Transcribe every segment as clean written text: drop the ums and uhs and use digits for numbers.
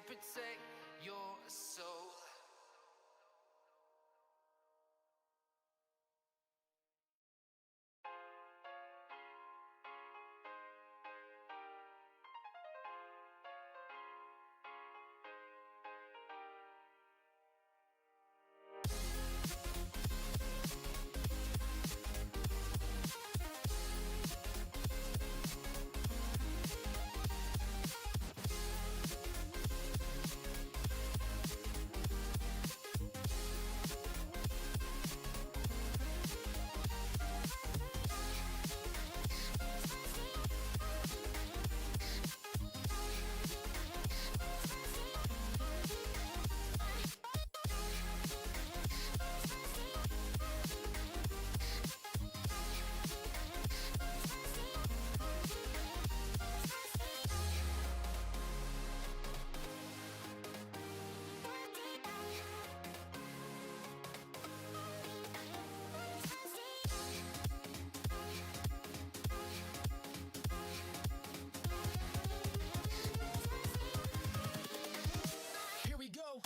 protect your soul. Here we go.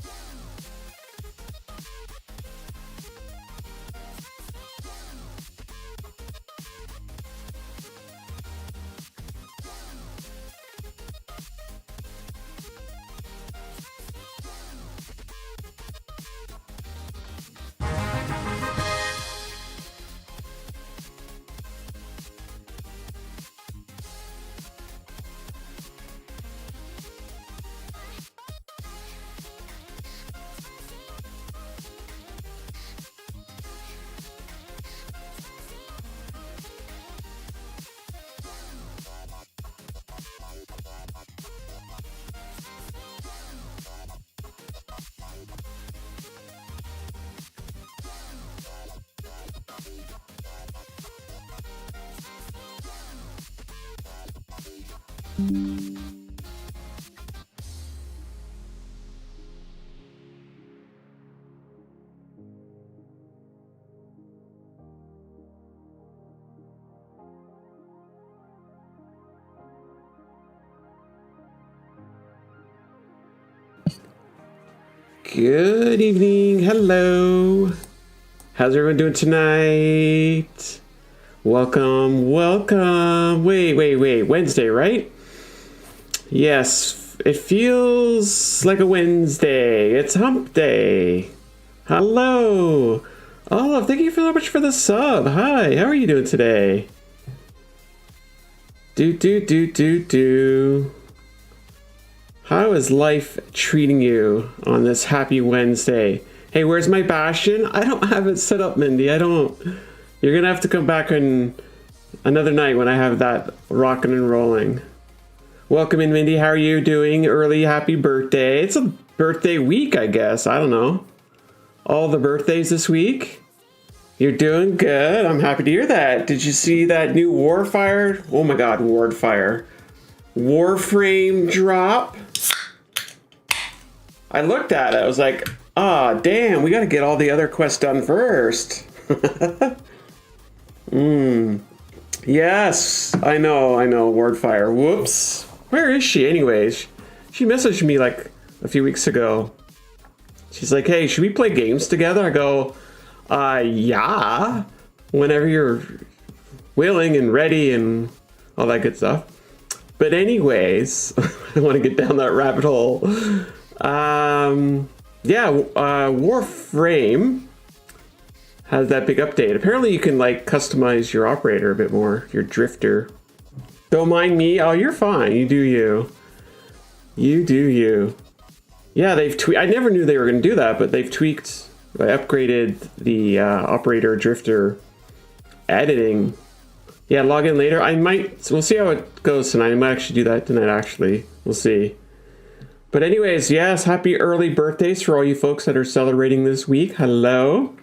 Good evening. Hello. How's everyone doing tonight? Welcome. Wait. Wednesday, right? Yes, it feels like a Wednesday. It's hump day. Hello. Oh, thank you so much for the sub. Hi, how are you doing today? How is life treating you on this happy Wednesday? Hey, where's my Bastion? I don't have it set up, Mindy. I don't. You're gonna have to come back on another night when I have that rocking and rolling. Welcome in, Mindy. How are you doing? Early happy birthday. It's a birthday week, I guess. I don't know. All the birthdays this week. You're doing good. I'm happy to hear that. Did you see that new Warfire? Oh my god, Warfire. Warframe drop. I looked at it. I was like, ah, damn, we got to get all the other quests done first. Yes, I know, Wardfire. Whoops. Where is she anyways? She messaged me like a few weeks ago. She's like, hey, should we play games together? I go, yeah. Whenever you're willing and ready and all that good stuff. But anyways, I want to get down that rabbit hole. Warframe has that big update. Apparently you can like customize your operator a bit more, your drifter. Don't mind me. Oh, you're fine. You do you. You do you. Yeah, they've tweaked. I never knew they were going to do that, but they've tweaked. They upgraded the operator drifter editing. Yeah, log in later. We'll see how it goes tonight. I might actually do that tonight, actually. We'll see. But anyways, yes, happy early birthdays for all you folks that are celebrating this week. Hello.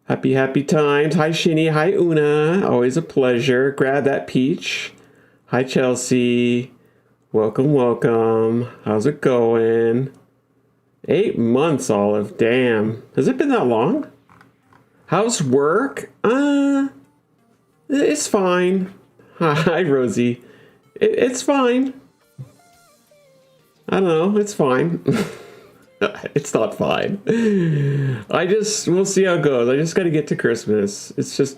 Happy times. Hi, Shinny. Hi, Una. Always a pleasure. Grab that peach. Hi, Chelsea. Welcome. How's it going? 8 months, Olive. Damn. Has it been that long? How's work? It's fine. Hi, Rosie. It's fine. I don't know. It's fine. It's not fine. We'll see how it goes. I just got to get to Christmas. It's just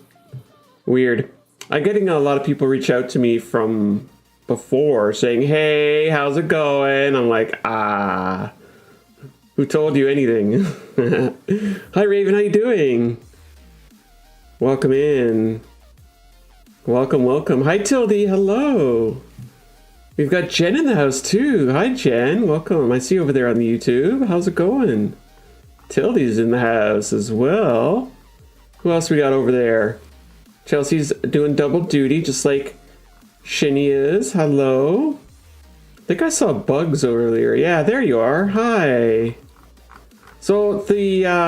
weird. I'm getting a lot of people reach out to me from before saying, hey, how's it going? I'm like, who told you anything? Hi, Raven. How you doing? Welcome in. Welcome. Hi, Tildy. Hello. We've got Jen in the house too. Hi, Jen. Welcome. I see you over there on the YouTube. How's it going? Tildy's in the house as well. Who else we got over there? Chelsea's doing double duty, just like Shinny is. Hello. I think I saw Bugs earlier. Yeah, there you are. Hi. So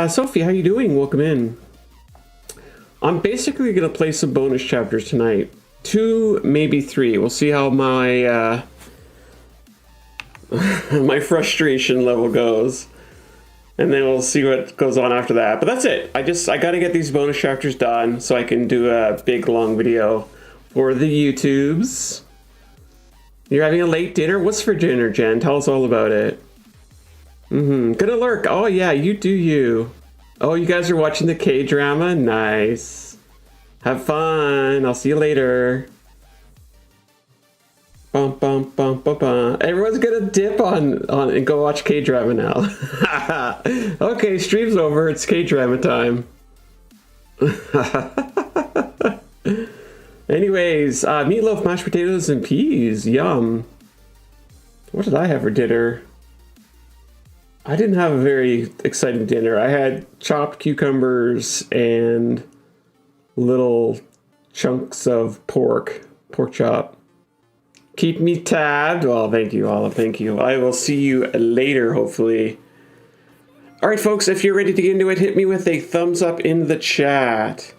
Sophie, how you doing? Welcome in. I'm basically gonna play some bonus chapters tonight. 2, maybe 3. We'll see how my my frustration level goes, and then we'll see what goes on after that. But that's it. I gotta get these bonus chapters done so I can do a big long video for the YouTubes. You're having a late dinner? What's for dinner, Jen? Tell us all about it. Gonna lurk. Oh yeah, you do you. Oh, you guys are watching the K-drama? Nice. Have fun. I'll see you later. Bum, bum, bum, bum, bum. Everyone's gonna dip on and go watch K-drama now. Okay, stream's over. It's K-drama time. Anyways, meatloaf, mashed potatoes, and peas. Yum. What did I have for dinner? I didn't have a very exciting dinner. I had chopped cucumbers and little chunks of pork chop. Keep me tabbed. Well, thank you, Olive. Thank you. I will see you later, hopefully. All right, folks, if you're ready to get into it, hit me with a thumbs up in the chat.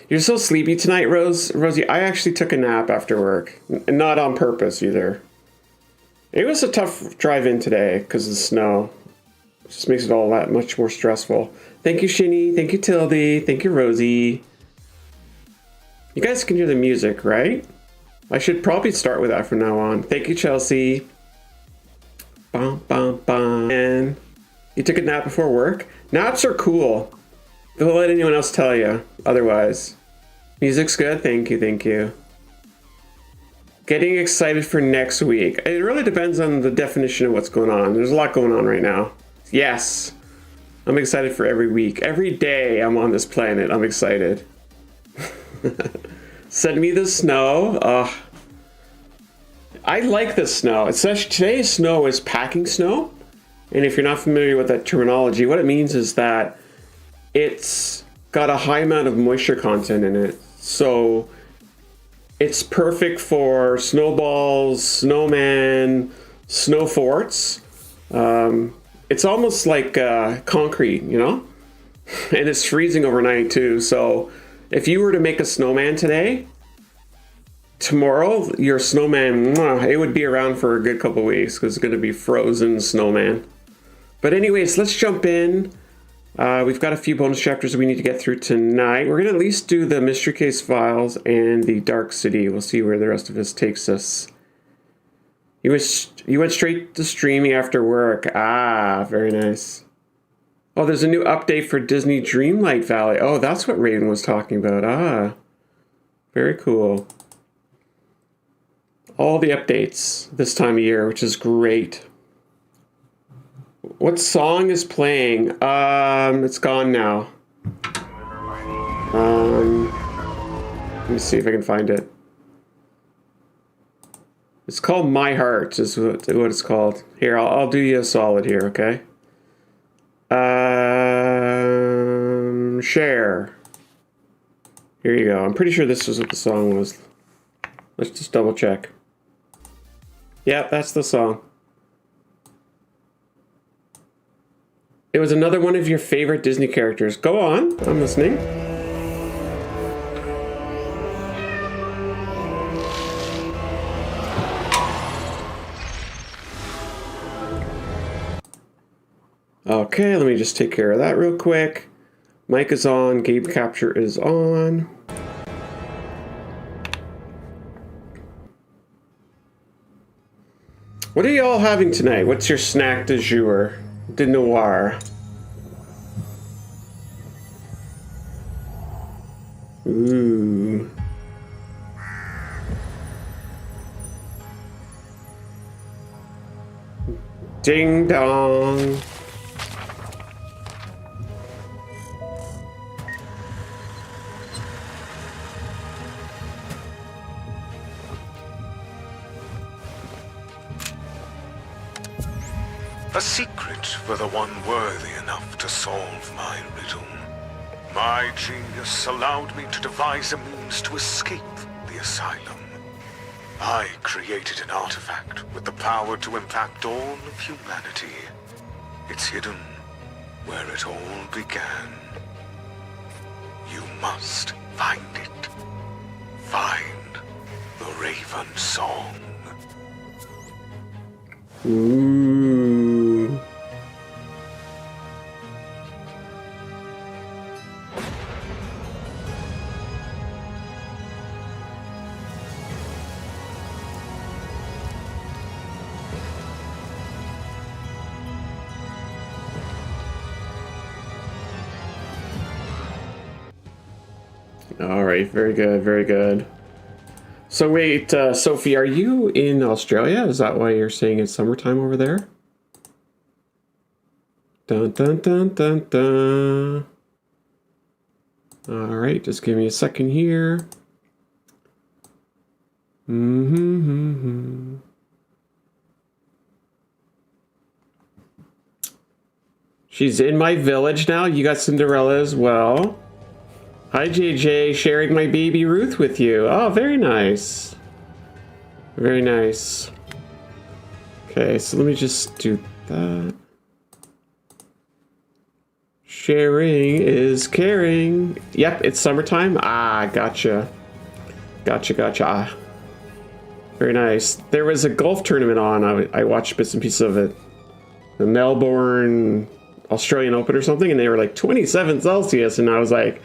You're so sleepy tonight, Rosie. I actually took a nap after work. Not on purpose, either. It was a tough drive in today because of the snow. It just makes it all that much more stressful. Thank you, Shinny. Thank you, Tildy. Thank you, Rosie. You guys can hear the music, right? I should probably start with that from now on. Thank you, Chelsea. Bum, bum, bum. And you took a nap before work? Naps are cool. Don't let anyone else tell you otherwise. Music's good. Thank you. Getting excited for next week. It really depends on the definition of what's going on. There's a lot going on right now. Yes. I'm excited for every week. Every day I'm on this planet, I'm excited. Send me the snow. I like the snow. It's such, today's snow is packing snow. And if you're not familiar with that terminology, what it means is that it's got a high amount of moisture content in it. So it's perfect for snowballs, snowman, snow forts. It's almost like concrete, you know? And it's freezing overnight too. So if you were to make a snowman today, tomorrow your snowman, it would be around for a good couple weeks because it's going to be frozen snowman. But anyways, let's jump in. We've got a few bonus chapters we need to get through tonight. We're going to at least do the Mystery Case Files and the Dark City. We'll see where the rest of this takes us. You went straight to streaming after work. Ah, very nice. Oh, there's a new update for Disney Dreamlight Valley. Oh, that's what Raven was talking about. Ah, very cool. All the updates this time of year, which is great. What song is playing? It's gone now. Let me see if I can find it. It's called My Heart, is what it's called. Here, I'll do you a solid here, okay? Share. Here you go. I'm pretty sure this is what the song was. Let's just double check. Yeah, that's the song. It was another one of your favorite Disney characters. Go on, I'm listening. Okay, let me just take care of that real quick. Mic is on, Game Capture is on. What are you all having tonight? What's your snack du jour? De noir. Ooh. Ding dong. A secret for the one worthy enough to solve my riddle. My genius allowed me to devise a means to escape the asylum. I created an artifact with the power to impact all of humanity. It's hidden where it all began. You must find it. Find the Raven Song. Ooh. All right, very good, very good. So wait, Sophie, are you in Australia? Is that why you're saying it's summertime over there? Dun dun dun dun dun. All right, just give me a second here. Mm-hmm. She's in my village now. You got Cinderella as well. Hi, JJ, sharing my baby Ruth with you. Oh, very nice. Very nice. Okay, so let me just do that. Sharing is caring. Yep, it's summertime. Ah, gotcha. Gotcha. Ah. Very nice. There was a golf tournament on. I watched bits and pieces of it. The Melbourne Australian Open or something, and they were like 27 Celsius, and I was like,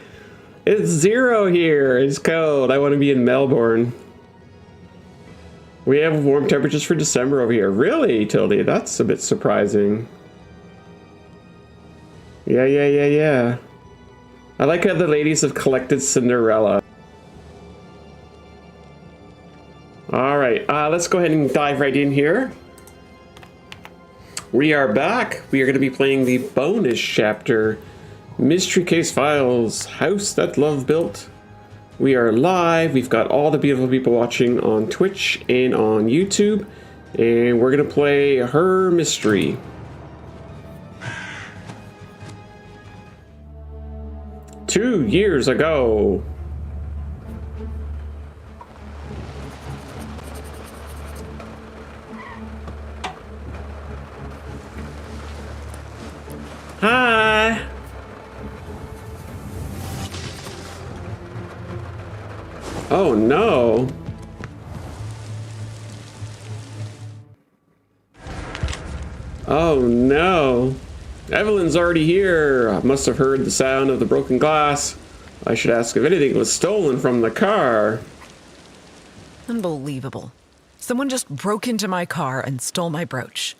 it's 0 here. It's cold. I want to be in Melbourne. We have warm temperatures for December over here. Really, Tildy? That's a bit surprising. Yeah. I like how the ladies have collected Cinderella. All right, let's go ahead and dive right in here. We are back. We are going to be playing the bonus chapter, Mystery Case Files, House That Love Built. We are live. We've got all the beautiful people watching on Twitch and on YouTube. And we're going to play Her Mystery. Two years ago. Hi. Oh no. Oh no. Evelyn's already here. I must have heard the sound of the broken glass. I should ask if anything was stolen from the car. Unbelievable. Someone just broke into my car and stole my brooch.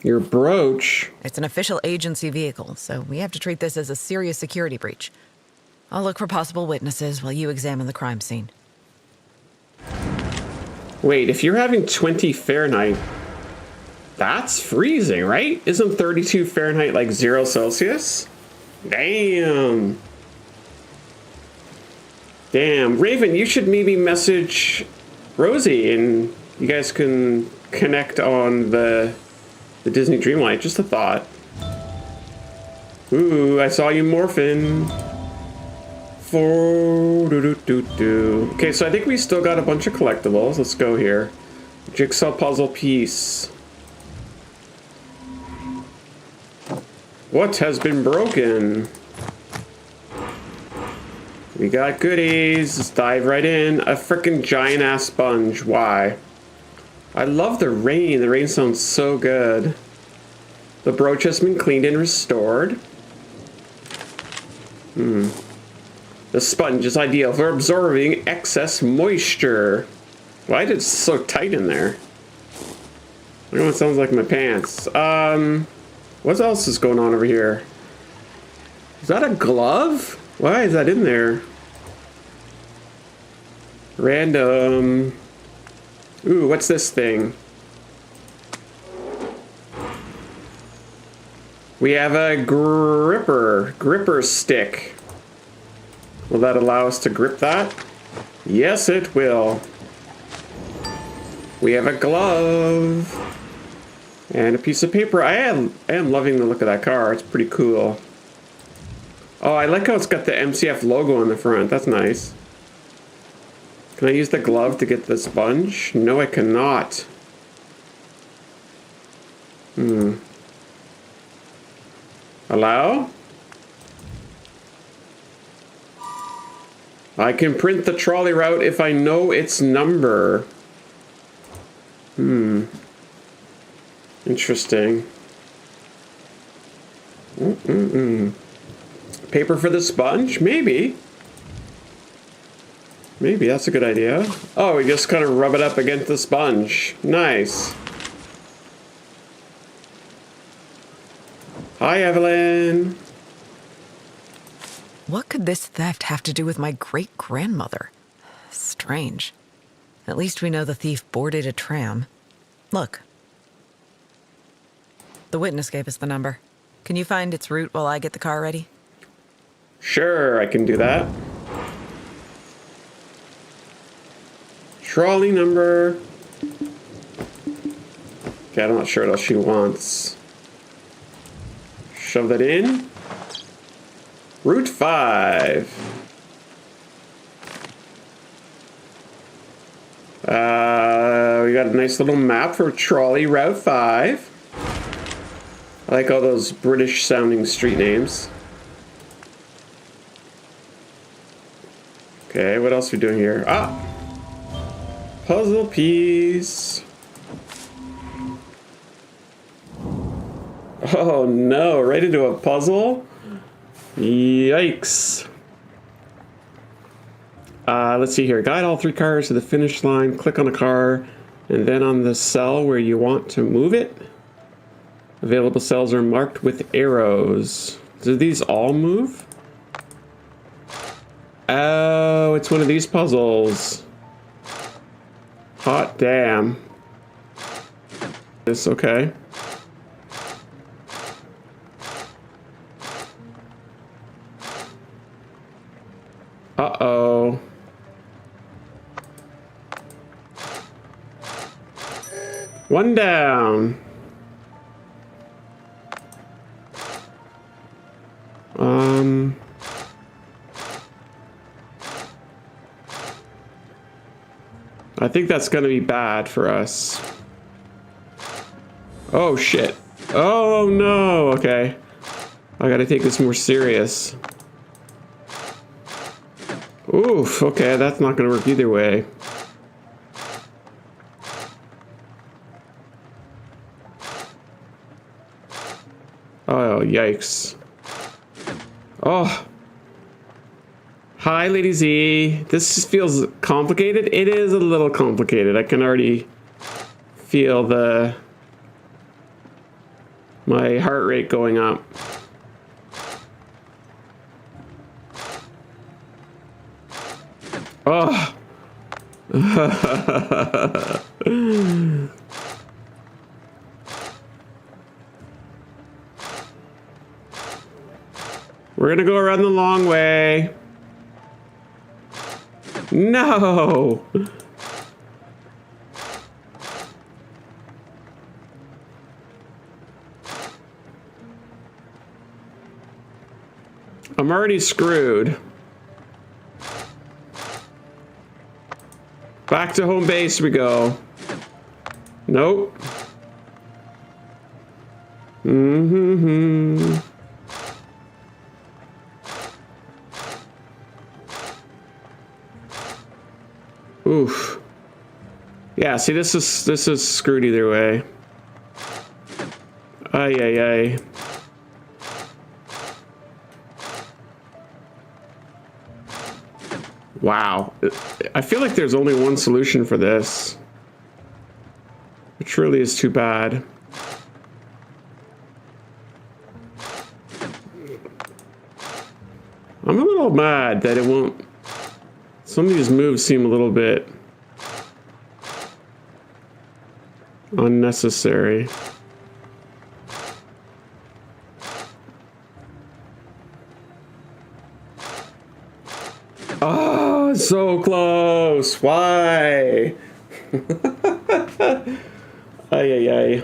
Your brooch? It's an official agency vehicle, so we have to treat this as a serious security breach. I'll look for possible witnesses while you examine the crime scene. Wait, if you're having 20 Fahrenheit, that's freezing, right? Isn't 32 Fahrenheit like 0 Celsius? Damn. Damn. Raven, you should maybe message Rosie and you guys can connect on the Disney Dreamlight. Just a thought. Ooh, I saw you morphin'. Okay, so I think we still got a bunch of collectibles. Let's go here. Jigsaw puzzle piece. What has been broken? We got goodies. Let's dive right in. A freaking giant ass sponge. Why? I love the rain. The rain sounds so good. The brooch has been cleaned and restored. The sponge is ideal for absorbing excess moisture. Why is it so tight in there? Look what sounds like my pants. What else is going on over here? Is that a glove? Why is that in there? Random. Ooh, what's this thing? We have a gripper stick. Will that allow us to grip that? Yes, it will. We have a glove. And a piece of paper. I am loving the look of that car. It's pretty cool. Oh, I like how it's got the MCF logo on the front. That's nice. Can I use the glove to get the sponge? No, I cannot. Allow? I can print the trolley route if I know its number. Interesting. Paper for the sponge? Maybe. Maybe that's a good idea. Oh, we just kind of rub it up against the sponge. Nice. Hi, Evelyn. What could this theft have to do with my great-grandmother? Strange. At least we know the thief boarded a tram. Look. The witness gave us the number. Can you find its route while I get the car ready? Sure, I can do that. Trolley number. Okay, I'm not sure what else she wants. Shove that in. Route 5. We got a nice little map for trolley Route 5. I like all those British sounding street names. Okay, what else are we doing here? Ah! Puzzle piece. Oh no, right into a puzzle? Yikes. Let's see here. Guide all 3 cars to the finish line. Click on a car, and then on the cell where you want to move it. Available cells are marked with arrows. Do these all move? Oh, it's one of these puzzles. Hot damn. It's okay. Uh-oh. One down. I think that's gonna be bad for us. Oh shit. Oh no, okay. I gotta take this more serious. Oof, okay, that's not gonna work either way. Oh, yikes. Oh. Hi, Lady Z. This just feels complicated. It is a little complicated. I can already feel my heart rate going up. Oh. We're gonna go around the long way. No! I'm already screwed. Back to home base we go. Nope. Mm-hmm. Oof. Yeah, see, this is screwed either way. Ay, ay, ay. Wow. I feel like there's only one solution for this. Which really is too bad. I'm a little mad that it won't... Some of these moves seem a little bit unnecessary. Oh, so close. Why? Ay, ay, ay.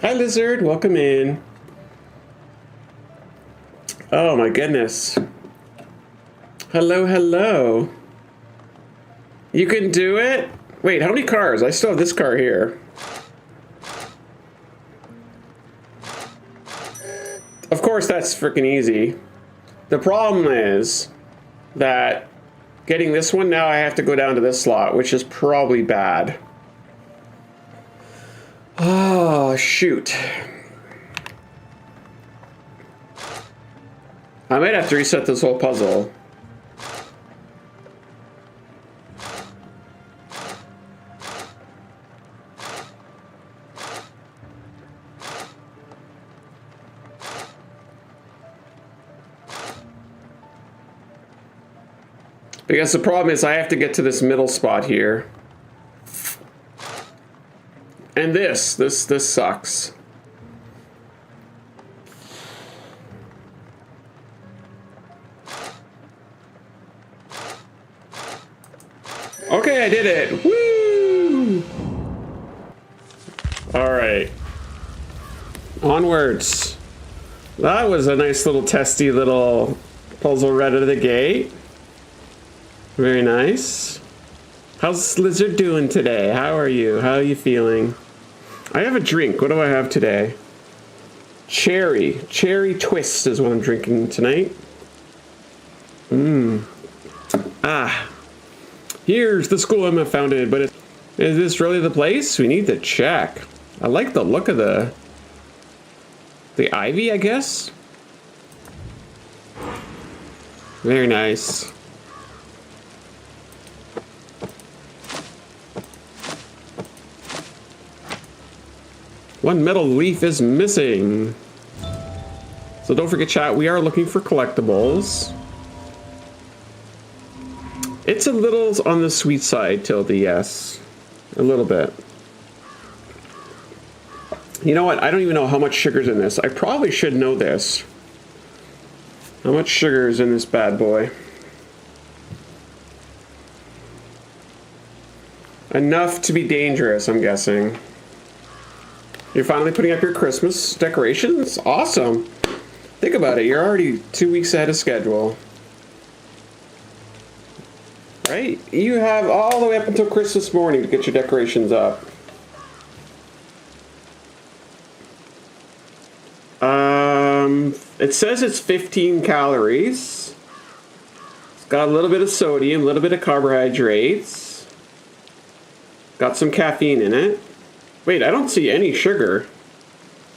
Hi, Lizard. Welcome in. Oh, my goodness. Hello, hello. You can do it? Wait, how many cars? I still have this car here. Of course, that's freaking easy. The problem is that getting this one, now I have to go down to this slot, which is probably bad. Oh, shoot. I might have to reset this whole puzzle. Because the problem is I have to get to this middle spot here. And this sucks. Okay, I did it. Woo! All right. Onwards. That was a nice little testy little puzzle right out of the gate. Very nice. How's Lizard doing today? How are you? How are you feeling? I have a drink. What do I have today? Cherry. Cherry twist is what I'm drinking tonight. Ah. Here's the school I'm founded, but is this really the place? We need to check. I like the look of the ivy, I guess. Very nice. One metal leaf is missing. So don't forget, chat, we are looking for collectibles. It's a little on the sweet side, Tilde, yes. A little bit. You know what? I don't even know how much sugar's in this. I probably should know this. How much sugar is in this bad boy? Enough to be dangerous, I'm guessing. You're finally putting up your Christmas decorations? Awesome. Think about it. You're already 2 weeks ahead of schedule. Right? You have all the way up until Christmas morning to get your decorations up. It says it's 15 calories. It's got a little bit of sodium, a little bit of carbohydrates. Got some caffeine in it. Wait, I don't see any sugar.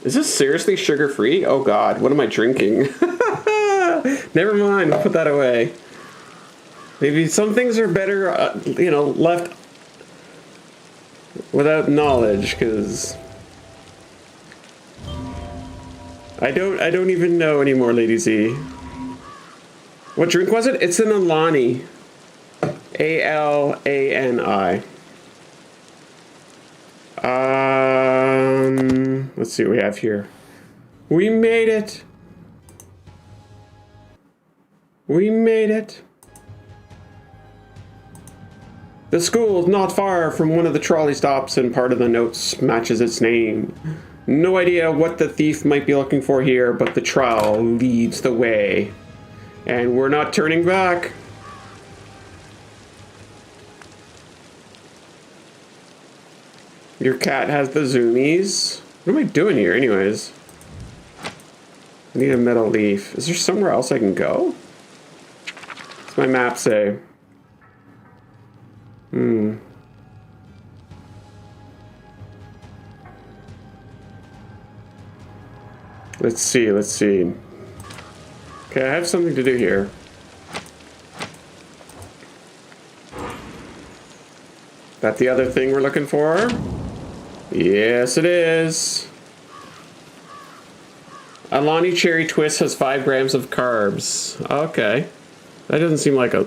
Is this seriously sugar-free? Oh God, what am I drinking? Never mind, I'll put that away. Maybe some things are better, left without knowledge, because I don't even know anymore, Lady Z. What drink was it? It's an Alani. A-L-A-N-I. Let's see what we have here. We made it. We made it. The school is not far from one of the trolley stops, and part of the notes matches its name. No idea what the thief might be looking for here, but the trowel leads the way. And we're not turning back. Your cat has the zoomies. What am I doing here anyways? I need a metal leaf. Is there somewhere else I can go? What's my map say? Let's see. Okay, I have something to do here. That the other thing we're looking for? Yes, it is. Alani Cherry Twist has 5 grams of carbs. Okay. That doesn't seem like a...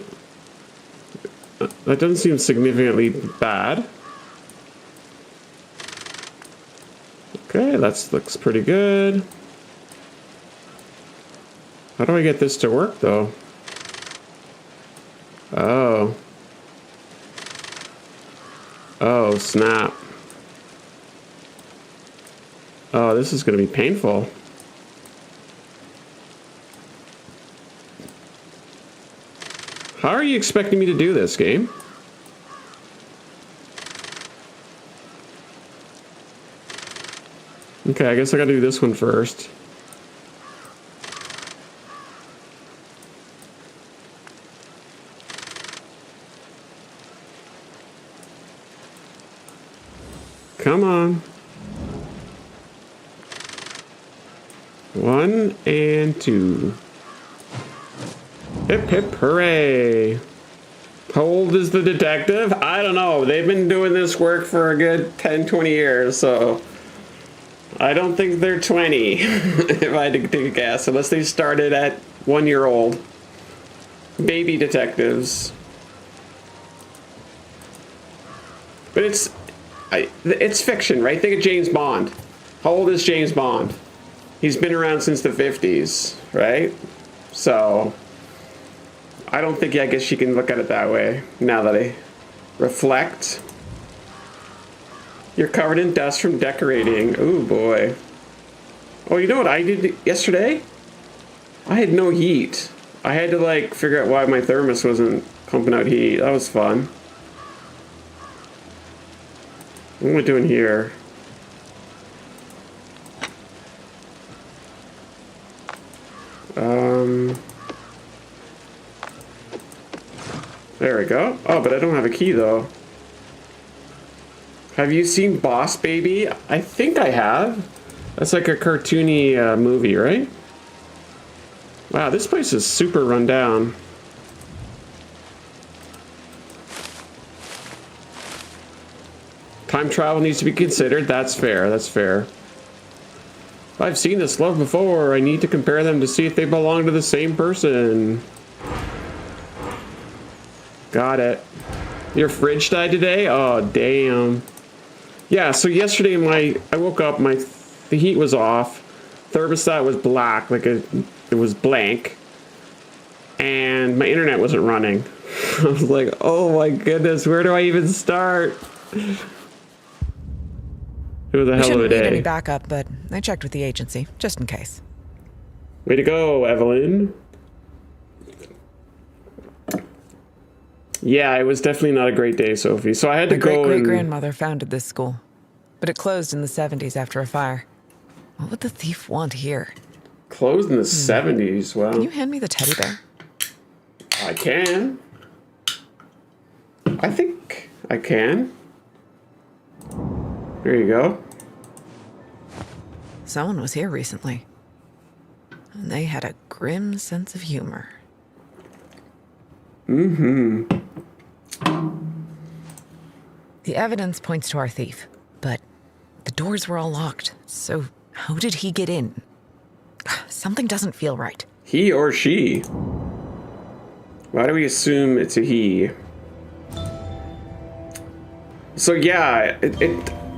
That doesn't seem significantly bad. Okay, that looks pretty good. How do I get this to work, though? Oh. Oh, snap. Oh, this is going to be painful. How are you expecting me to do this, game? Okay, I guess I gotta do this one first. Come on. 1 and 2. Hip hip hooray. How old is the detective? I don't know. They've been doing this work for a good 10, 20 years, so I don't think they're 20, if I had to take a guess, unless they started at 1-year-old. Baby detectives. But it's fiction, right? Think of James Bond. How old is James Bond? He's been around since the 50s, right? So I don't think, I guess you can look at it that way, now that I reflect. You're covered in dust from decorating. Ooh, boy. Oh, you know what I did yesterday? I had no heat. I had to, like, figure out why my thermos wasn't pumping out heat. That was fun. What am I doing here? There we go. Oh, but I don't have a key, though. Have you seen Boss Baby? I think I have. That's like a cartoony movie, right? Wow, this place is super run down. Time travel needs to be considered. That's fair. That's fair. I've seen this love before. I need to compare them to see if they belong to the same person. Got it. Your fridge died today? Oh, damn. Yeah, so yesterday I woke up, the heat was off. Thermostat was black, like it was blank. And my internet wasn't running. I was like, oh my goodness, where do I even start? It was a hell of a day. Any backup, but I checked with the agency, just in case. Way to go, Evelyn. Yeah, it was definitely not a great day, Sophie. So I had to go. My great-great-grandmother founded this school, but it closed in the 70s after a fire. What would the thief want here? Closed in the 70s, wow. Can you hand me the teddy bear? I can. I think I can. There you go. Someone was here recently, and they had a grim sense of humor. Mm-hmm. The evidence points to our thief, but the doors were all locked, so how did he get in? Something doesn't feel right. He or she? Why do we assume it's a he? So yeah,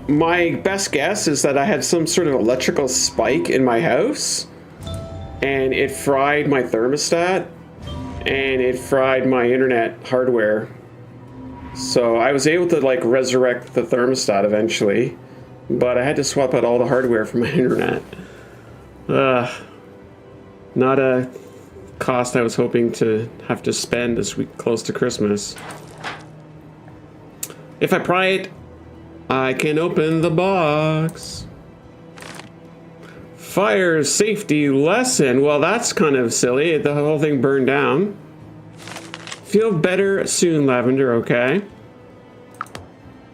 my best guess is that I had some sort of electrical spike in my house, and it fried my thermostat, and it fried my internet hardware. So I was able to like resurrect the thermostat eventually, but I had to swap out all the hardware for my internet. Not a cost I was hoping to have to spend this week close to Christmas. If I pry it, I can open the box. Fire safety lesson. Well, that's kind of silly. The whole thing burned down. Feel better soon, Lavender, okay?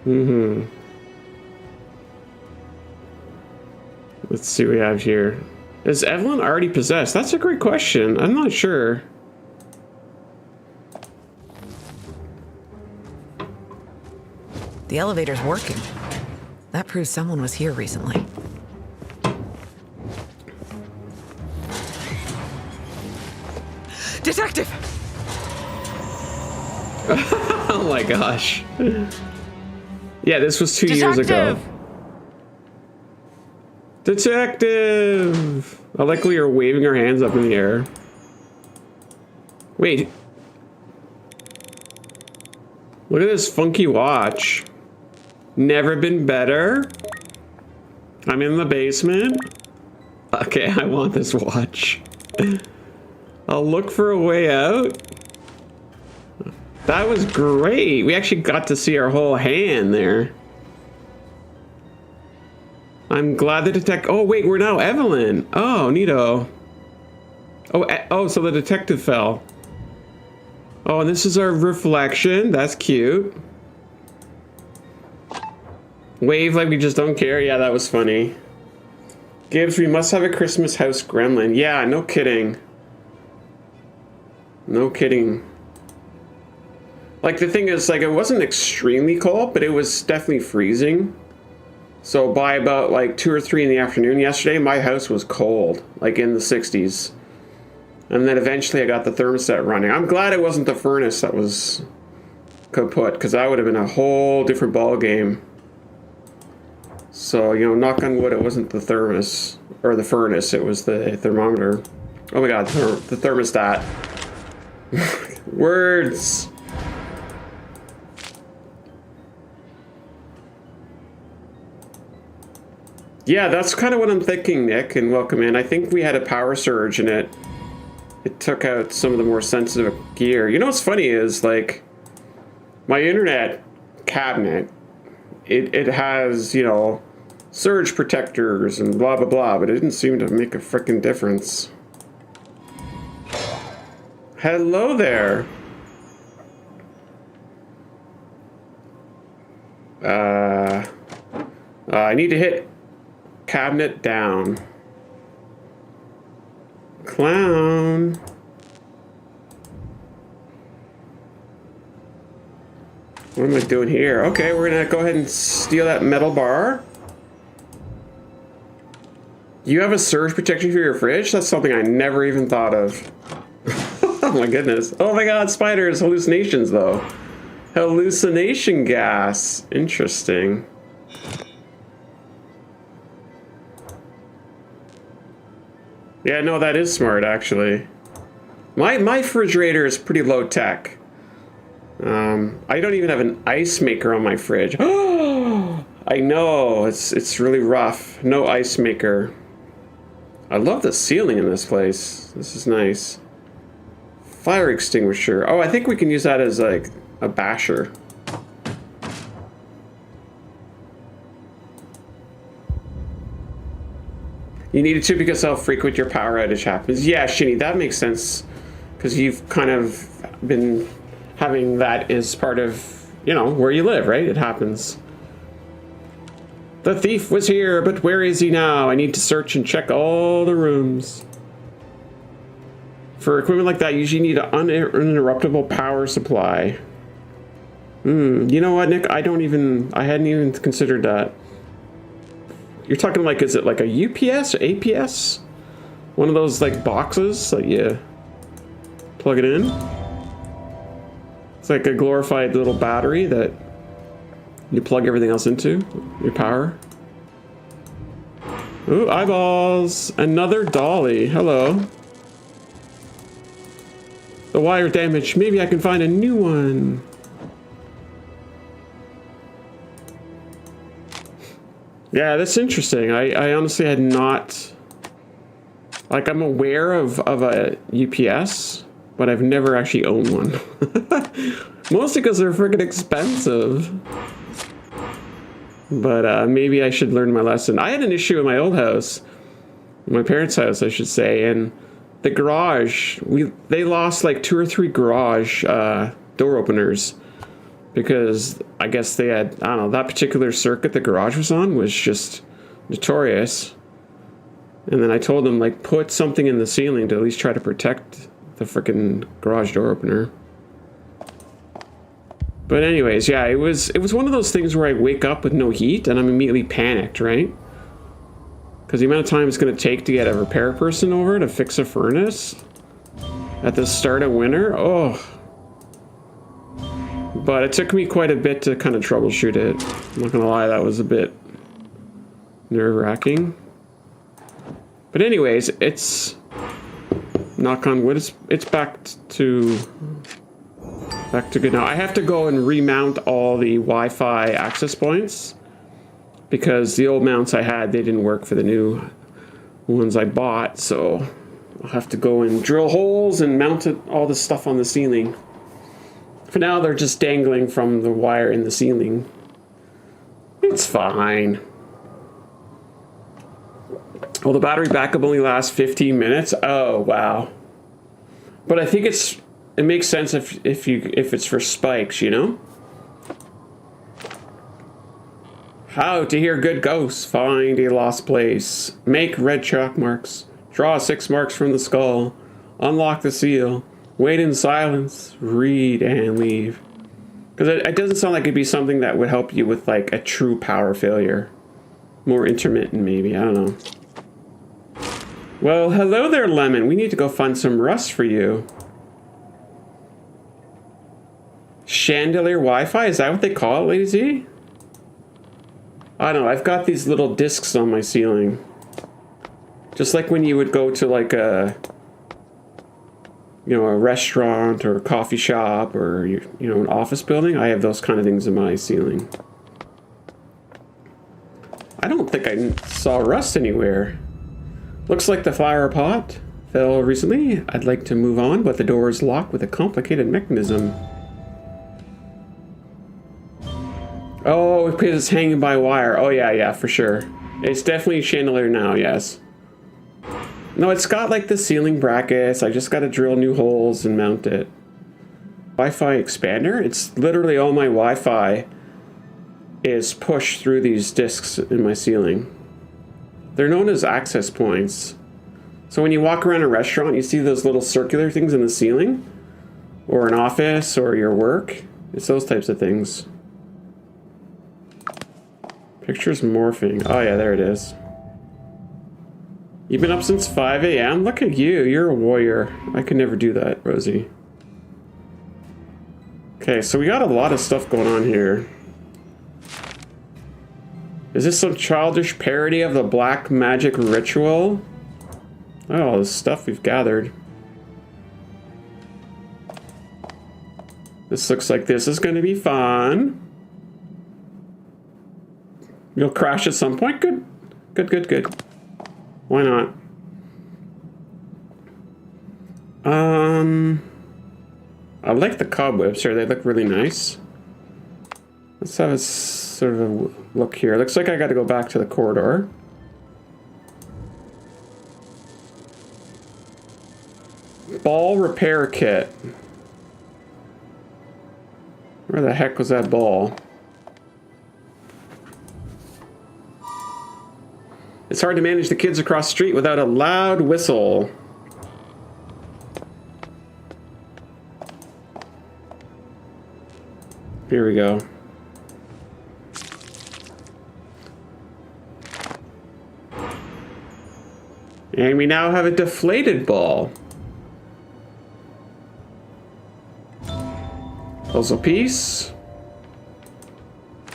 Mm-hmm. Let's see what we have here. Is Evelyn already possessed? That's a great question. I'm not sure. The elevator's working. That proves someone was here recently. Detective! Oh my gosh. Yeah, this was 2 years ago. Detective! I like we are waving our hands up in the air. Wait. Look at this funky watch. Never been better. I'm in the basement. Okay, I want this watch. I'll look for a way out. That was great. We actually got to see our whole hand there. I'm glad the detective... Oh, wait, we're now Evelyn. Oh, neato. Oh, so the detective fell. Oh, and this is our reflection. That's cute. Wave like we just don't care. Yeah, that was funny. Gibbs, we must have a Christmas house gremlin. Yeah, no kidding. No kidding. Like, the thing is, like, it wasn't extremely cold, but it was definitely freezing. So by about, like, 2 or 3 in the afternoon yesterday, my house was cold. Like, in the 60s. And then eventually I got the thermostat running. I'm glad it wasn't the furnace that was kaput, because that would have been a whole different ball game. So, you know, knock on wood, it wasn't the thermos, or the furnace, it was the thermometer. Oh my god, the thermostat. Words! Yeah, that's kind of what I'm thinking, Nick, and welcome in. I think we had a power surge and it took out some of the more sensitive gear. You know what's funny is, like, my internet cabinet, it has, you know, surge protectors and blah blah blah, but it didn't seem to make a frickin' difference. Hello there. I need to hit cabinet down. Clown. What am I doing here? Okay, we're gonna go ahead and steal that metal bar. You have a surge protection for your fridge? That's something I never even thought of. Oh my goodness. Oh my god, spiders. Hallucinations, though. Hallucination gas. Interesting. Yeah, no, that is smart, actually. My refrigerator is pretty low tech. I don't even have an ice maker on my fridge. Oh, I know, it's really rough. No ice maker. I love the ceiling in this place. This is nice. Fire extinguisher. Oh, I think we can use that as like a basher. You needed to because how frequent your power outage happens. Yeah, Shinny, that makes sense. Because you've kind of been having that as part of, you know, where you live, right? It happens. The thief was here, but where is he now? I need to search and check all the rooms. For equipment like that, you usually need an uninterruptible power supply. You know what, Nick? I hadn't even considered that. You're talking like, is it like a UPS or APS? One of those like boxes that you plug it in? It's like a glorified little battery that you plug everything else into, your power. Ooh, eyeballs! Another dolly, hello. The wire damaged, maybe I can find a new one. Yeah, that's interesting. I honestly had not... Like, I'm aware of a UPS, but I've never actually owned one. Mostly because they're freaking expensive. But maybe I should learn my lesson. I had an issue in my old house. My parents' house, I should say, and the garage, they lost like 2 or 3 garage door openers. Because I guess they had, I don't know, that particular circuit the garage was on was just notorious. And then I told them, like, put something in the ceiling to at least try to protect the frickin' garage door opener. But anyways, yeah, it was one of those things where I wake up with no heat and I'm immediately panicked, right? Because the amount of time it's going to take to get a repair person over to fix a furnace at the start of winter, oh. But it took me quite a bit to kind of troubleshoot it. I'm not going to lie, that was a bit nerve-wracking. But anyways, it's, knock on wood, it's back to good now. I have to go and remount all the Wi-Fi access points because the old mounts I had, they didn't work for the new ones I bought, so I'll have to go and drill holes and mount all this stuff on the ceiling. For now, they're just dangling from the wire in the ceiling. It's fine. Well, the battery backup only lasts 15 minutes. Oh, wow. But I think it makes sense if it's for spikes, you know? How to hear good ghosts. Find a lost place. Make red chalk marks. Draw 6 marks from the skull. Unlock the seal. Wait in silence. Read and leave. Because it doesn't sound like it'd be something that would help you with like a true power failure. More intermittent maybe. I don't know. Well, hello there, Lemon. We need to go find some rust for you. Chandelier Wi-Fi? Is that what they call it, Lady Z? I don't know. I've got these little discs on my ceiling. Just like when you would go to like a, you know, a restaurant or a coffee shop or, you know, an office building. I have those kind of things in my ceiling. I don't think I saw rust anywhere. Looks like the flower pot fell recently. I'd like to move on, but the door is locked with a complicated mechanism. Oh, because it's hanging by wire. Oh, yeah, for sure. It's definitely a chandelier now, yes. No, it's got like the ceiling brackets. I just got to drill new holes and mount it. Wi-Fi expander? It's literally all my Wi-Fi is pushed through these discs in my ceiling. They're known as access points. So when you walk around a restaurant, you see those little circular things in the ceiling? Or an office or your work? It's those types of things. Picture's morphing. Oh yeah, there it is. You've been up since 5 a.m.? Look at you, you're a warrior. I could never do that, Rosie. Okay, so we got a lot of stuff going on here. Is this some childish parody of the black magic ritual? Oh, all this stuff we've gathered. This looks like this is going to be fun. You'll crash at some point? Good. Good. Why not? I like the cobwebs here. They look really nice. Let's have a sort of a look here. Looks like I got to go back to the corridor. Ball repair kit. Where the heck was that ball? It's hard to manage the kids across the street without a loud whistle. Here we go. And we now have a deflated ball. Puzzle piece.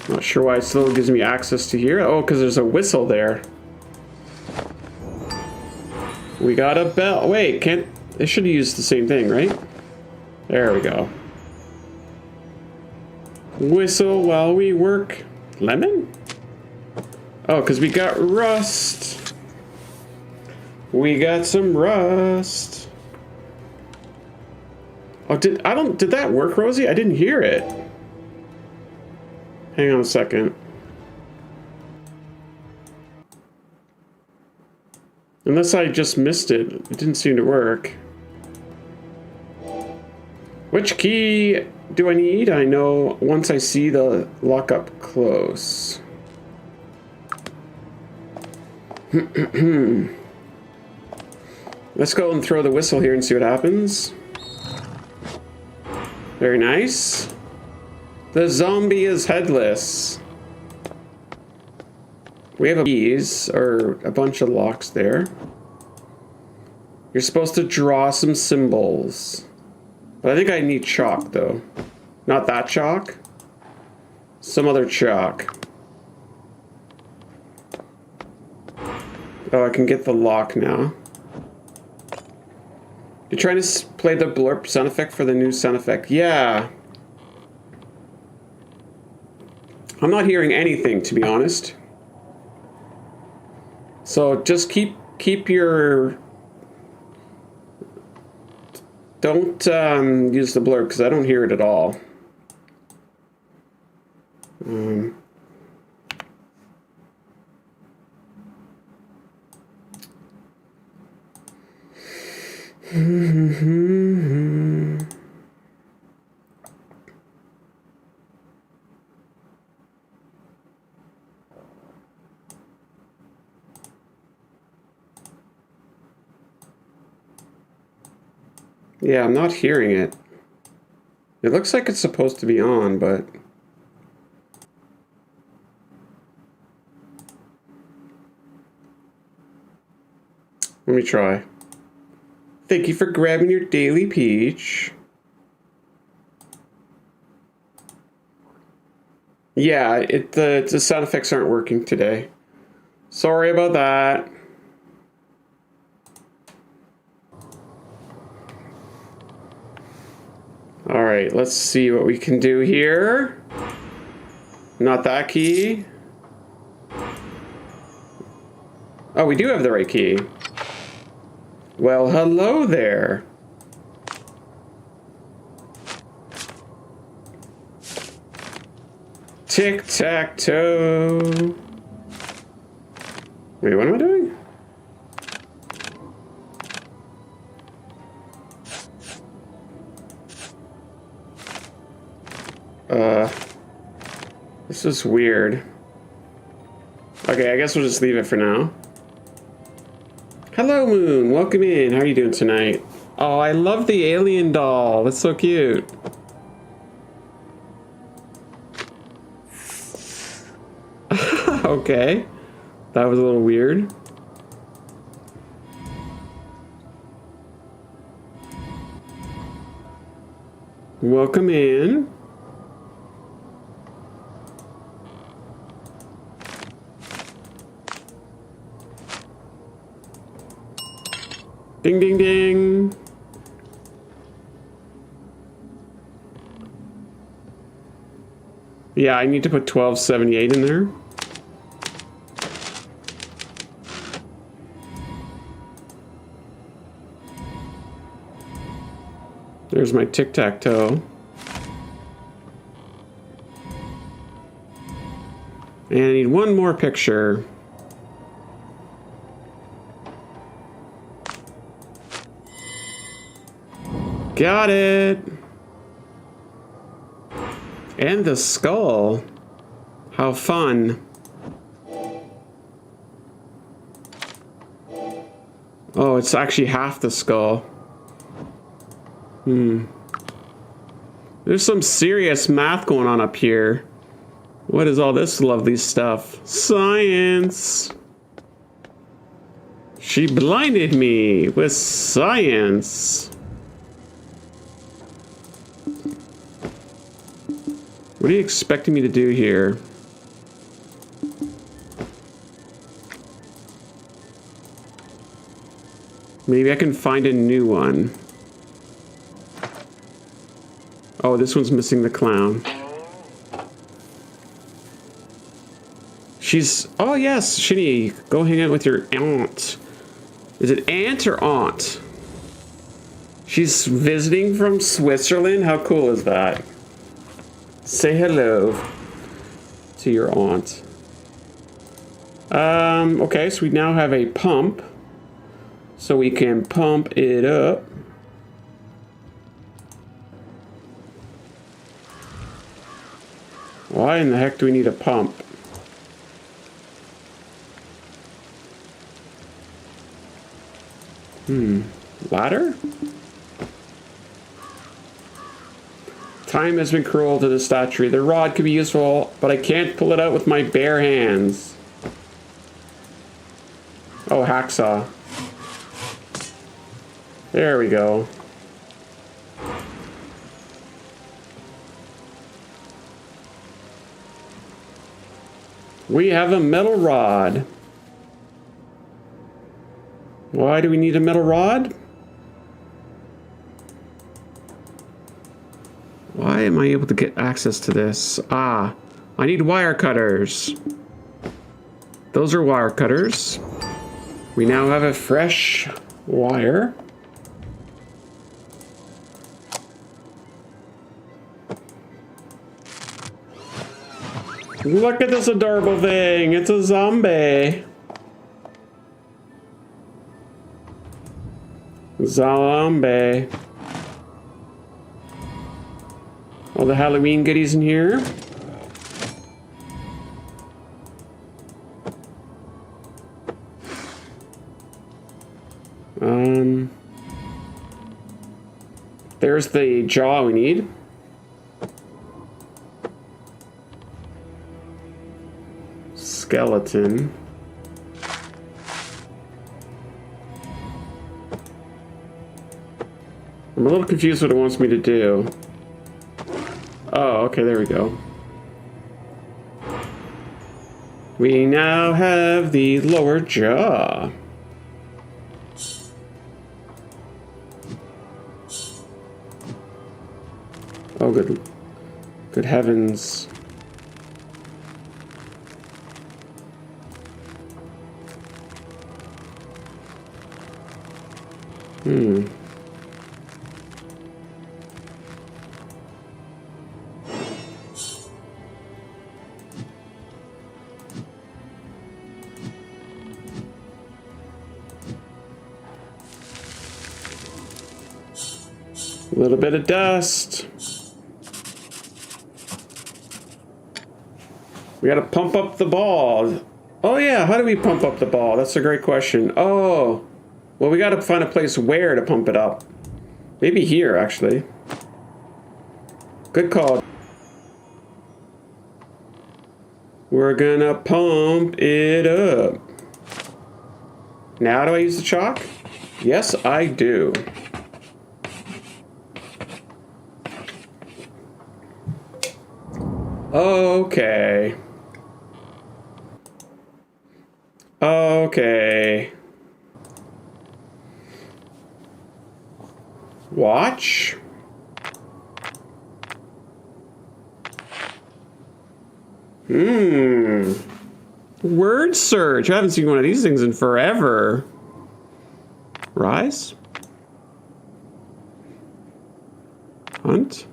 Not sure why it still gives me access to here. Oh, because there's a whistle there. We got a bell. Wait, can't... They should use the same thing, right? There we go. Whistle while we work. Lemon? Oh, because we got rust. We got some rust. Oh, did that work, Rosie? I didn't hear it. Hang on a second. Unless I just missed it. It didn't seem to work. Which key do I need? I know once I see the lockup close. Let's go and throw the whistle here and see what happens. Very nice. The zombie is headless. We have keys, or a bunch of locks there. You're supposed to draw some symbols. But I think I need chalk, though. Not that chalk. Some other chalk. Oh, I can get the lock now. You're trying to play the blurp sound effect for the new sound effect. Yeah. I'm not hearing anything, to be honest. So just keep your... Don't use the blurb, because I don't hear it at all. Yeah, I'm not hearing it. It looks like it's supposed to be on, but... Let me try. Thank you for grabbing your daily peach. Yeah, the sound effects aren't working today. Sorry about that. All right, let's see what we can do here. Not that key. Oh, we do have the right key. Well, hello there. Tic-tac-toe. Wait, what am I doing? This is weird. Okay, I guess we'll just leave it for now. Hello, Moon. Welcome in. How are you doing tonight? Oh, I love the alien doll. That's so cute. Okay. That was a little weird. Welcome in. Ding, ding, ding. Yeah, I need to put 1278 in there. There's my tic-tac-toe. And I need one more picture. Got it! And the skull. How fun. Oh, it's actually half the skull. There's some serious math going on up here. What is all this lovely stuff? Science! She blinded me with science. What are you expecting me to do here? Maybe I can find a new one. Oh, this one's missing the clown. She's... Oh, yes, Shinny. Go hang out with your aunt. Is it aunt or aunt? She's visiting from Switzerland? How cool is that? Say hello to your aunt. Okay, so we now have a pump. So we can pump it up. Why in the heck do we need a pump? Ladder? Time has been cruel to the statue. The rod could be useful, but I can't pull it out with my bare hands. Oh, hacksaw. There we go. We have a metal rod. Why do we need a metal rod? Why am I able to get access to this? Ah, I need wire cutters. Those are wire cutters. We now have a fresh wire. Look at this adorable thing. It's a zombie. Zombie. All the Halloween goodies in here. There's the jaw we need. Skeleton. I'm a little confused what it wants me to do. Oh, okay, there we go. We now have the lower jaw. Oh, good heavens. A little bit of dust. We gotta pump up the ball. Oh yeah, how do we pump up the ball? That's a great question. Oh, well, we gotta find a place where to pump it up. Maybe here, actually. Good call. We're gonna pump it up. Now do I use the chalk? Yes, I do. Okay. Okay. Watch. Word search. I haven't seen one of these things in forever. Rise. Hunt.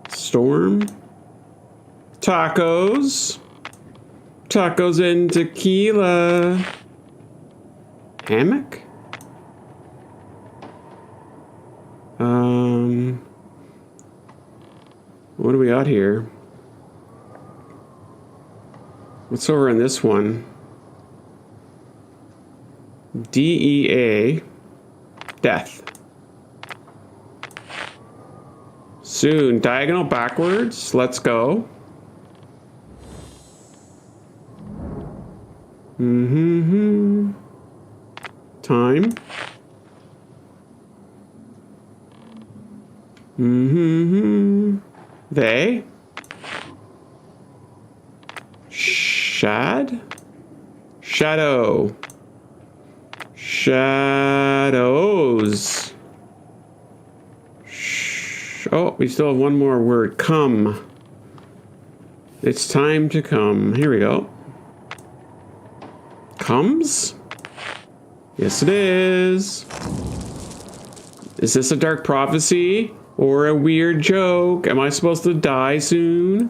Storm. Tacos. Tacos and tequila. Hammock? What do we got here? What's over in this one? DEA. Death. Soon. Diagonal backwards. Let's go. Time. They. Shad. Shadow. Shadows. Oh, we still have one more word. Come. It's time to come. Here we go. Comes? Yes, it is. Is this a dark prophecy or a weird joke? Am I supposed to die soon?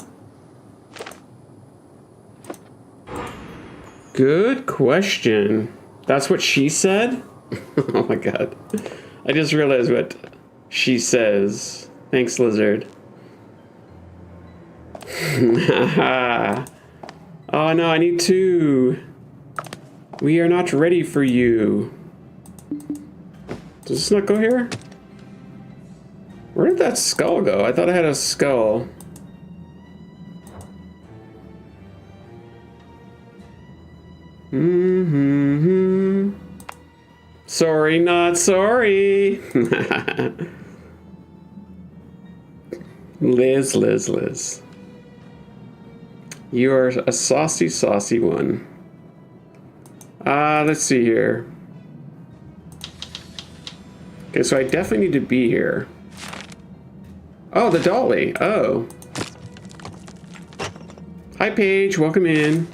Good question. That's what she said? Oh my god. I just realized what she says. Thanks, lizard. Oh no, I need two. We are not ready for you. Does this not go here? Where did that skull go? I thought I had a skull. Mm-hmm. Sorry, not sorry. Liz. You are a saucy, saucy one. Let's see here. Okay, so I definitely need to be here. Oh, the dolly. Oh. Hi, Paige. Welcome in.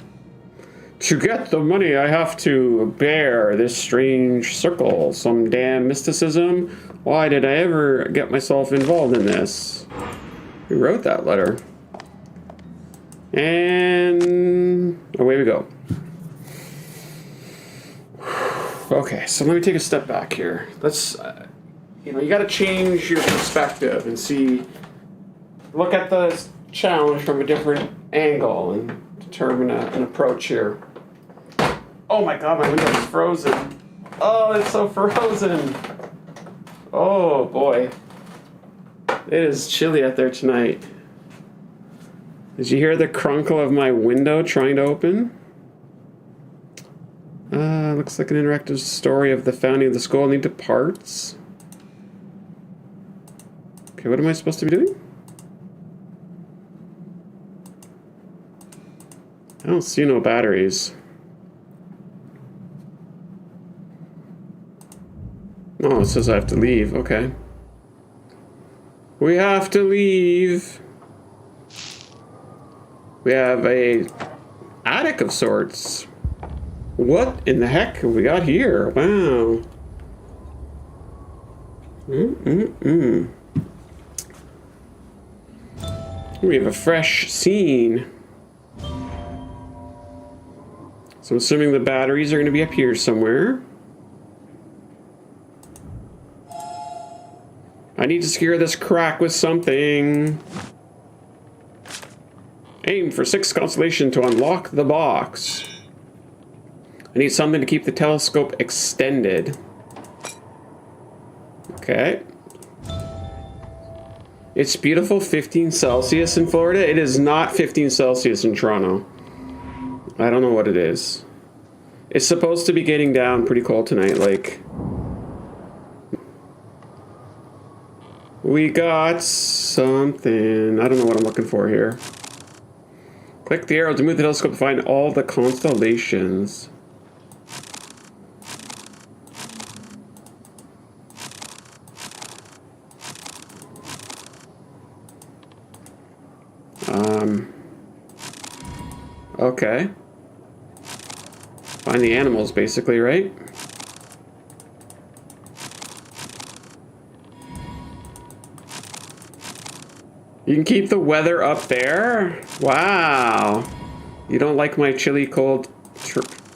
To get the money, I have to bear this strange circle. Some damn mysticism. Why did I ever get myself involved in this? Who wrote that letter? And away we go. Okay, so let me take a step back here. Let's, you know, you got to change your perspective and see, look at the challenge from a different angle and determine an approach here. Oh my god, my window is frozen. Oh, it's so frozen. Oh boy. It is chilly out there tonight. Did you hear the crunkle of my window trying to open? Looks like an interactive story of the founding of the school. Need to parts. Okay, what am I supposed to be doing? I don't see no batteries. Oh, it says I have to leave. Okay. We have to leave. We have a attic of sorts. What in the heck have we got here? Wow. We have a fresh scene. So I'm assuming the batteries are going to be up here somewhere. I need to secure this crack with something. Aim for 6 constellation to unlock the box. I need something to keep the telescope extended. Okay. It's beautiful 15 Celsius in Florida. It is not 15 Celsius in Toronto. I don't know what it is. It's supposed to be getting down pretty cold tonight, like... We got something. I don't know what I'm looking for here. Click the arrow to move the telescope to find all the constellations. Okay. Find the animals, basically, right? You can keep the weather up there? Wow. You don't like my chilly, cold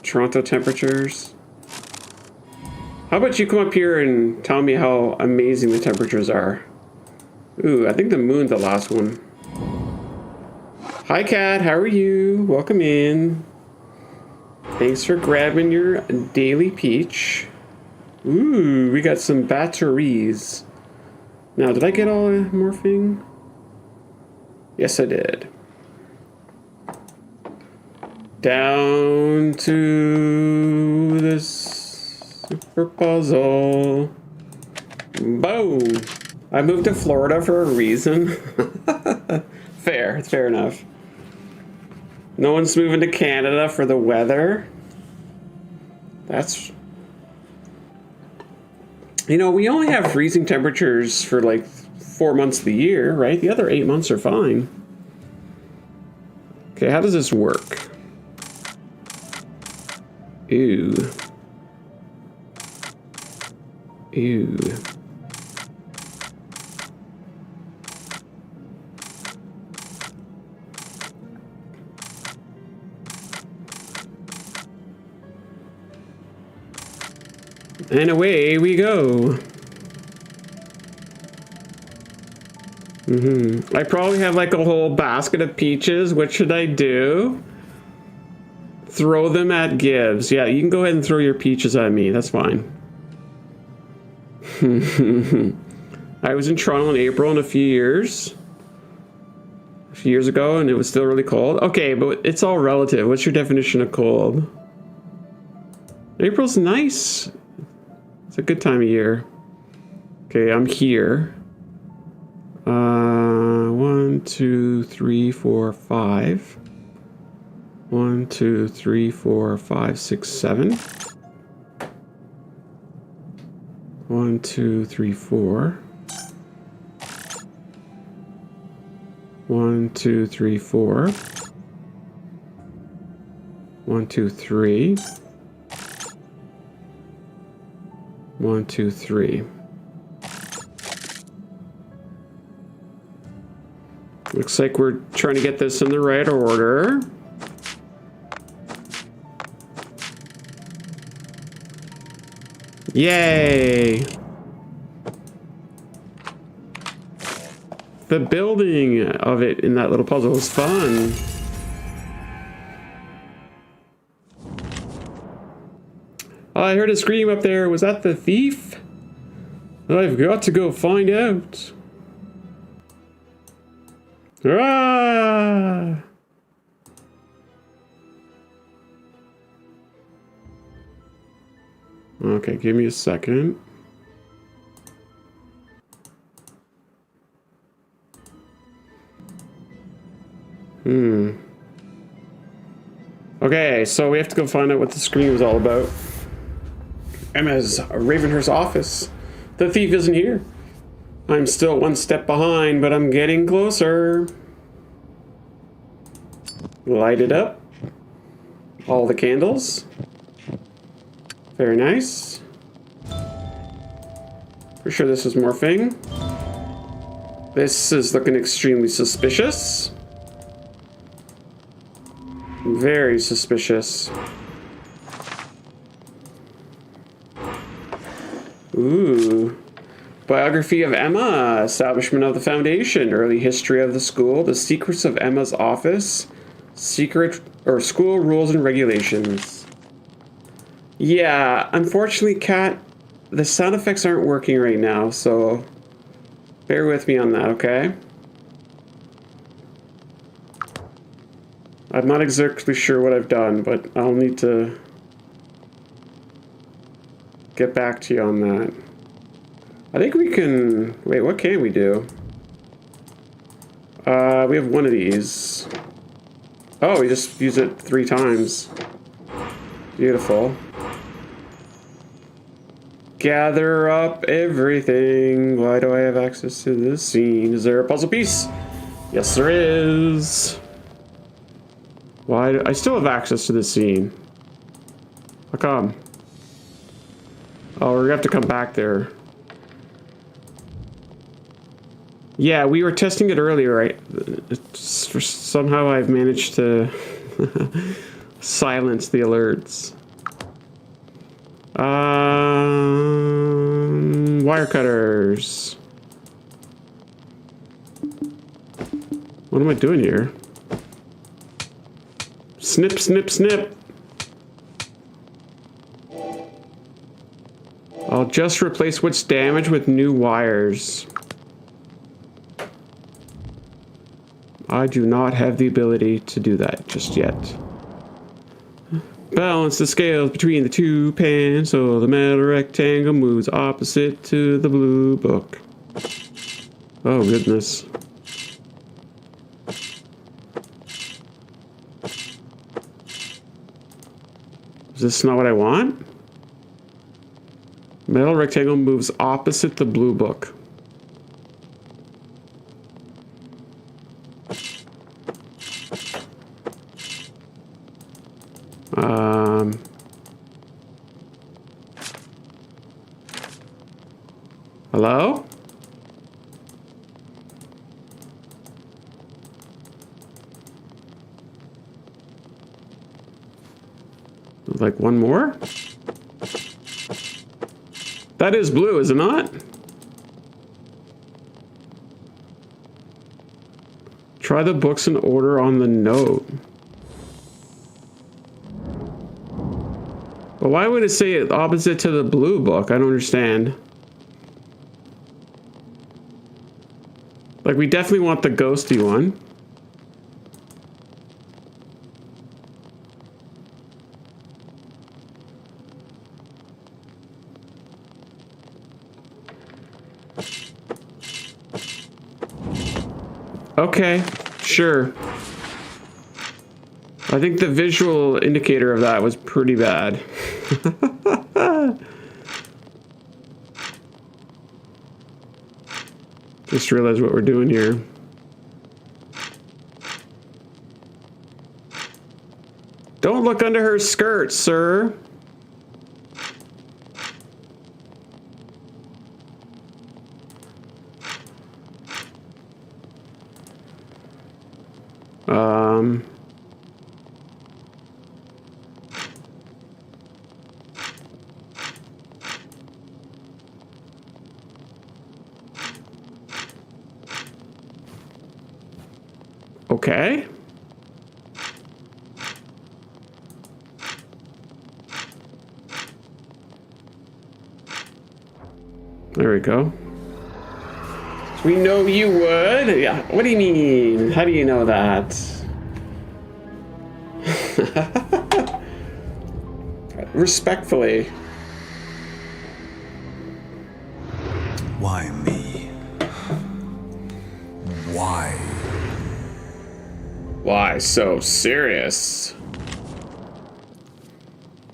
Toronto temperatures? How about you come up here and tell me how amazing the temperatures are? Ooh, I think the moon's the last one. Hi, Kat. How are you? Welcome in. Thanks for grabbing your daily peach. Ooh, we got some batteries. Now, did I get all the morphing? Yes, I did. Down to this super puzzle. Boom. I moved to Florida for a reason. Fair. It's fair enough. No one's moving to Canada for the weather. That's... You know, we only have freezing temperatures for like 4 months of the year, right? The other 8 months are fine. Okay, how does this work? Ew. Ew. And away we go. I probably have like a whole basket of peaches. What should I do? Throw them at Gibbs. Yeah, you can go ahead and throw your peaches at me. That's fine. I was in Toronto in April in a few years ago, and it was still really cold. Okay, but it's all relative. What's your definition of cold? April's nice. It's a good time of year. Okay, I'm here. 1, 2, 3, 4, 5. 1, 2, 3, 4, 5, 6, 7. 1, 2, 3, 4. 1, 2, 3, 4. 1, 2, 3. 1, 2, 3. Looks like we're trying to get this in the right order. Yay! The building of it in that little puzzle was fun. Oh, I heard a scream up there. Was that the thief? I've got to go find out. Ah! Okay, give me a second. Okay, so we have to go find out what the scream was all about. Emma's Ravenhurst's office. The thief isn't here. I'm still one step behind, but I'm getting closer. Light it up. All the candles. Very nice. For sure this is morphing. This is looking extremely suspicious. Very suspicious. Ooh. Biography of Emma, establishment of the foundation, early history of the school, the secrets of Emma's office, secret or school rules and regulations. Yeah, unfortunately, Kat, the sound effects aren't working right now, so bear with me on that, okay? I'm not exactly sure what I've done, but I'll need to get back to you on that. I think we can... Wait, what can we do? We have one of these. Oh, we just use it 3 times. Beautiful. Gather up everything. Why do I have access to this scene? Is there a puzzle piece? Yes, there is. Why do I still have access to this scene? How come? Oh, we're gonna have to come back there. Yeah, we were testing it earlier, right? Somehow I've managed to silence the alerts. Wire cutters. What am I doing here? Snip, snip, snip. I'll just replace what's damaged with new wires. I do not have the ability to do that just yet. Balance the scales between the 2 pans so the metal rectangle moves opposite to the blue book. Oh, goodness. Is this not what I want? Metal rectangle moves opposite the blue book. Hello? Like one more? That is blue, is it not? Try the books in order on the note. But why would it say it opposite to the blue book? I don't understand. Like, we definitely want the ghosty one. Okay, sure. I think the visual indicator of that was pretty bad. Just realized what we're doing here. Don't look under her skirt, sir. Okay. There we go. We know you would. Yeah. What do you mean? How do you know that? Respectfully. Why me? Why? Why so serious?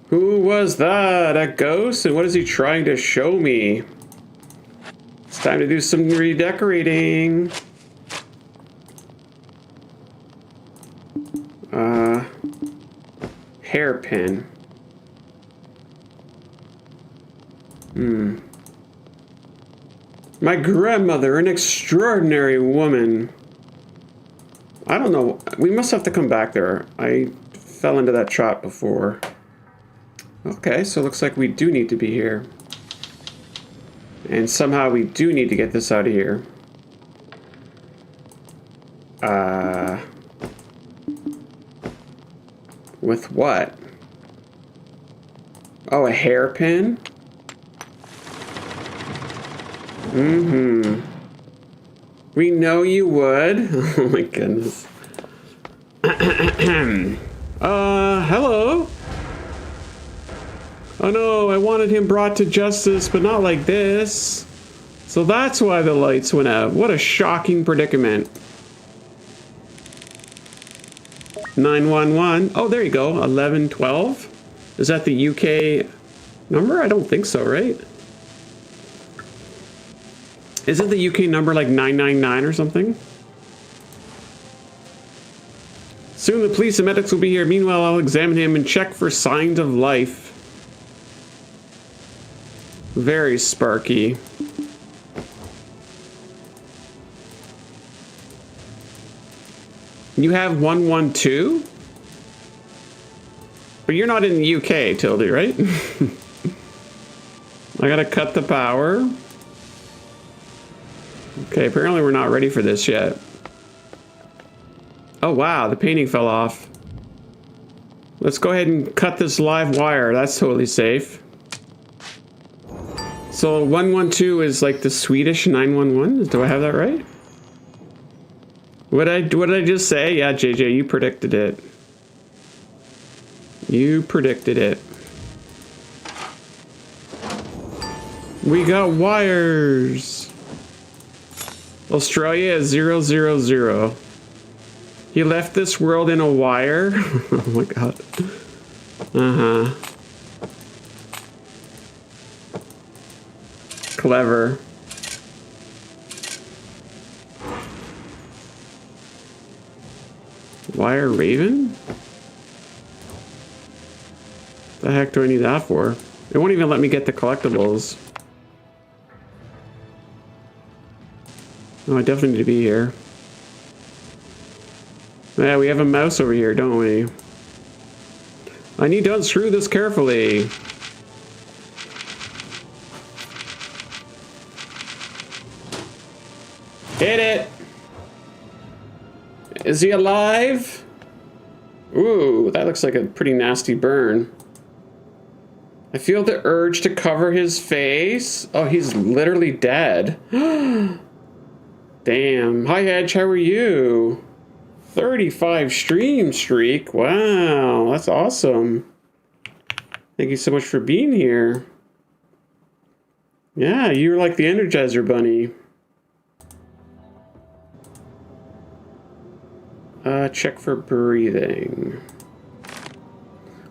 Who was that? A ghost? And what is he trying to show me? It's time to do some redecorating. Hairpin. My grandmother, an extraordinary woman. I don't know. We must have to come back there. I fell into that trap before. Okay, so it looks like we do need to be here. And somehow we do need to get this out of here. With what? Oh, a hairpin? We know you would. Oh my goodness. Hello? Oh no, I wanted him brought to justice, but not like this. So that's why the lights went out. What a shocking predicament. 911. Oh, there you go. 1112. Is that the UK number? I don't think so, right? Isn't the UK number like 999 or something? Soon the police and medics will be here. Meanwhile, I'll examine him and check for signs of life. Very sparky. You have 112? But you're not in the UK, Tildy, right? I gotta cut the power. Okay, apparently we're not ready for this yet. Oh wow, the painting fell off. Let's go ahead and cut this live wire. That's totally safe. So 112 is like the Swedish 911? Do I have that right? What did I just say? Yeah, JJ, you predicted it. You predicted it. We got wires. Australia is 000. He left this world in a wire. Oh my god. Uh-huh. Clever. Wire Raven? The heck do I need that for? It won't even let me get the collectibles. Oh, I definitely need to be here. Yeah, we have a mouse over here, don't we? I need to unscrew this carefully. Hit it! Is he alive? Ooh, that looks like a pretty nasty burn. I feel the urge to cover his face. Oh, he's literally dead. Damn. Hi, Edge. How are you? 35 stream streak. Wow, that's awesome. Thank you so much for being here. Yeah, you're like the Energizer Bunny. Check for breathing.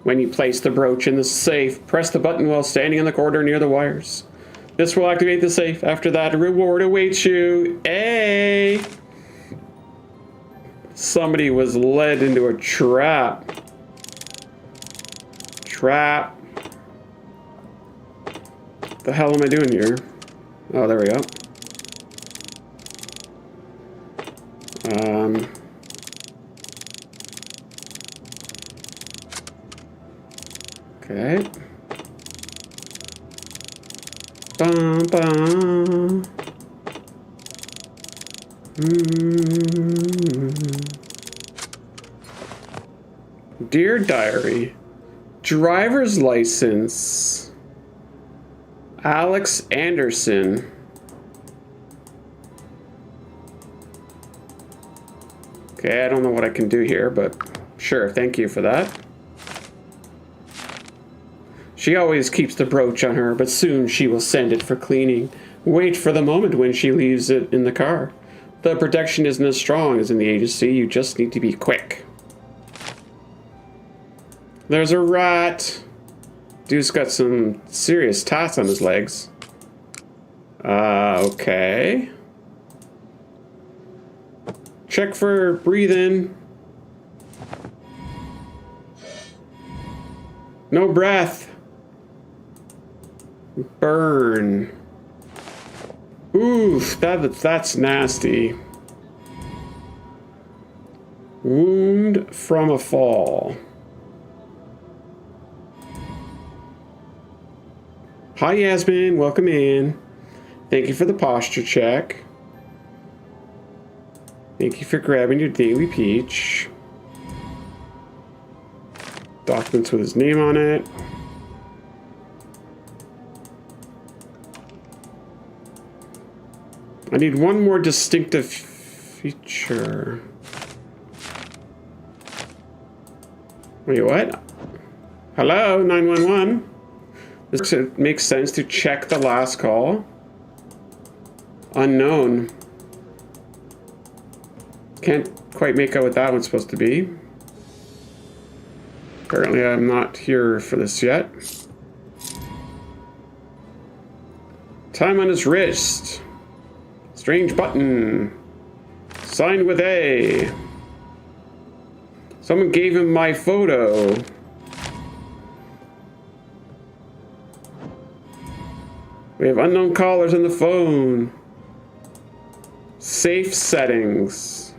When you place the brooch in the safe, press the button while standing in the corridor near the wires. This will activate the safe. After that, a reward awaits you. Hey! Somebody was led into a trap. Trap. What the hell am I doing here? Oh, there we go. Okay. Bum, bum. Dear Diary, driver's license, Alex Anderson. Okay, I don't know what I can do here, but sure, thank you for that. She always keeps the brooch on her, but soon she will send it for cleaning. Wait for the moment when she leaves it in the car. The protection isn't as strong as in the agency, you just need to be quick. There's a rat. Dude's got some serious tats on his legs. Okay. Check for breathing. No breath. Burn. Oof, that's nasty. Wound from a fall. Hi, Yasmin. Welcome in. Thank you for the posture check. Thank you for grabbing your daily peach. Documents with his name on it. I need one more distinctive feature. Wait, what? Hello, 911. This makes sense to check the last call. Unknown. Can't quite make out what that one's supposed to be. Apparently I'm not here for this yet. Time on his wrist. Strange button. Signed with A. Someone gave him my photo. We have unknown callers on the phone. Safe settings.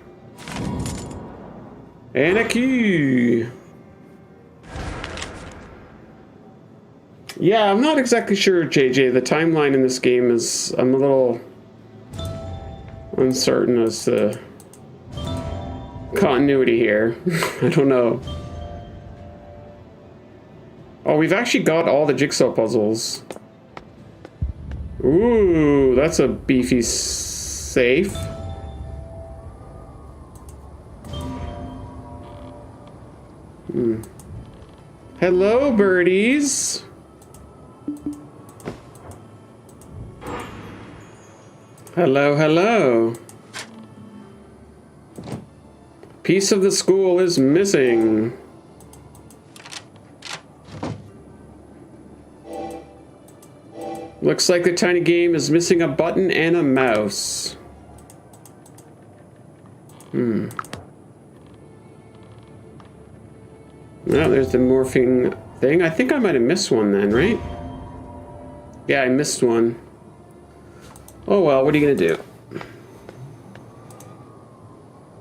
And a key. Yeah, I'm not exactly sure, JJ. The timeline in this game is... I'm a little uncertain as to continuity here. I don't know. Oh, we've actually got all the jigsaw puzzles. Ooh, that's a beefy safe. Hello, birdies. Hello, hello. Piece of the school is missing. Looks like the tiny game is missing a button and a mouse. Well, there's the morphing thing. I think I might have missed one then, right? Yeah, I missed one. Oh well, what are you gonna do?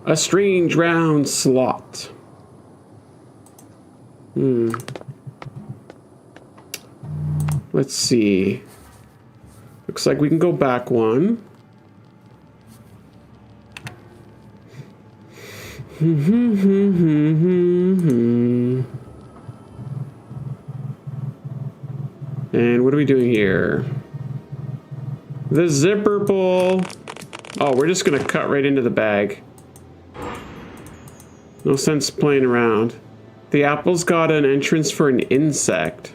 A strange round slot. Let's see. Looks like we can go back one. And what are we doing here? The zipper pull. Oh, we're just gonna cut right into the bag. No sense playing around. The apple's got an entrance for an insect.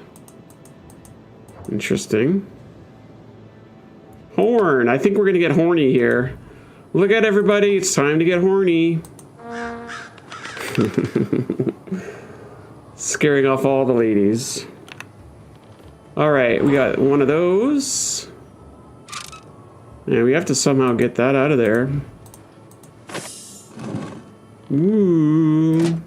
Interesting. Horn. I think we're gonna get horny here. Look at everybody. It's time to get horny. Scaring off all the ladies. All right, we got one of those. And we have to somehow get that out of there. Ooh.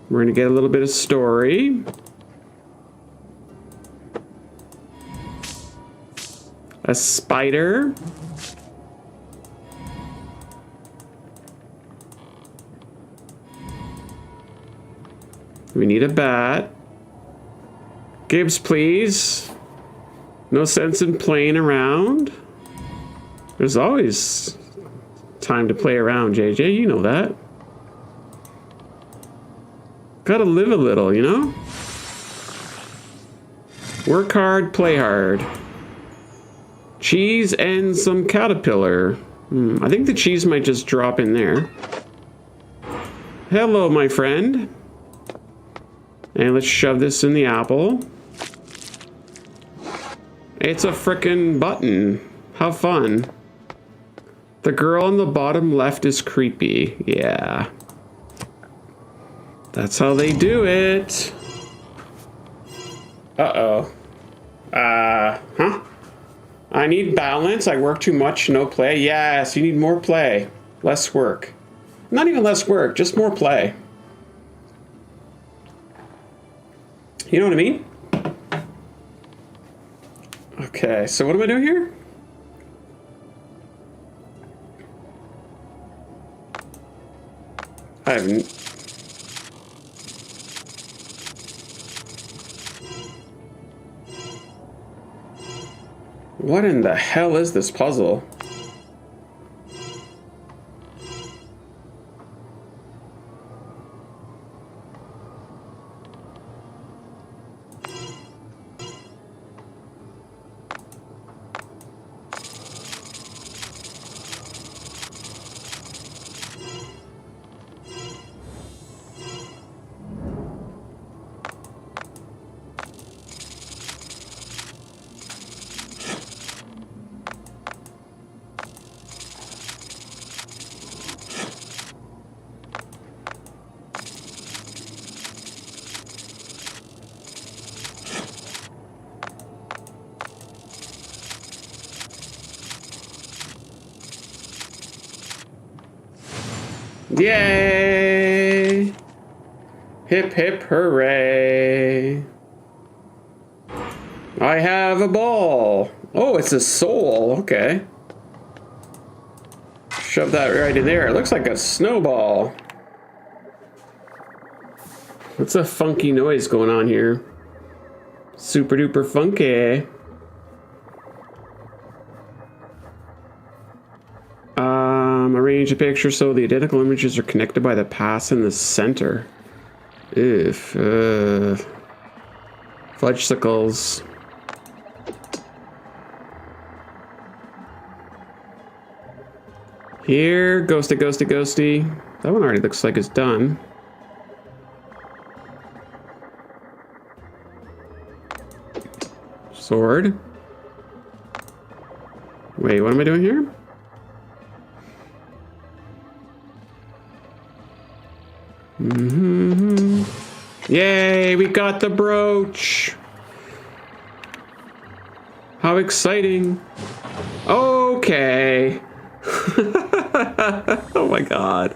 We're gonna get a little bit of story. A spider. We need a bat. Gibbs, please. No sense in playing around. There's always time to play around, JJ. You know that. Gotta live a little, you know? Work hard, play hard. Cheese and some caterpillar. I think the cheese might just drop in there. Hello, my friend. And let's shove this in the apple. It's a frickin' button. How fun. The girl on the bottom left is creepy. Yeah. That's how they do it. Uh-oh. Huh? I need balance. I work too much, no play. Yes, you need more play. Less work. Not even less work, just more play. You know what I mean? Okay, so what am I doing here? I haven't. What in the hell is this puzzle? Yay! Hip hip hooray! I have a ball. Oh, it's a soul. Okay. Shove that right in there. It looks like a snowball. What's a funky noise going on here? Super duper funky. Arrange a picture so the identical images are connected by the pass in the center. If fudgesicles. Here, ghosty, ghosty, ghosty. That one already looks like it's done. Sword. Wait, what am I doing here? Yay, we got the brooch. How exciting. Okay. Oh my god.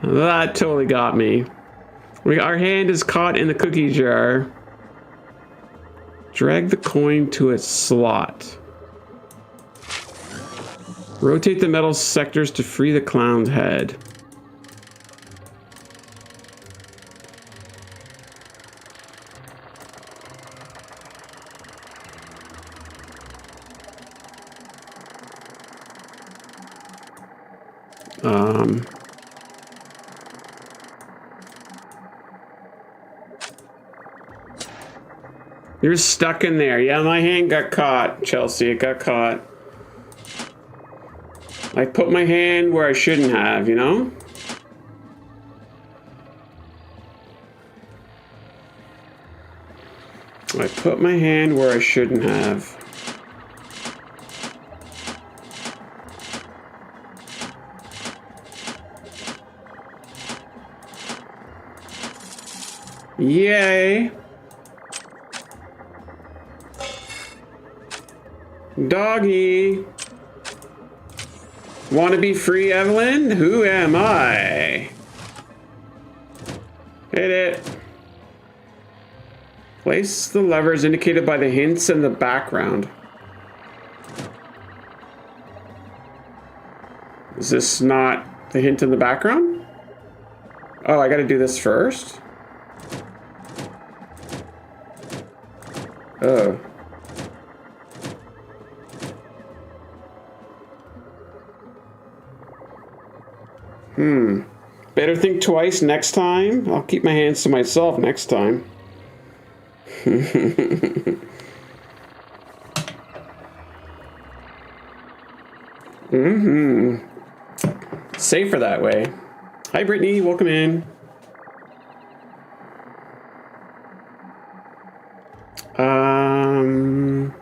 That totally got me. Our hand is caught in the cookie jar. Drag the coin to its slot. Rotate the metal sectors to free the clown's head. You're stuck in there. Yeah, my hand got caught, Chelsea. It got caught. I put my hand where I shouldn't have, you know? I put my hand where I shouldn't have. Yay! Doggy! Want to be free, Evelyn? Who am I? Hit it. Place the levers indicated by the hints in the background. Is this not the hint in the background? Oh, I gotta do this first? Oh. Better think twice next time. I'll keep my hands to myself next time. Safer that way. Hi, Brittany. Welcome in. Um.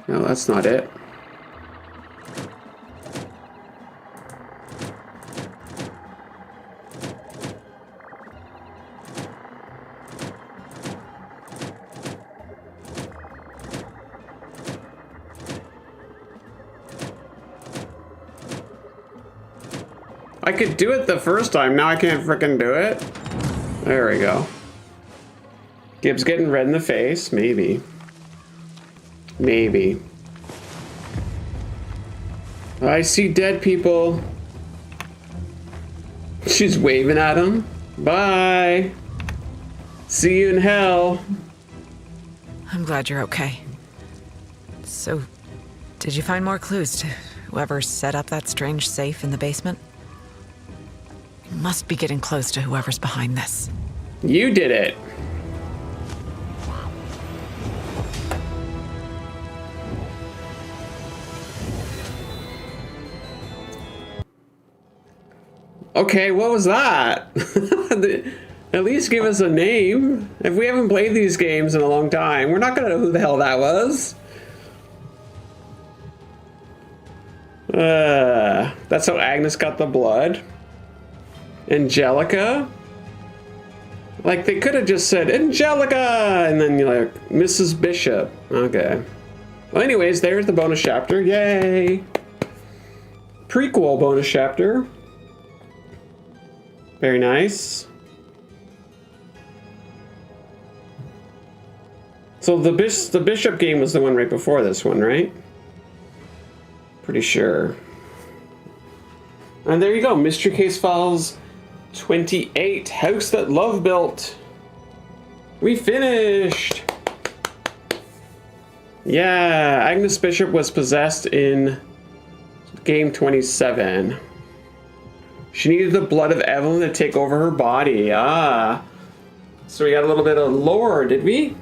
No, that's not it. I could do it the first time, now I can't frickin' do it. There we go. Gibbs getting red in the face, maybe. Maybe. I see dead people. She's waving at him. Bye. See you in hell. I'm glad you're okay. So, did you find more clues to whoever set up that strange safe in the basement? You must be getting close to whoever's behind this. You did it. Okay, what was that? At least give us a name. If we haven't played these games in a long time, we're not gonna know who the hell that was. That's how Agnes got the blood. Angelica? Like, they could have just said, Angelica! And then you're like, Mrs. Bishop. Okay. Well, anyways, there's the bonus chapter. Yay! Prequel bonus chapter. Very nice. So the Bishop game was the one right before this one, right? Pretty sure. And there you go, Mystery Case Files 28, House That Love Built. We finished! Yeah, Agnes Bishop was possessed in game 27. She needed the blood of Evelyn to take over her body. Ah. So we got a little bit of lore, did we?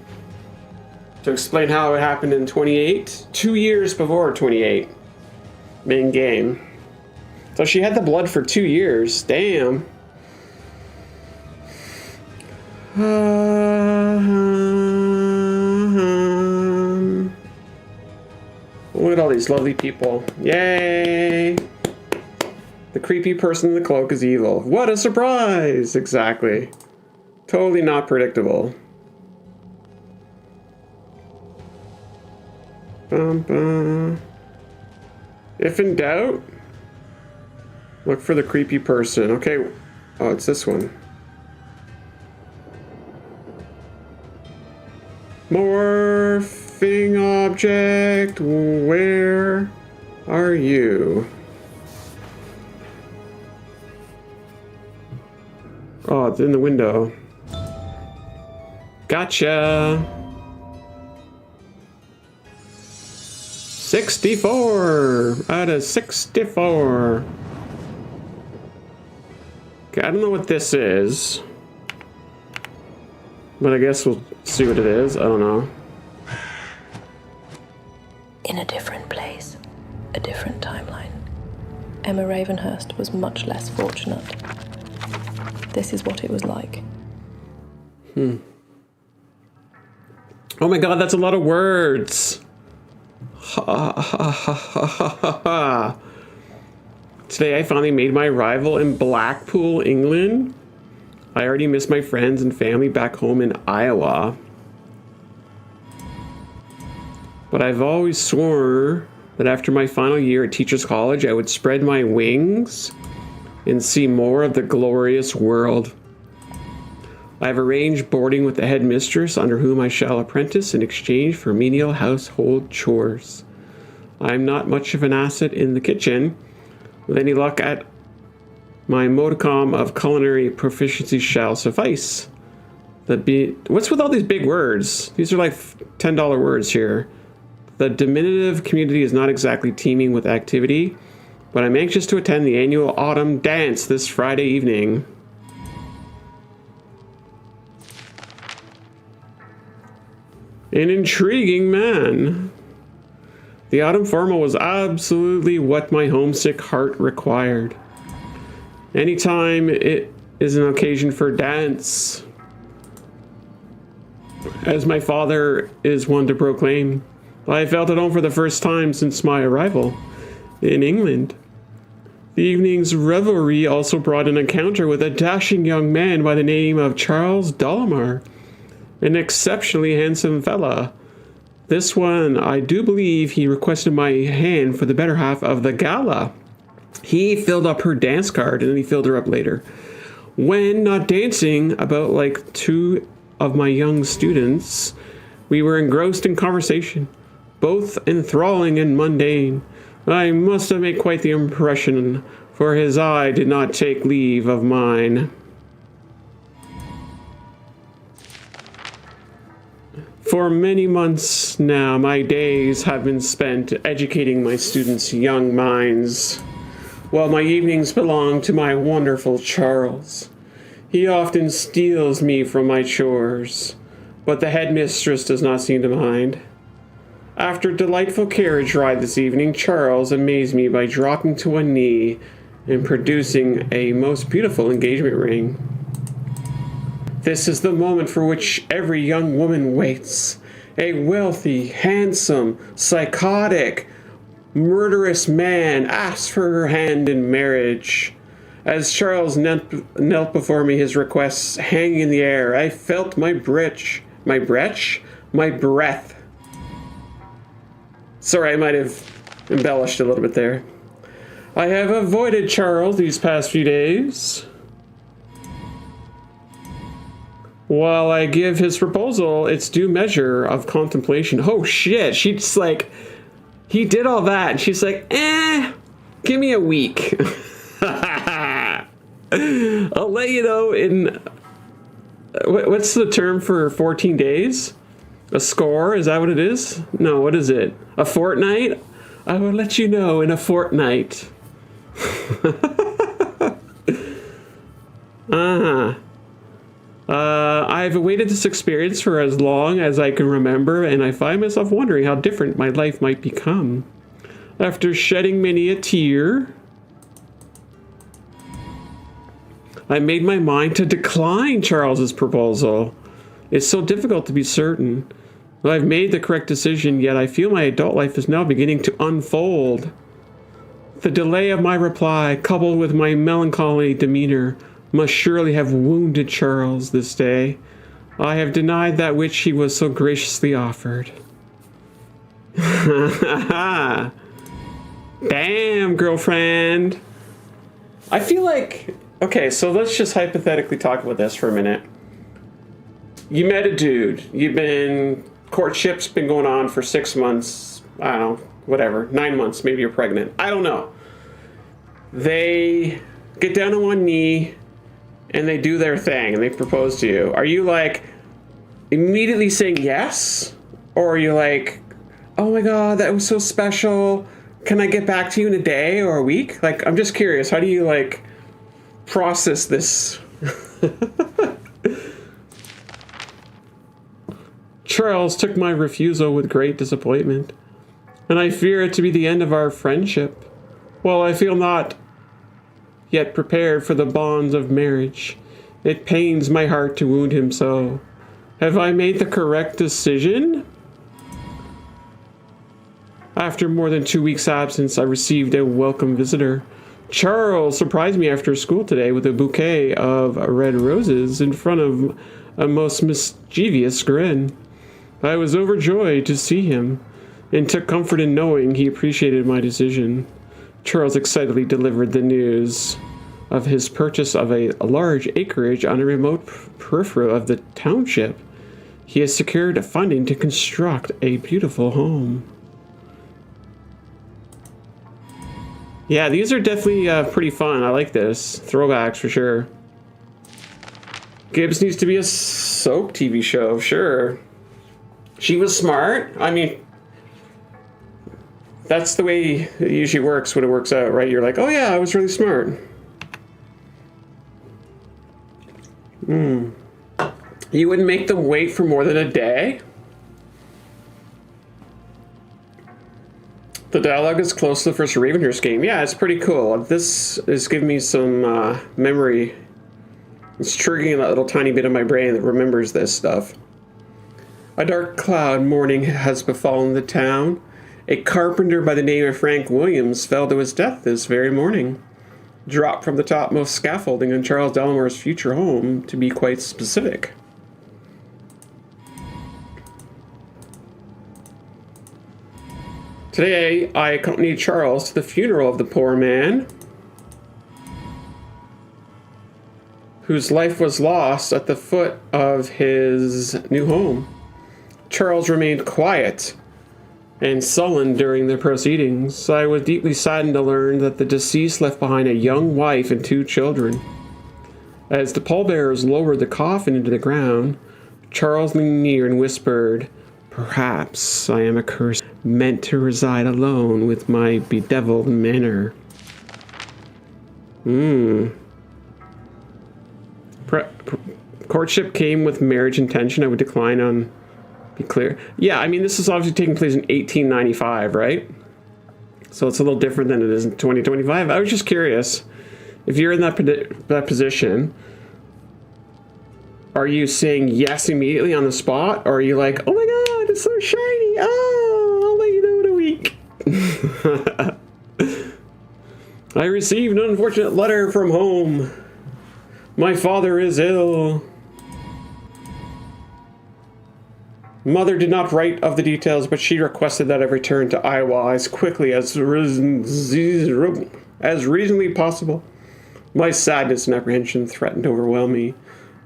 To explain how it happened in 28. 2 years before 28. Main game. So she had the blood for 2 years. Damn. Look at all these lovely people. Yay! The creepy person in the cloak is evil. What a surprise! Exactly. Totally not predictable. Bum, bum. If in doubt, look for the creepy person. Okay. Oh, it's this one. Morphing object. Where are you? Oh, it's in the window. Gotcha. 64 out of 64. Okay, I don't know what this is, but I guess we'll see what it is. I don't know. In a different place, a different timeline, Emma Ravenhurst was much less fortunate. This is what it was like. Oh my god, that's a lot of words. Today I finally made my arrival in Blackpool, England. I already miss my friends and family back home in Iowa. But I've always sworn that after my final year at Teachers College, I would spread my wings and see more of the glorious world. I've arranged boarding with the headmistress, under whom I shall apprentice in exchange for menial household chores. I'm not much of an asset in the kitchen. With any luck, at my modicum of culinary proficiency shall suffice. What's with all these big words? These are like $10 words here. The diminutive community is not exactly teeming with activity, but I'm anxious to attend the annual autumn dance this Friday evening. An intriguing man. The autumn formal was absolutely what my homesick heart required. Anytime it is an occasion for dance, as my father is one to proclaim, I felt at home for the first time since my arrival in England. The evening's revelry also brought an encounter with a dashing young man by the name of Charles Dollamar, an exceptionally handsome fella. This one, I do believe he requested my hand for the better half of the gala. He filled up her dance card and then he filled her up later. When not dancing, about like two of my young students, we were engrossed in conversation, both enthralling and mundane. I must have made quite the impression, for his eye did not take leave of mine. For many months now, my days have been spent educating my students' young minds, while my evenings belong to my wonderful Charles. He often steals me from my chores, but the headmistress does not seem to mind. After a delightful carriage ride this evening, Charles amazed me by dropping to a knee and producing a most beautiful engagement ring. This is the moment for which every young woman waits. A wealthy, handsome, psychotic, murderous man asks for her hand in marriage. As Charles knelt before me, his requests hanging in the air, I felt my breath. Sorry, I might have embellished a little bit there. I have avoided Charles these past few days, while I give his proposal its due measure of contemplation. Oh shit, she's like, he did all that, and she's like, give me a week. I'll let you know in, what's the term for 14 days? A score? Is that what it is? No, what is it? A fortnight? I will let you know in a fortnight. I've awaited this experience for as long as I can remember, and I find myself wondering how different my life might become. After shedding many a tear, I made my mind to decline Charles's proposal. It's so difficult to be certain. I've made the correct decision, yet I feel my adult life is now beginning to unfold. The delay of my reply, coupled with my melancholy demeanor, must surely have wounded Charles this day. I have denied that which he was so graciously offered. Damn, girlfriend. I feel like... Okay, so let's just hypothetically talk about this for a minute. You met a dude. Courtship's been going on for 6 months. I don't know, whatever. 9 months, maybe you're pregnant. I don't know. They get down on one knee and they do their thing and they propose to you. Are you like immediately saying yes? Or are you like, oh my god, that was so special. Can I get back to you in a day or a week? Like, I'm just curious, how do you, like, process this? Charles took my refusal with great disappointment, and I fear it to be the end of our friendship. While I feel not yet prepared for the bonds of marriage, it pains my heart to wound him so. Have I made the correct decision? After more than 2 weeks' absence, I received a welcome visitor. Charles surprised me after school today with a bouquet of red roses in front of a most mischievous grin. I was overjoyed to see him, and took comfort in knowing he appreciated my decision. Charles excitedly delivered the news of his purchase of a large acreage on a remote periphery of the township. He has secured funding to construct a beautiful home. Yeah, these are definitely pretty fun. I like this. Throwbacks for sure. Gibbs needs to be a soap TV show, sure. She was smart. I mean, that's the way it usually works when it works out, right? You're like, oh yeah, I was really smart. You wouldn't make them wait for more than a day? The dialogue is close to the first Ravenhurst game. Yeah, it's pretty cool. This is giving me some memory. It's triggering that little tiny bit of my brain that remembers this stuff. A dark cloud morning has befallen the town. A carpenter by the name of Frank Williams fell to his death this very morning. Dropped from the topmost scaffolding in Charles Delamore's future home, to be quite specific. Today, I accompanied Charles to the funeral of the poor man, whose life was lost at the foot of his new home. Charles remained quiet and sullen during the proceedings. I was deeply saddened to learn that the deceased left behind a young wife and 2 children. As the pallbearers lowered the coffin into the ground, Charles leaned near and whispered, "Perhaps I am a curse meant to reside alone with my bedeviled manor." Courtship came with marriage intention. I would decline on... Be clear. Yeah, I mean, this is obviously taking place in 1895, right? So it's a little different than it is in 2025. I was just curious. If you're in that position, are you saying yes immediately on the spot? Or are you like, oh my god, it's so shiny. Oh, I'll let you know in a week. I received an unfortunate letter from home. My father is ill. Mother did not write of the details, but she requested that I return to Iowa as quickly as reasonably possible. My sadness and apprehension threatened to overwhelm me,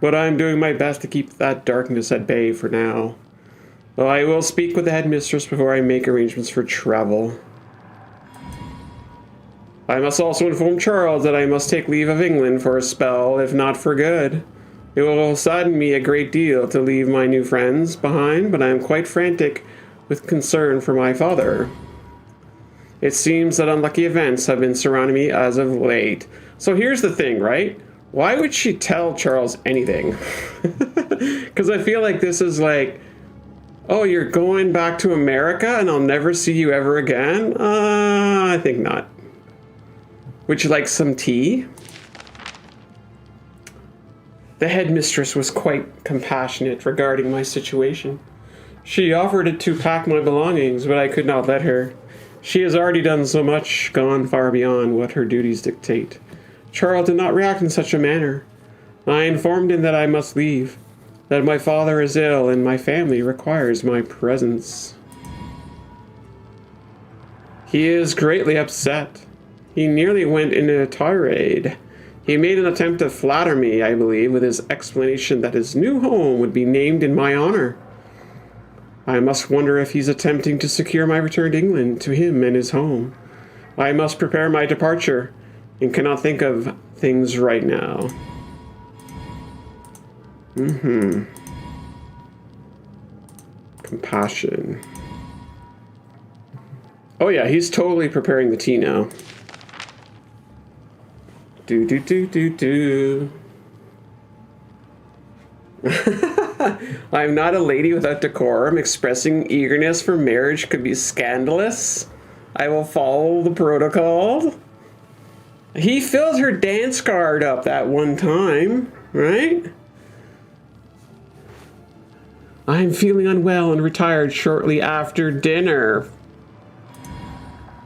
but I am doing my best to keep that darkness at bay for now. I will speak with the headmistress before I make arrangements for travel. I must also inform Charles that I must take leave of England for a spell, if not for good. It will sadden me a great deal to leave my new friends behind, but I am quite frantic with concern for my father. It seems that unlucky events have been surrounding me as of late. So here's the thing, right? Why would she tell Charles anything? Because I feel like this is like, oh, you're going back to America and I'll never see you ever again? I think not. Would you like some tea? The headmistress was quite compassionate regarding my situation. She offered to pack my belongings, but I could not let her. She has already done so much, gone far beyond what her duties dictate. Charles did not react in such a manner. I informed him that I must leave, that my father is ill and my family requires my presence. He is greatly upset. He nearly went into a tirade. He made an attempt to flatter me, I believe, with his explanation that his new home would be named in my honor. I must wonder if he's attempting to secure my return to England, to him and his home. I must prepare my departure, and cannot think of things right now. Compassion. Oh yeah, he's totally preparing the tea now. Do do do do do. I'm not a lady without decorum. Expressing eagerness for marriage could be scandalous. I will follow the protocol. He filled her dance card up that one time, right? I'm feeling unwell and retired shortly after dinner.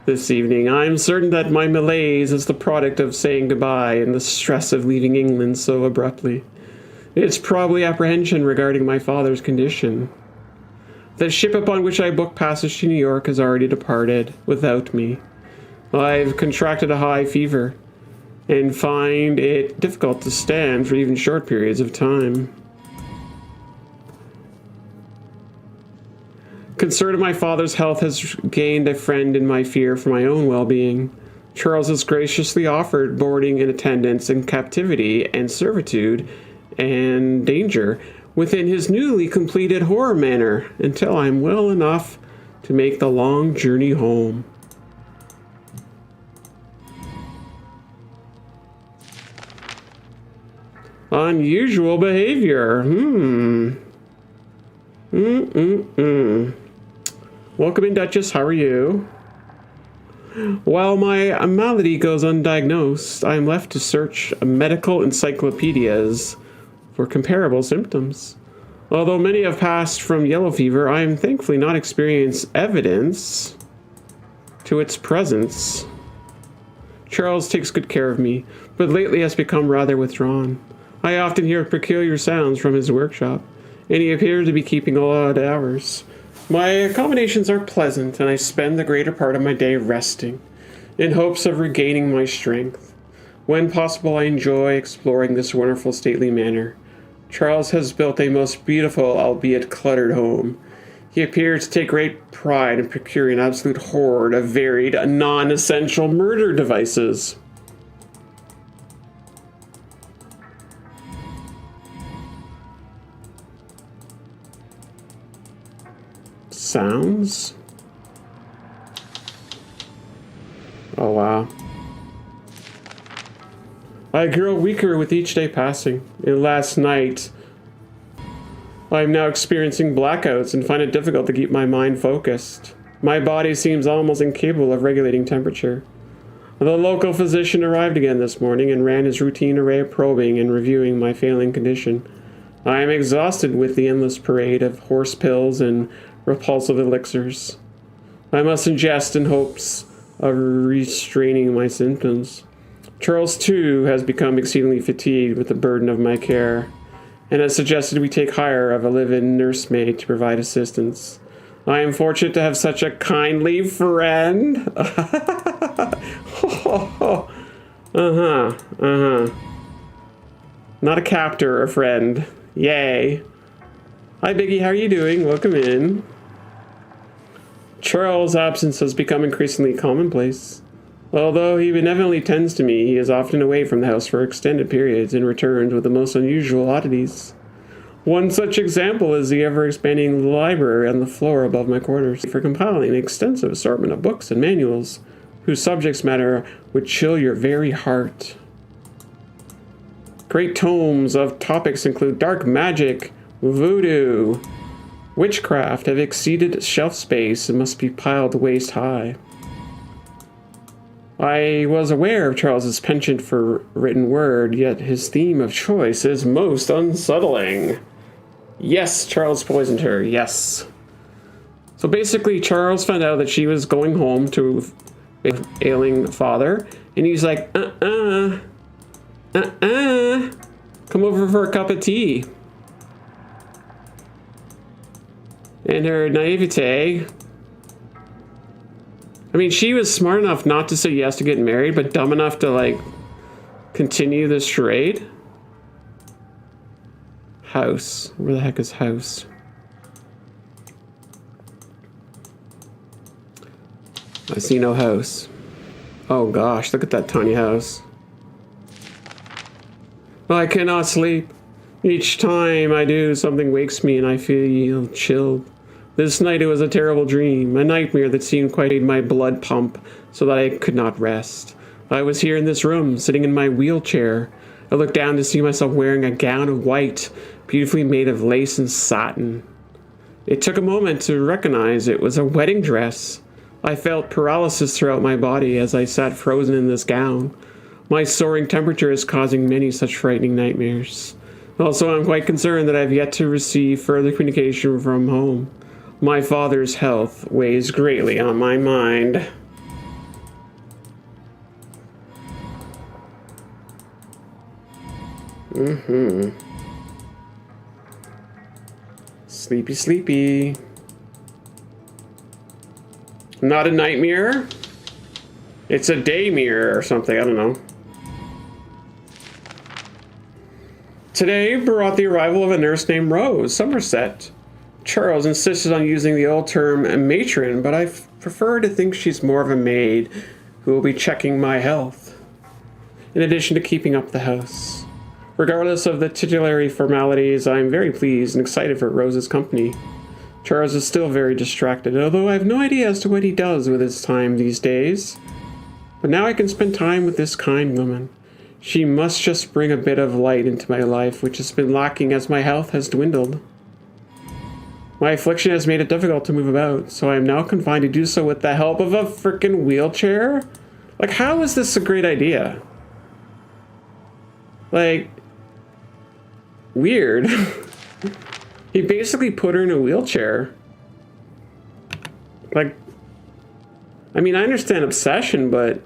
This evening, I'm certain that my malaise is the product of saying goodbye and the stress of leaving England so abruptly. It's probably apprehension regarding my father's condition. The ship upon which I booked passage to New York has already departed without me. I've contracted a high fever and find it difficult to stand for even short periods of time. Concern of my father's health has gained a friend in my fear for my own well-being. Charles has graciously offered boarding and attendance in captivity and servitude and danger within his newly completed horror manor until I'm well enough to make the long journey home. Unusual behavior. Welcome in, Duchess. How are you? While my malady goes undiagnosed, I am left to search medical encyclopedias for comparable symptoms. Although many have passed from yellow fever, I am thankfully not experiencing evidence to its presence. Charles takes good care of me, but lately has become rather withdrawn. I often hear peculiar sounds from his workshop, and he appears to be keeping odd hours. My accommodations are pleasant, and I spend the greater part of my day resting, in hopes of regaining my strength. When possible, I enjoy exploring this wonderful stately manor. Charles has built a most beautiful, albeit cluttered home. He appears to take great pride in procuring an absolute hoard of varied, non-essential murder devices. Sounds? Oh, wow. I grow weaker with each day passing, and last night I am now experiencing blackouts and find it difficult to keep my mind focused. My body seems almost incapable of regulating temperature. The local physician arrived again this morning and ran his routine array of probing and reviewing my failing condition. I am exhausted with the endless parade of horse pills and repulsive elixirs I must ingest in hopes of restraining my symptoms. Charles, too, has become exceedingly fatigued with the burden of my care, and has suggested we take hire of a live-in nursemaid to provide assistance. I am fortunate to have such a kindly friend. Not a captor, a friend. Yay. Hi, Biggie, how are you doing? Welcome in. Charles' absence has become increasingly commonplace. Although he benevolently tends to me, he is often away from the house for extended periods and returns with the most unusual oddities. One such example is the ever-expanding library on the floor above my quarters for compiling an extensive assortment of books and manuals whose subject matter would chill your very heart. Great tomes of topics include dark magic, voodoo, witchcraft have exceeded shelf space and must be piled waist high. I was aware of Charles's penchant for written word, yet his theme of choice is most unsettling. Yes, Charles poisoned her, yes. So basically, Charles found out that she was going home to an ailing father, and he's like, come over for a cup of tea. And her naivete. I mean, she was smart enough not to say yes to getting married, but dumb enough to, like, continue this charade. House. Where the heck is house? I see no house. Oh gosh, look at that tiny house. I cannot sleep. Each time I do, something wakes me and I feel chilled. This night it was a terrible dream, a nightmare that seemed quite made my blood pump so that I could not rest. I was here in this room, sitting in my wheelchair. I looked down to see myself wearing a gown of white, beautifully made of lace and satin. It took a moment to recognize it was a wedding dress. I felt paralysis throughout my body as I sat frozen in this gown. My soaring temperature is causing many such frightening nightmares. Also, I'm quite concerned that I've yet to receive further communication from home. My father's health weighs greatly on my mind. Sleepy, sleepy. Not a night mirror. It's a day mirror or something, I don't know. Today brought the arrival of a nurse named Rose Somerset. Charles insisted on using the old term matron, but I prefer to think she's more of a maid who will be checking my health, in addition to keeping up the house. Regardless of the titulary formalities, I am very pleased and excited for Rose's company. Charles is still very distracted, although I have no idea as to what he does with his time these days. But now I can spend time with this kind woman. She must just bring a bit of light into my life, which has been lacking as my health has dwindled. My affliction has made it difficult to move about, so I am now confined to do so with the help of a frickin' wheelchair? Like, how is this a great idea? Like, weird. He basically put her in a wheelchair. Like, I mean, I understand obsession, but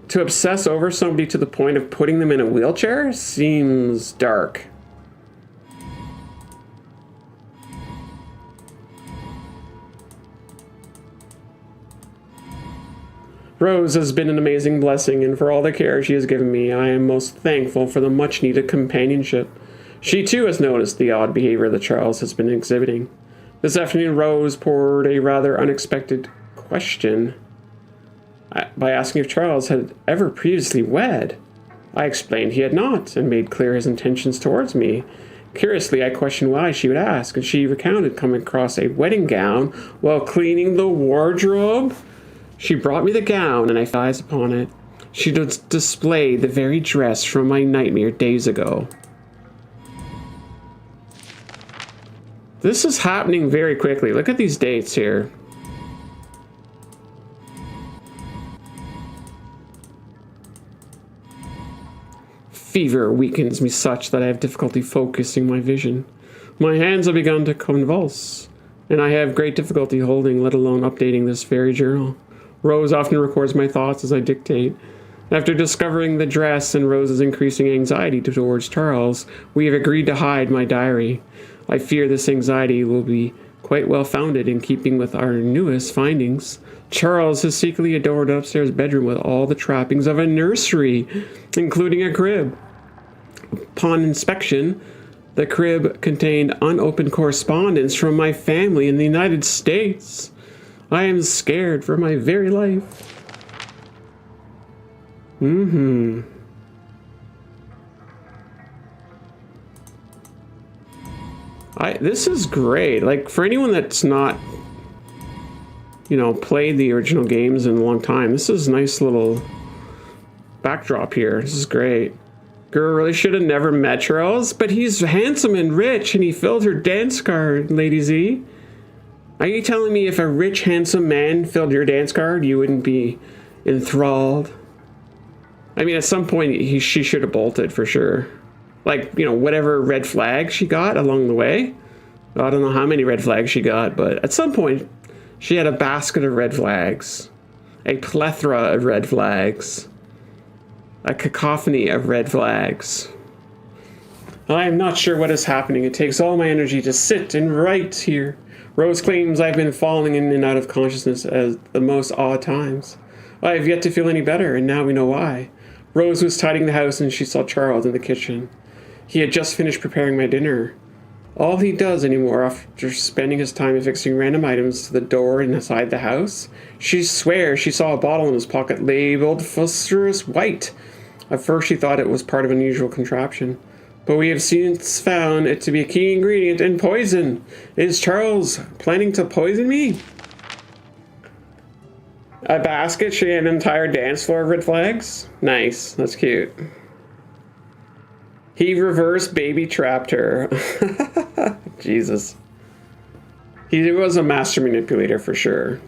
to obsess over somebody to the point of putting them in a wheelchair seems dark. Rose has been an amazing blessing, and for all the care she has given me, I am most thankful for the much-needed companionship. She too has noticed the odd behavior that Charles has been exhibiting. This afternoon, Rose poured a rather unexpected question by asking if Charles had ever previously wed. I explained he had not, and made clear his intentions towards me. Curiously, I questioned why she would ask, and she recounted coming across a wedding gown while cleaning the wardrobe. She brought me the gown, and I fixed eyes upon it. She displayed the very dress from my nightmare days ago. This is happening very quickly. Look at these dates here. Fever weakens me such that I have difficulty focusing my vision. My hands have begun to convulse, and I have great difficulty holding, let alone updating this very journal. Rose often records my thoughts as I dictate. After discovering the dress and Rose's increasing anxiety towards Charles, we have agreed to hide my diary. I fear this anxiety will be quite well founded in keeping with our newest findings. Charles has secretly adorned an upstairs bedroom with all the trappings of a nursery, including a crib. Upon inspection, the crib contained unopened correspondence from my family in the United States. I am scared for my very life. This is great. Like, for anyone that's not, played the original games in a long time, this is a nice little backdrop here. This is great. Girl really should have never met Charles, but he's handsome and rich, and he filled her dance card, Lady Z. Are you telling me if a rich, handsome man filled your dance card, you wouldn't be enthralled? I mean, at some point, she should have bolted for sure. Like, whatever red flag she got along the way. I don't know how many red flags she got, but at some point, she had a basket of red flags. A plethora of red flags. A cacophony of red flags. I am not sure what is happening. It takes all my energy to sit and write here. Rose claims I've been falling in and out of consciousness at the most odd times. I have yet to feel any better, and now we know why. Rose was tidying the house and she saw Charles in the kitchen. He had just finished preparing my dinner. All he does anymore after spending his time affixing random items to the door inside the house. She swears she saw a bottle in his pocket labeled phosphorus white. At first she thought it was part of an unusual contraption, but we have since found it to be a key ingredient in poison. Is Charles planning to poison me? A basket showing an entire dance floor of red flags? Nice, that's cute. He reverse baby trapped her. Jesus. He was a master manipulator for sure.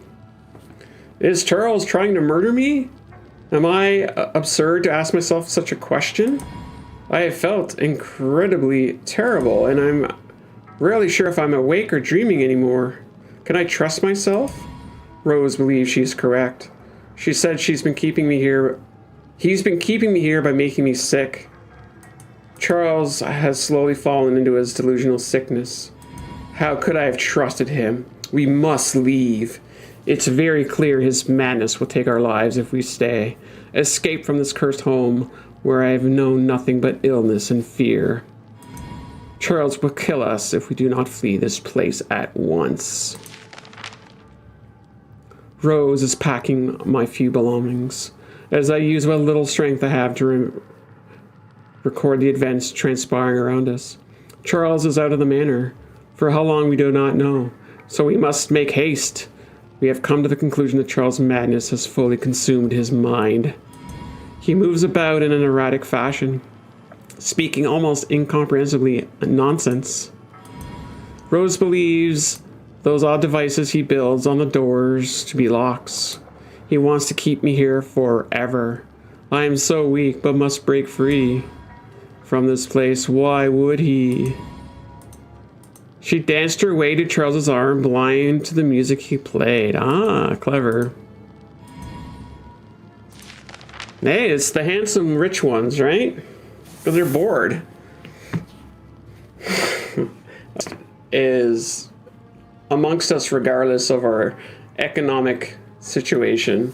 Is Charles trying to murder me? Am I absurd to ask myself such a question? I have felt incredibly terrible, and I'm rarely sure if I'm awake or dreaming anymore. Can I trust myself? Rose believes she's correct. She said she's been keeping me here. He's been keeping me here by making me sick. Charles has slowly fallen into his delusional sickness. How could I have trusted him? We must leave. It's very clear his madness will take our lives if we stay. Escape from this cursed home where I have known nothing but illness and fear. Charles will kill us if we do not flee this place at once. Rose is packing my few belongings as I use what little strength I have to record the events transpiring around us. Charles is out of the manor. For how long we do not know, so we must make haste. We have come to the conclusion that Charles' madness has fully consumed his mind. He moves about in an erratic fashion, speaking almost incomprehensibly nonsense. Rose believes those odd devices he builds on the doors to be locks. He wants to keep me here forever. I am so weak, but must break free from this place. Why would he? She danced her way to Charles's arm, blind to the music he played. Ah, clever. Hey, it's the handsome rich ones, right? Because they're bored. Is amongst us regardless of our economic situation.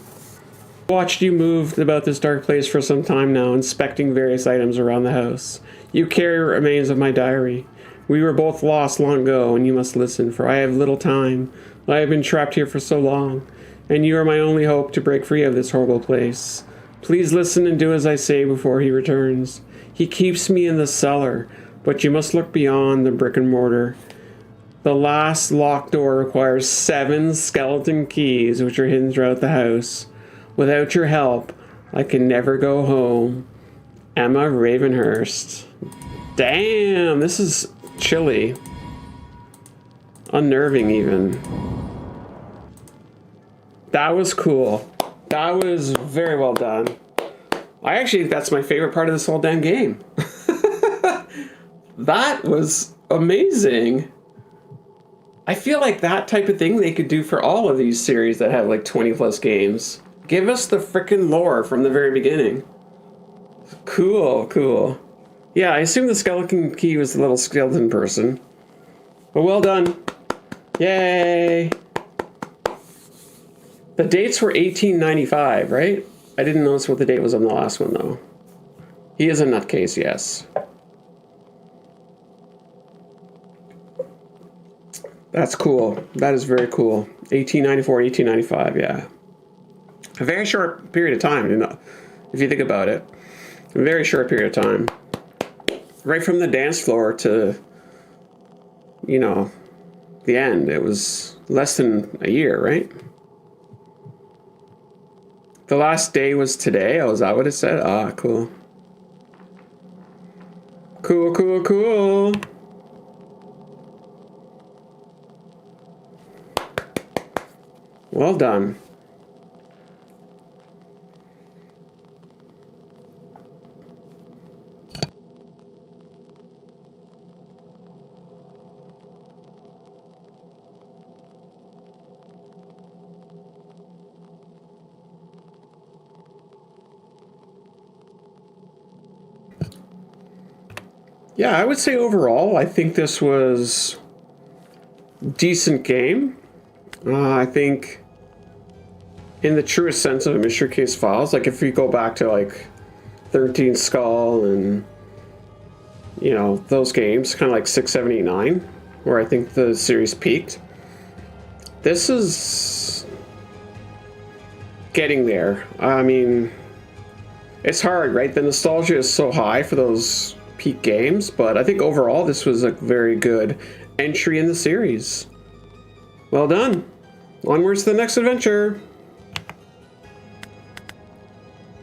Watched you move about this dark place for some time now, inspecting various items around the house. You carry remains of my diary. We were both lost long ago, and you must listen, for I have little time. I have been trapped here for so long, and you are my only hope to break free of this horrible place. Please listen and do as I say before he returns. He keeps me in the cellar, but you must look beyond the brick and mortar. The last locked door requires 7 skeleton keys, which are hidden throughout the house. Without your help, I can never go home. Emma Ravenhurst. Damn, this is chilly. Unnerving, even. That was cool. That was very well done. I actually think that's my favorite part of this whole damn game. That was amazing. I feel like that type of thing they could do for all of these series that have like 20 plus games. Give us the frickin' lore from the very beginning. Cool, cool. Yeah, I assume the skeleton key was the little skeleton person. But well done. Yay! The dates were 1895, right? I didn't notice what the date was on the last one, though. He is a nutcase, yes. That's cool. That is very cool. 1894, 1895, yeah. A very short period of time, if you think about it. A very short period of time. Right from the dance floor to, you know, the end. It was less than a year, right? The last day was today. Oh, is that what it said? Ah, cool. Cool, cool, cool. Well done. Yeah, I would say overall, I think this was a decent game. I think in the truest sense of a Mystery Case Files, like if we go back to like 13 Skull and, you know, those games, kind of like 6, 7, 8, 9, where I think the series peaked. This is getting there. I mean, it's hard, right? The nostalgia is so high for those peak games, but I think overall this was a very good entry in the series. Well done. Onwards to the next adventure.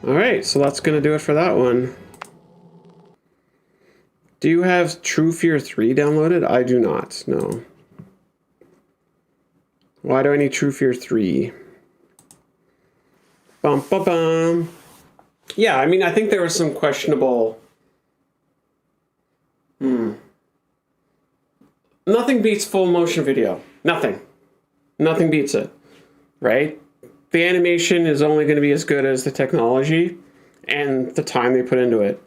Alright, so that's going to do it for that one. Do you have True Fear 3 downloaded? I do not, no. Why do I need True Fear 3? Bum, bum, bum. Yeah, I mean, I think there was some questionable... Nothing beats full motion video. Nothing. Nothing beats it, right? The animation is only going to be as good as the technology and the time they put into it.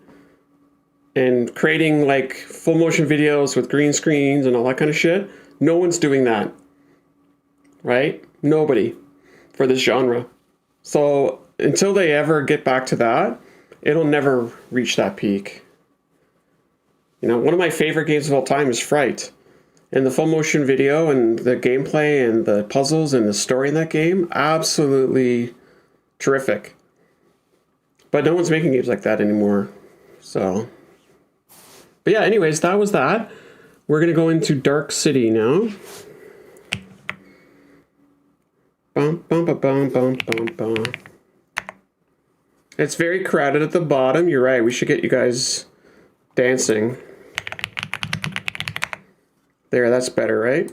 And creating like full motion videos with green screens and all that kind of shit, no one's doing that, right? Nobody for this genre. So until they ever get back to that, it'll never reach that peak. You know, one of my favorite games of all time is Fright. And the full motion video and the gameplay and the puzzles and the story in that game, absolutely terrific. But no one's making games like that anymore. So, but yeah, anyways, that was that. We're going to go into Dark City now. Bum, bum, bum, bum, bum, bum, bum. It's very crowded at the bottom. You're right. We should get you guys dancing. There, that's better, right?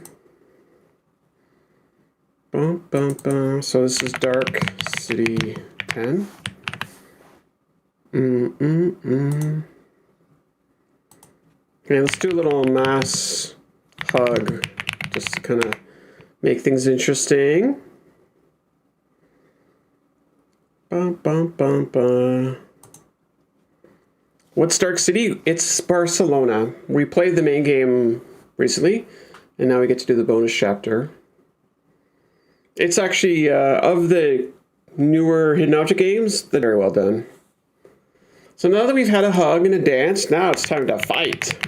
Bum, bum, bum. So this is Dark City 10. Okay, let's do a little mass hug, just to kind of make things interesting. Bum, bum, bum, bum. What's Dark City? It's Barcelona. We played the main game recently, and now we get to do the bonus chapter. It's actually, of the newer hidden object games, they're very well done. So now that we've had a hug and a dance, now it's time to fight.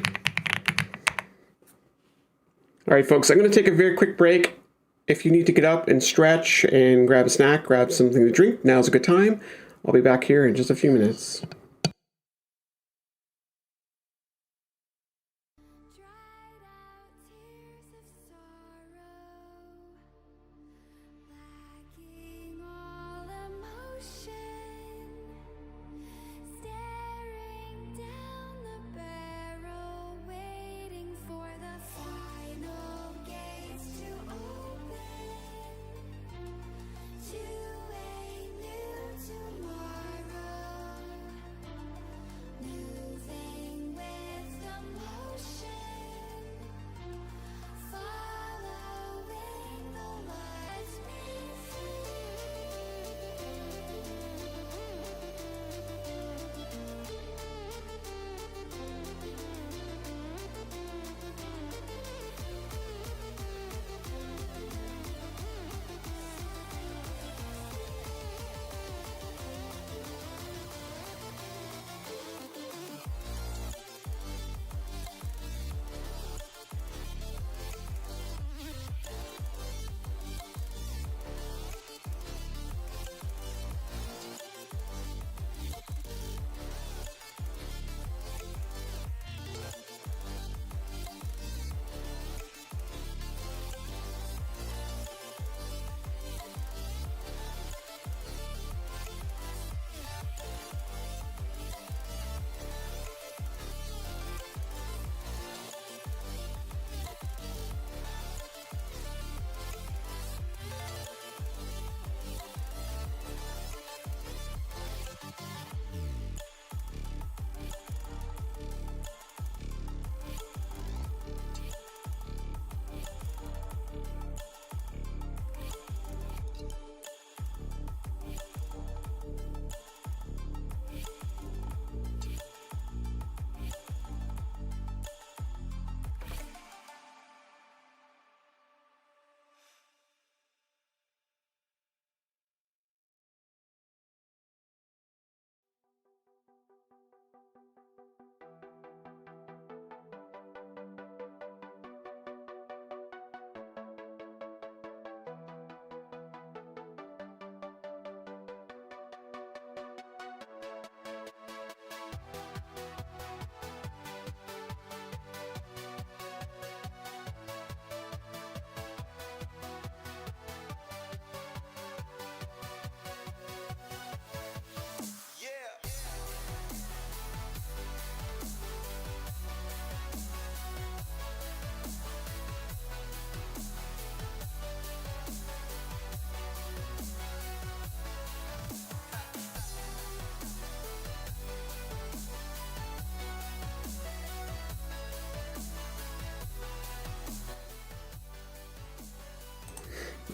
Alright folks, I'm going to take a very quick break. If you need to get up and stretch and grab a snack, grab something to drink, now's a good time. I'll be back here in just a few minutes.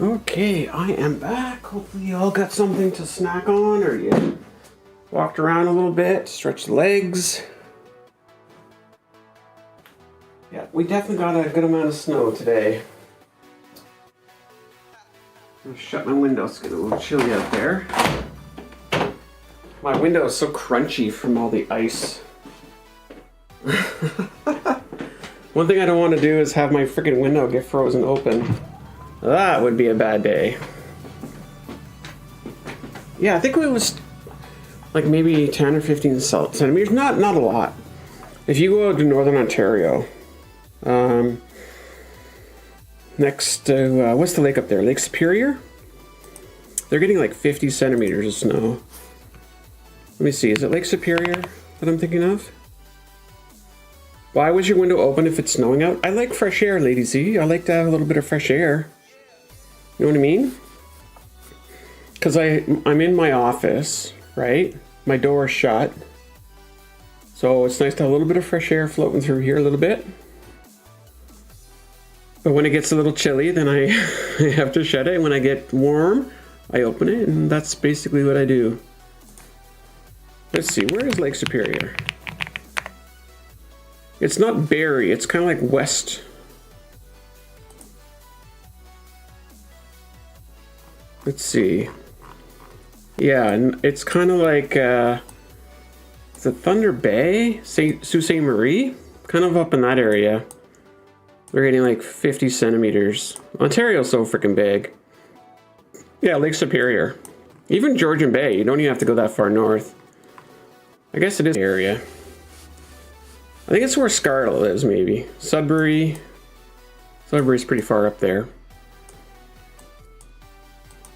Okay, I am back. Hopefully you all got something to snack on, or you walked around a little bit, stretched the legs. Yeah, we definitely got a good amount of snow today. I'm gonna shut my window, it's getting a little chilly out there. My window is so crunchy from all the ice. One thing I don't want to do is have my freaking window get frozen open. That would be a bad day. Yeah, I think it was like maybe 10 or 15 centimeters. Not a lot. If you go to Northern Ontario, next to, what's the lake up there? Lake Superior? They're getting like 50 centimeters of snow. Let me see, is it Lake Superior that I'm thinking of? Why was your window open if it's snowing out? I like fresh air, Lady Z. I like to have a little bit of fresh air. You know what I mean? Because I'm in my office, right? My door is shut. So it's nice to have a little bit of fresh air floating through here a little bit. But when it gets a little chilly, then I have to shut it. When I get warm, I open it, and that's basically what I do. Let's see, where is Lake Superior? It's not Barrie, it's kind of like west. Let's see. Yeah, and it's kind of like, is it Thunder Bay? Sault Ste. Marie? Kind of up in that area. They're getting like 50 centimeters. Ontario's so freaking big. Yeah, Lake Superior. Even Georgian Bay, you don't even have to go that far north. I guess it is the area. I think it's where Scarlett lives, maybe. Sudbury. Sudbury's pretty far up there.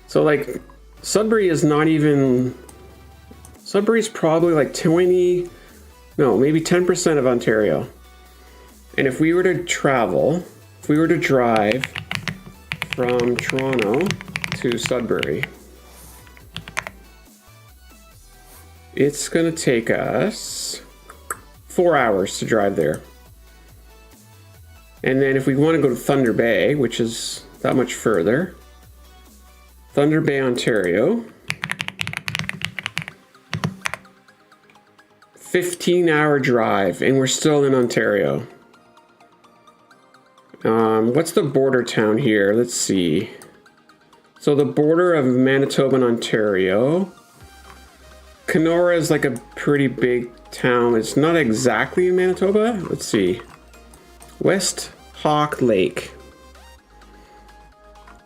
So like, Sudbury is not even... Sudbury's probably like 20... No, maybe 10% of Ontario. And if we were to travel, if we were to drive from Toronto to Sudbury, it's gonna take us 4 hours to drive there. And then if we want to go to Thunder Bay, which is that much further, Thunder Bay, Ontario, 15-hour drive, and we're still in Ontario. What's the border town here? Let's see. So the border of Manitoba and Ontario. Kenora is like a pretty big town. It's not exactly in Manitoba. Let's see. West Hawk Lake.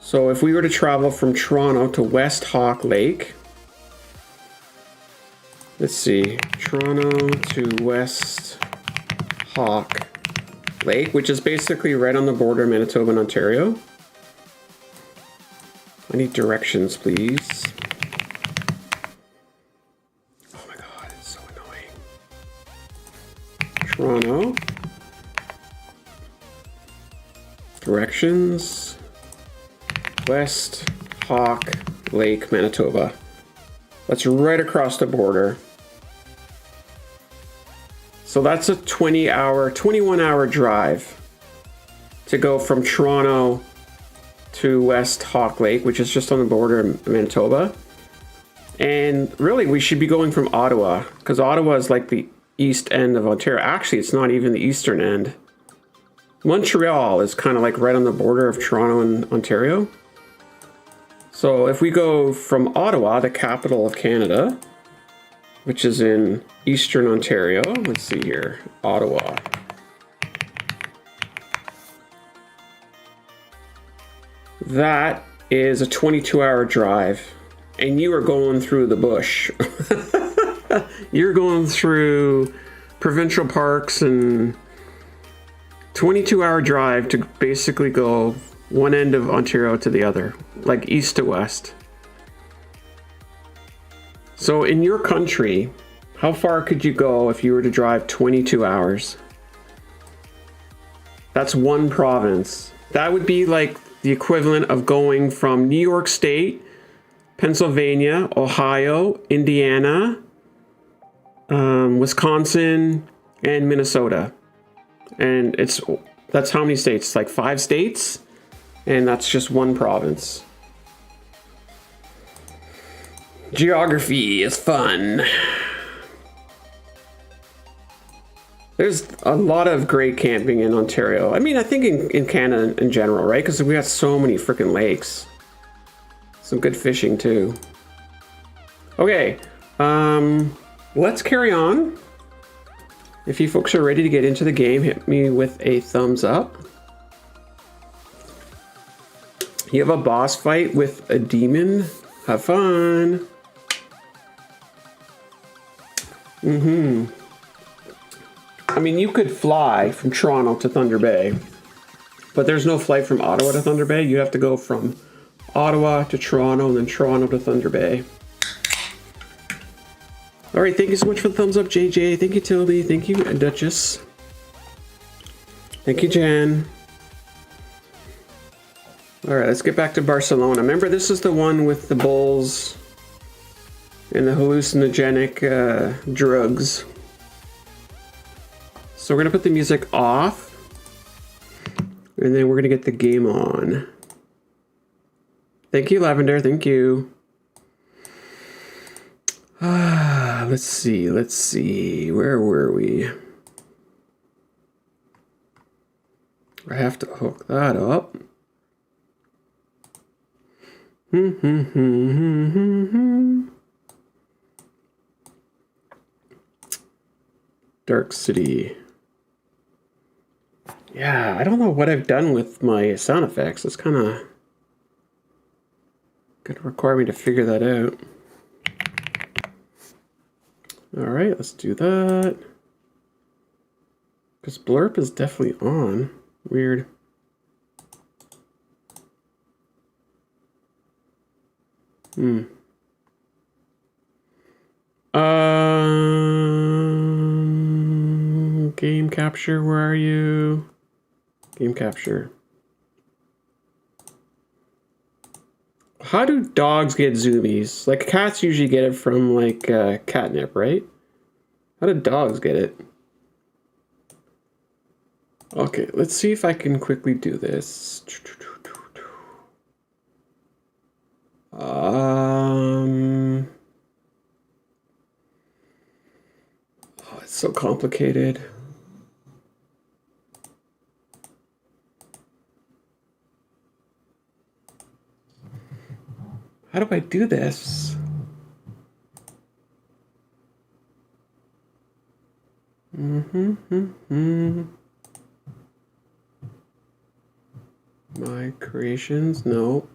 So if we were to travel from Toronto to West Hawk Lake. Let's see. Toronto to West Hawk Lake, which is basically right on the border of Manitoba and Ontario. I need directions, please. Oh my god, it's so annoying. Toronto. Directions. West Hawk Lake, Manitoba. That's right across the border. So that's a 21-hour drive to go from Toronto to West Hawk Lake, which is just on the border of Manitoba. And really, we should be going from Ottawa, because Ottawa is like the east end of Ontario. Actually, it's not even the eastern end. Montreal is kind of like right on the border of Toronto and Ontario. So if we go from Ottawa, the capital of Canada, which is in eastern Ontario. Let's see here, Ottawa. That is a 22-hour drive, and you are going through the bush. You're going through provincial parks and 22-hour drive to basically go one end of Ontario to the other, like east to west. So in your country, how far could you go if you were to drive 22 hours? That's one province. That would be like the equivalent of going from New York State, Pennsylvania, Ohio, Indiana, Wisconsin, and Minnesota. And that's how many states? Like 5 states? And that's just one province. Geography is fun. There's a lot of great camping in Ontario. I mean, I think in Canada in general, right? Because we got so many freaking lakes. Some good fishing too. Okay, let's carry on. If you folks are ready to get into the game, hit me with a thumbs up. You have a boss fight with a demon. Have fun. I mean, you could fly from Toronto to Thunder Bay, but there's no flight from Ottawa to Thunder Bay. You have to go from Ottawa to Toronto and then Toronto to Thunder Bay. All right, thank you so much for the thumbs up, JJ. Thank you, Tildy. Thank you, Duchess. Thank you, Jen. All right, let's get back to Barcelona. Remember, this is the one with the bulls and the hallucinogenic drugs. So we're gonna put the music off, and then we're gonna get the game on. Thank you, Lavender. Thank you. Let's see. Where were we? I have to hook that up. Dark City. Yeah, I don't know what I've done with my sound effects. It's kind of gonna require me to figure that out. All right, let's do that. Because blurb is definitely on. Weird. Game capture, where are you? Game capture. How do dogs get zoomies? Like cats usually get it from like catnip, right? How do dogs get it? Okay, let's see if I can quickly do this. Oh, it's so complicated. How do I do this? My creations, no.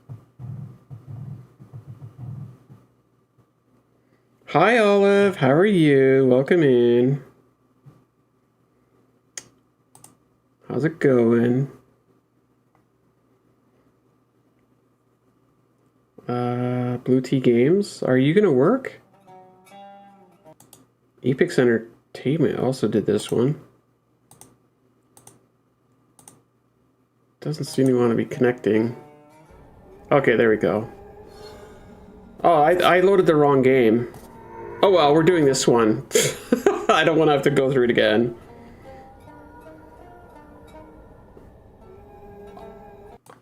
Hi, Olive. How are you? Welcome in. How's it going? Blue Tea Games. Are you gonna work? Epix Entertainment also did this one. Doesn't seem to want to be connecting. Okay, there we go. Oh, I loaded the wrong game. Oh well, we're doing this one. I don't want to have to go through it again.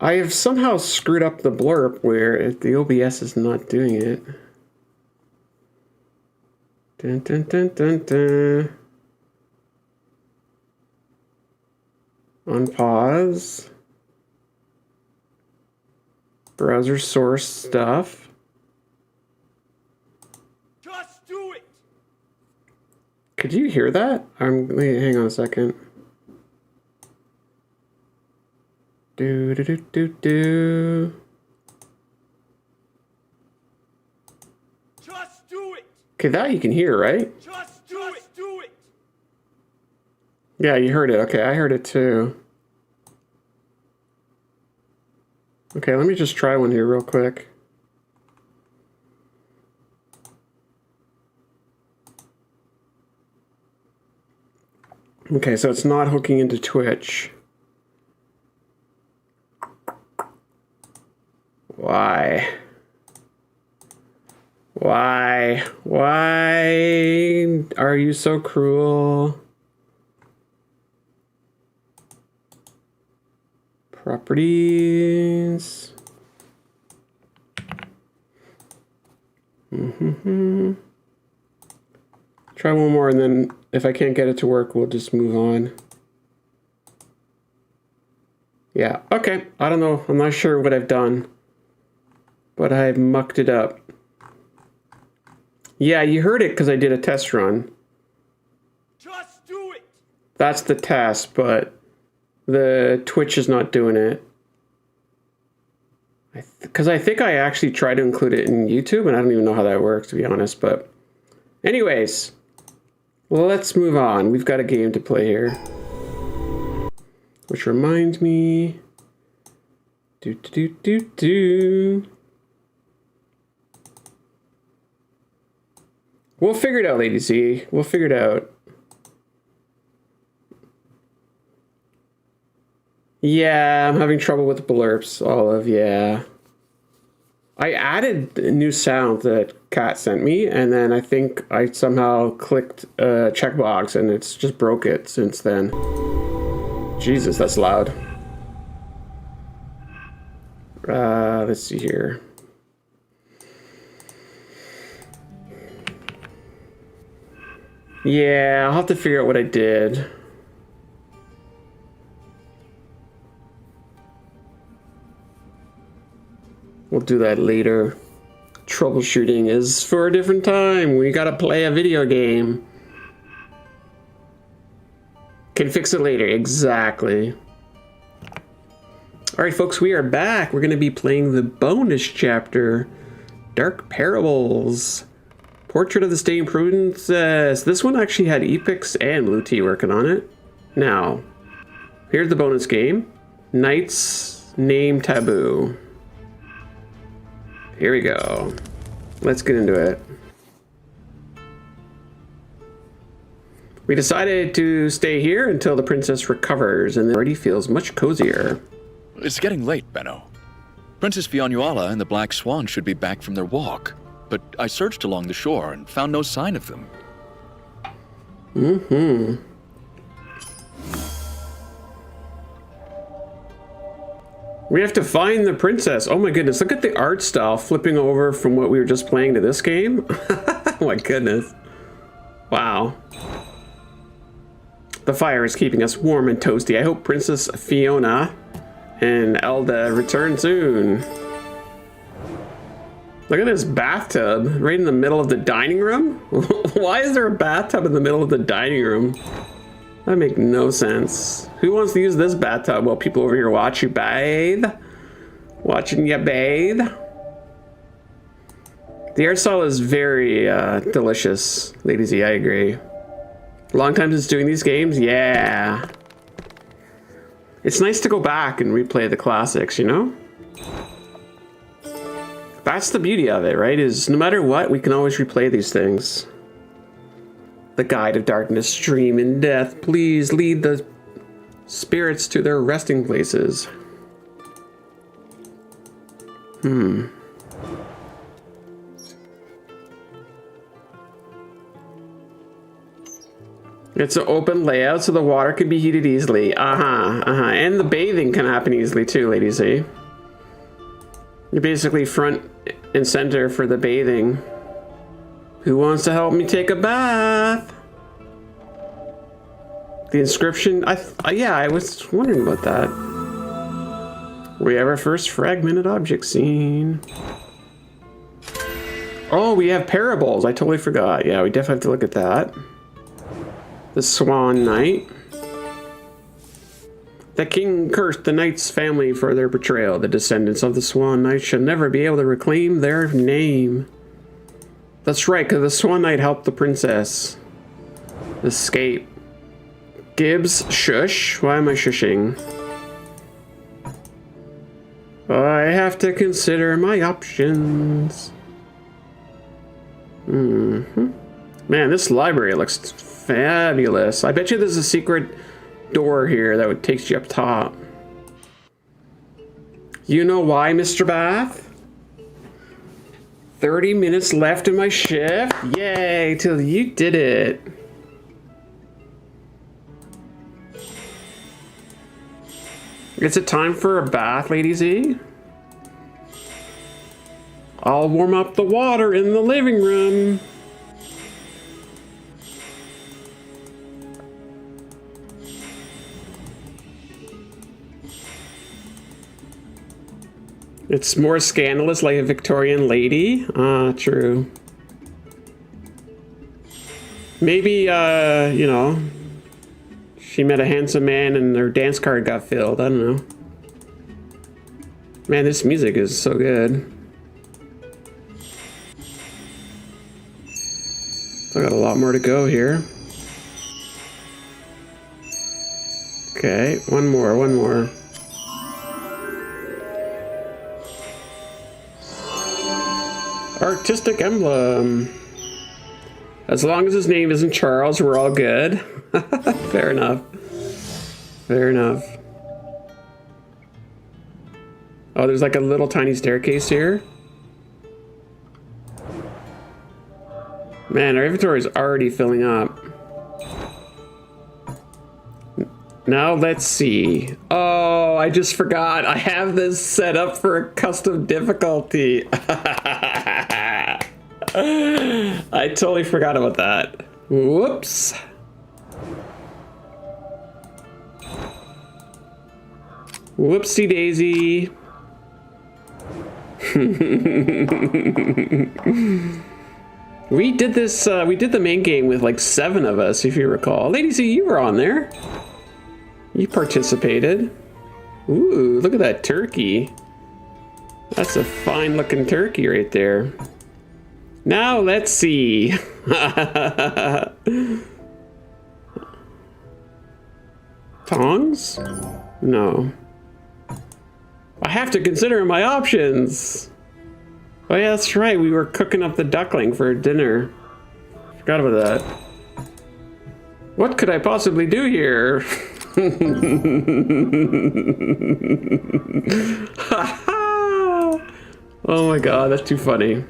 I have somehow screwed up the blurb where the OBS is not doing it. Dun, dun, dun, dun, dun. Unpause. Browser source stuff. Just do it. Could you hear that? Wait, hang on a second. Do do do do do. Just do it. Okay, that you can hear, right? Just do it. Yeah, you heard it. Okay, I heard it too. Okay, let me just try one here real quick. Okay, so it's not hooking into Twitch. Why? Why? Why are you so cruel? Properties. Try one more, and then if I can't get it to work, we'll just move on. Yeah, okay. I don't know. I'm not sure what I've done, but I've mucked it up. Yeah, you heard it because I did a test run. Just do it! That's the test, but the Twitch is not doing it. Because I think I actually tried to include it in YouTube, and I don't even know how that works, to be honest. But anyways, let's move on. We've got a game to play here. Which reminds me... We'll figure it out, Lady Z. We'll figure it out. Yeah, I'm having trouble with the Olive, yeah. I added a new sound that Kat sent me, and then I think I somehow clicked a checkbox, and it's just broke it since then. Jesus, that's loud. Let's see here. Yeah, I'll have to figure out what I did. We'll do that later. Troubleshooting is for a different time. We gotta play a video game. Can fix it later. Exactly. Alright, folks, we are back. We're gonna be playing the bonus chapter, Dark Parables. Portrait of the Staying Princess. This one actually had Epix and Blue Tea working on it. Now, here's the bonus game. Knight's Name Taboo. Here we go. Let's get into it. We decided to stay here until the princess recovers, and it already feels much cozier. It's getting late, Benno. Princess Fionuala and the Black Swan should be back from their walk, but I searched along the shore and found no sign of them. We have to find the princess. Oh my goodness, look at the art style flipping over from what we were just playing to this game. Oh my goodness. Wow. The fire is keeping us warm and toasty. I hope Princess Fiona and Elda return soon. Look at this bathtub right in the middle of the dining room. Why is there a bathtub in the middle of the dining room? That makes no sense. Who wants to use this bathtub while people over here watch you bathe? Watching you bathe. The art style is very delicious, Lady Z, I agree. Long time since doing these games? Yeah. It's nice to go back and replay the classics, you know? That's the beauty of it, right? Is no matter what, we can always replay these things. The guide of darkness, stream in death, please lead the spirits to their resting places. It's an open layout, so the water can be heated easily. And the bathing can happen easily too, ladies. See? You're basically front and center for the bathing. Who wants to help me take a bath? The inscription, yeah, I was wondering about that. We have our first fragmented object seen. Oh, we have parables. I totally forgot. Yeah, we definitely have to look at that. The Swan Knight. The king cursed the knight's family for their betrayal. The descendants of the Swan Knight shall never be able to reclaim their name. That's right, because the Swan Knight helped the princess escape. Gibbs, shush. Why am I shushing? I have to consider my options. Man, this library looks fabulous. I bet you there's a secret door here that would take you up top. You know why, Mr. Bath? 30 minutes left in my shift? Yay, till you did it. Is it time for a bath, Lady Z? I'll warm up the water in the living room. It's more scandalous, like a Victorian lady. Ah, true. Maybe, you know, she met a handsome man and her dance card got filled. I don't know. Man, this music is so good. I got a lot more to go here. Okay, one more. Artistic emblem. As long as his name isn't Charles, we're all good. Fair enough. Fair enough. Oh, there's like a little tiny staircase here. Man, our inventory is already filling up. Now let's see. Oh, I just forgot. I have this set up for a custom difficulty. I totally forgot about that. Whoops. Whoopsie daisy. We did this, we did the main game with like 7 of us, if you recall. Lady C, you were on there. You participated. Ooh, look at that turkey. That's a fine looking turkey right there. Now let's see. Tongs? No. I have to consider my options. Oh yeah, that's right. We were cooking up the duckling for dinner. Forgot about that. What could I possibly do here? Oh my god, that's too funny.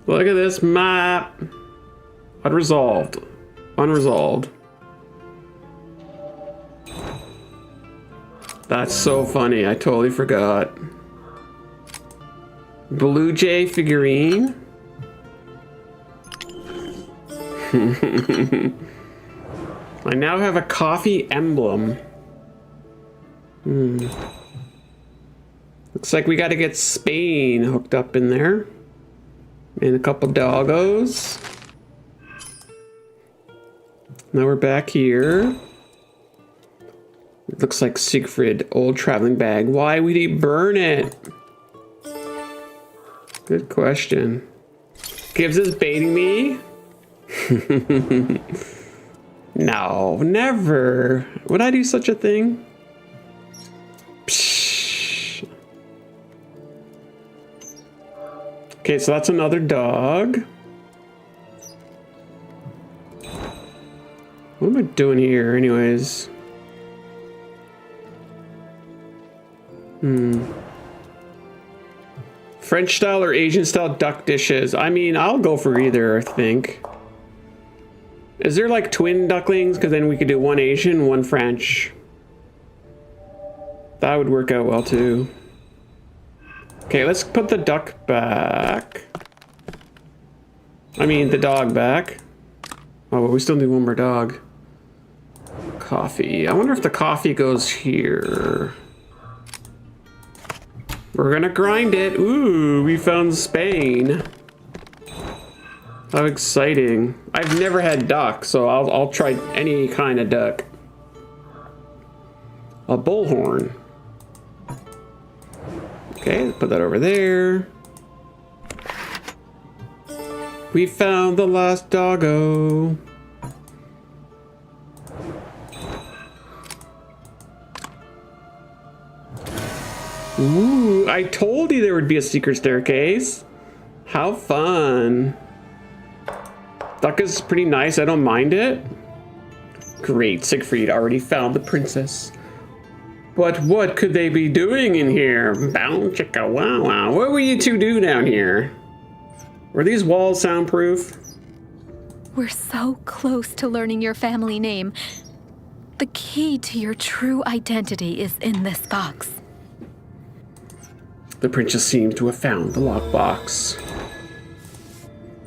Look at this map. Unresolved. Unresolved. That's so funny. I totally forgot. Blue Jay figurine. I now have a coffee emblem. Looks like we got to get Spain hooked up in there. And a couple doggos. Now we're back here. It looks like Siegfried, old traveling bag. Why would he burn it? Good question. Gibbs is baiting me? No, never. Would I do such a thing? Psh. Okay, so that's another dog. What am I doing here anyways? French style or Asian style duck dishes? I mean, I'll go for either, I think. Is there like twin ducklings? Because then we could do one Asian, one French. That would work out well too. Okay, let's put the duck back. I mean, the dog back. Oh, but we still need one more dog. Coffee. I wonder if the coffee goes here. We're gonna grind it. Ooh, we found Spain. How exciting. I've never had duck, so I'll try any kind of duck. A bullhorn. Okay, put that over there. We found the last doggo. Ooh, I told you there would be a secret staircase. How fun. Duck is pretty nice. I don't mind it. Great, Siegfried already found the princess. But what could they be doing in here? Bow chicka wow wow. What will you two do down here? Were these walls soundproof? We're so close to learning your family name. The key to your true identity is in this box. The princess seems to have found the lockbox.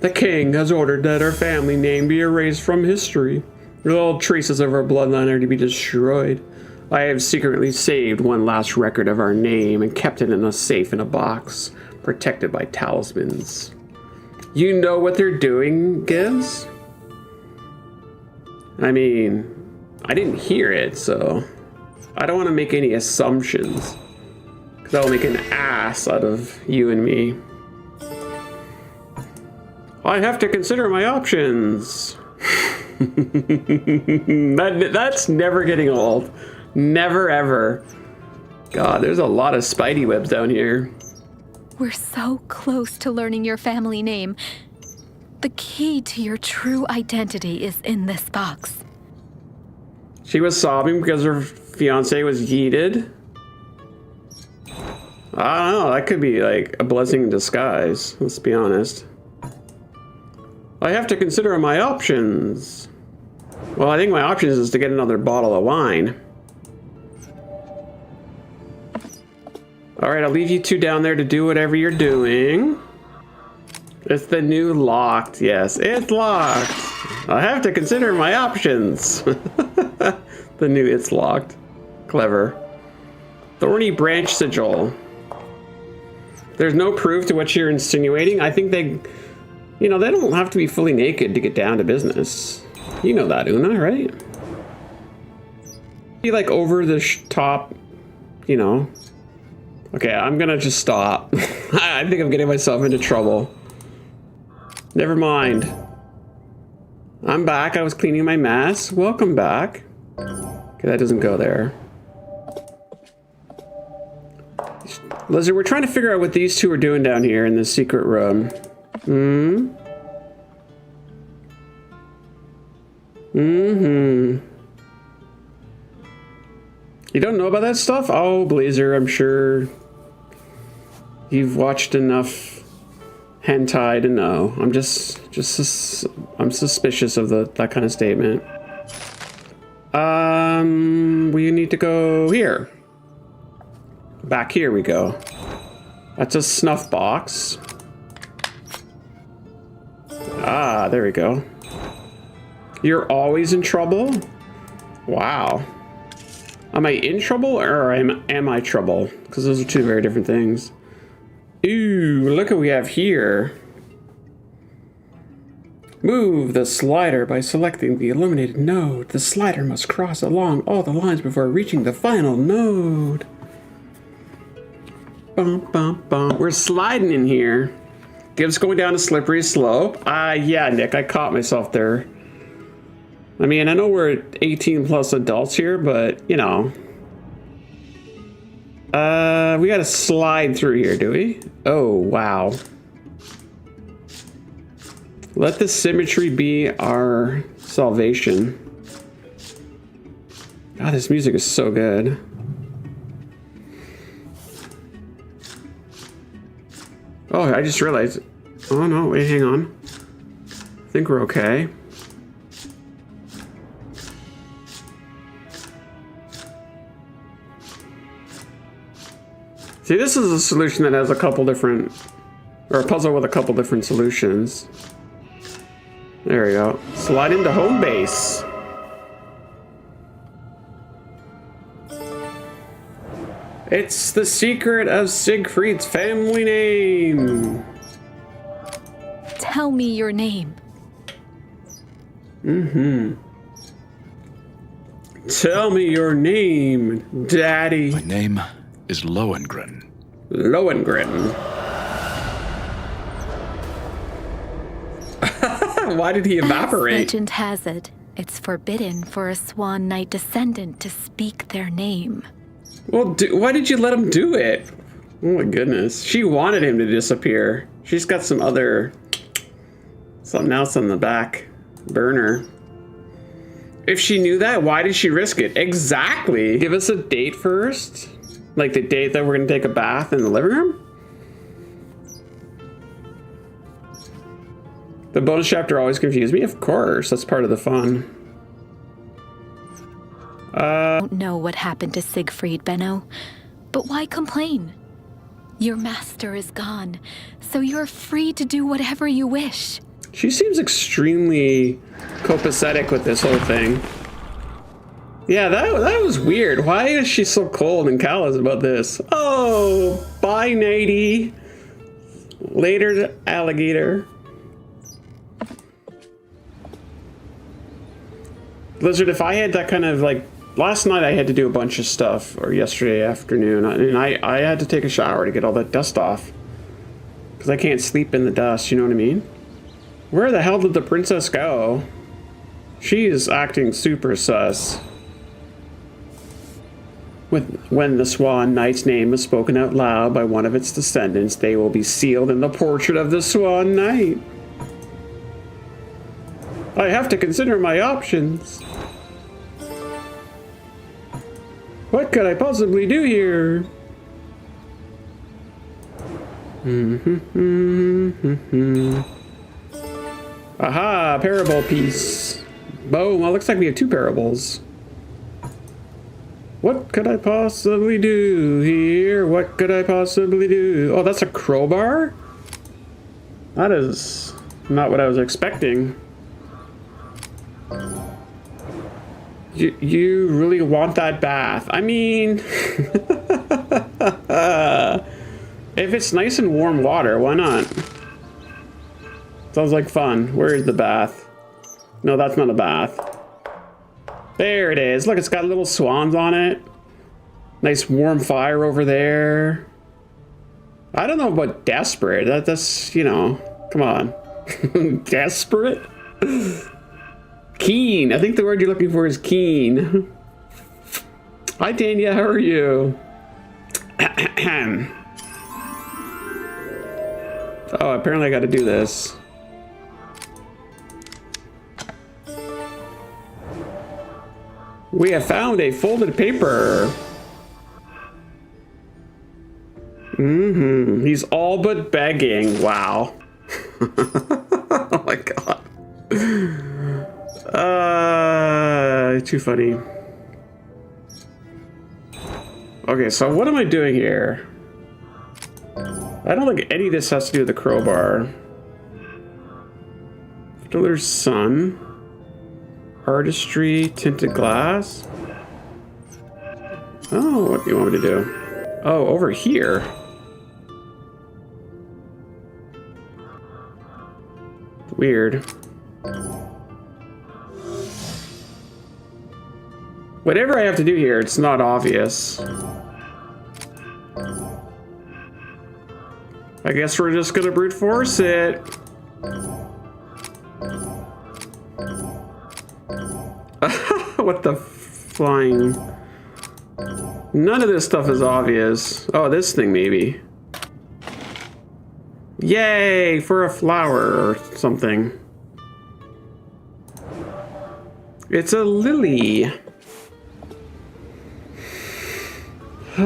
The king has ordered that our family name be erased from history. All traces of our bloodline are to be destroyed. I have secretly saved one last record of our name and kept it in a safe in a box, protected by talismans. You know what they're doing, Gibbs? I mean, I didn't hear it, so I don't want to make any assumptions, because that will make an ass out of you and me. I have to consider my options. That's never getting old. Never, ever. God, there's a lot of spidey webs down here. We're so close to learning your family name. The key to your true identity is in this box. She was sobbing because her fiance was yeeted. I don't know, that could be like a blessing in disguise, let's be honest. I have to consider my options. Well, I think my options is to get another bottle of wine. Alright, I'll leave you two down there to do whatever you're doing. It's the new locked. Yes, it's locked. I have to consider my options. The new it's locked. Clever. Thorny branch sigil. There's no proof to what you're insinuating. I think they, they don't have to be fully naked to get down to business. You know that, Una, right? Be like over the top, Okay, I'm gonna just stop. I think I'm getting myself into trouble. Never mind. I'm back. I was cleaning my mess. Welcome back. Okay, that doesn't go there. Lizard, we're trying to figure out what these two are doing down here in this secret room. You don't know about that stuff? Oh, Blazer, I'm sure you've watched enough hentai to know. I'm I'm suspicious of that kind of statement. We need to go here. Back here we go. That's a snuff box. Ah, there we go. You're always in trouble? Wow. Am I in trouble or am I trouble? Because those are two very different things. Ooh, look what we have here. Move the slider by selecting the illuminated node. The slider must cross along all the lines before reaching the final node. Bum, bum, bum. We're sliding in here. Gibbs going down a slippery slope. Yeah, Nick, I caught myself there. I mean, I know we're 18 plus adults here, but, we gotta slide through here, do we? Oh, wow. Let the symmetry be our salvation. God, this music is so good. Oh, I just realized. Oh, no, wait, hang on. I think we're okay. See, this is a solution that has a couple different, or a puzzle with a couple different solutions. There we go. Slide into home base. It's the secret of Siegfried's family name. Tell me your name. Tell me your name, Daddy. My name is Lohengrin. Lohengrin. Why did he evaporate? As legend has it, it's forbidden for a Swan Knight descendant to speak their name. Well, why did you let him do it? Oh my goodness. She wanted him to disappear. She's got something else on the back burner. If she knew that, why did she risk it? Exactly. Give us a date first. Like the date that we're going to take a bath in the living room? The bonus chapter always confused me. Of course, that's part of the fun. I don't know what happened to Siegfried, Benno, but why complain? Your master is gone, so you're free to do whatever you wish. She seems extremely copacetic with this whole thing. Yeah, that was weird. Why is she so cold and callous about this? Oh, bye, Nighty. Later, alligator. Blizzard, if I had that kind of like... Last night I had to do a bunch of stuff, or yesterday afternoon, and I had to take a shower to get all that dust off. Because I can't sleep in the dust, you know what I mean? Where the hell did the princess go? She is acting super sus. When the Swan Knight's name is spoken out loud by one of its descendants, they will be sealed in the portrait of the Swan Knight. I have to consider my options. What could I possibly do here? Aha, parable piece. Boom, well, looks like we have 2 parables. What could I possibly do here? What could I possibly do? Oh, that's a crowbar? That is not what I was expecting. You really want that bath? I mean, if it's nice and warm water, why not? Sounds like fun. Where is the bath? No, that's not a bath. There it is. Look, it's got little swans on it. Nice warm fire over there. I don't know about desperate. That's, you know, come on. Desperate? Keen. I think the word you're looking for is keen. Hi, Tanya. How are you? Oh, apparently I got to do this. We have found a folded paper. He's all but begging. Wow. Oh my god. Too funny. Okay, so what am I doing here? I don't think any of this has to do with the crowbar. Fiddler's Son. Artistry, tinted glass. Oh, what do you want me to do? Oh, over here. Weird. Whatever I have to do here, it's not obvious. I guess we're just gonna brute force it. What the flying? None of this stuff is obvious. Oh, this thing maybe. Yay, for a flower or something. It's a lily. I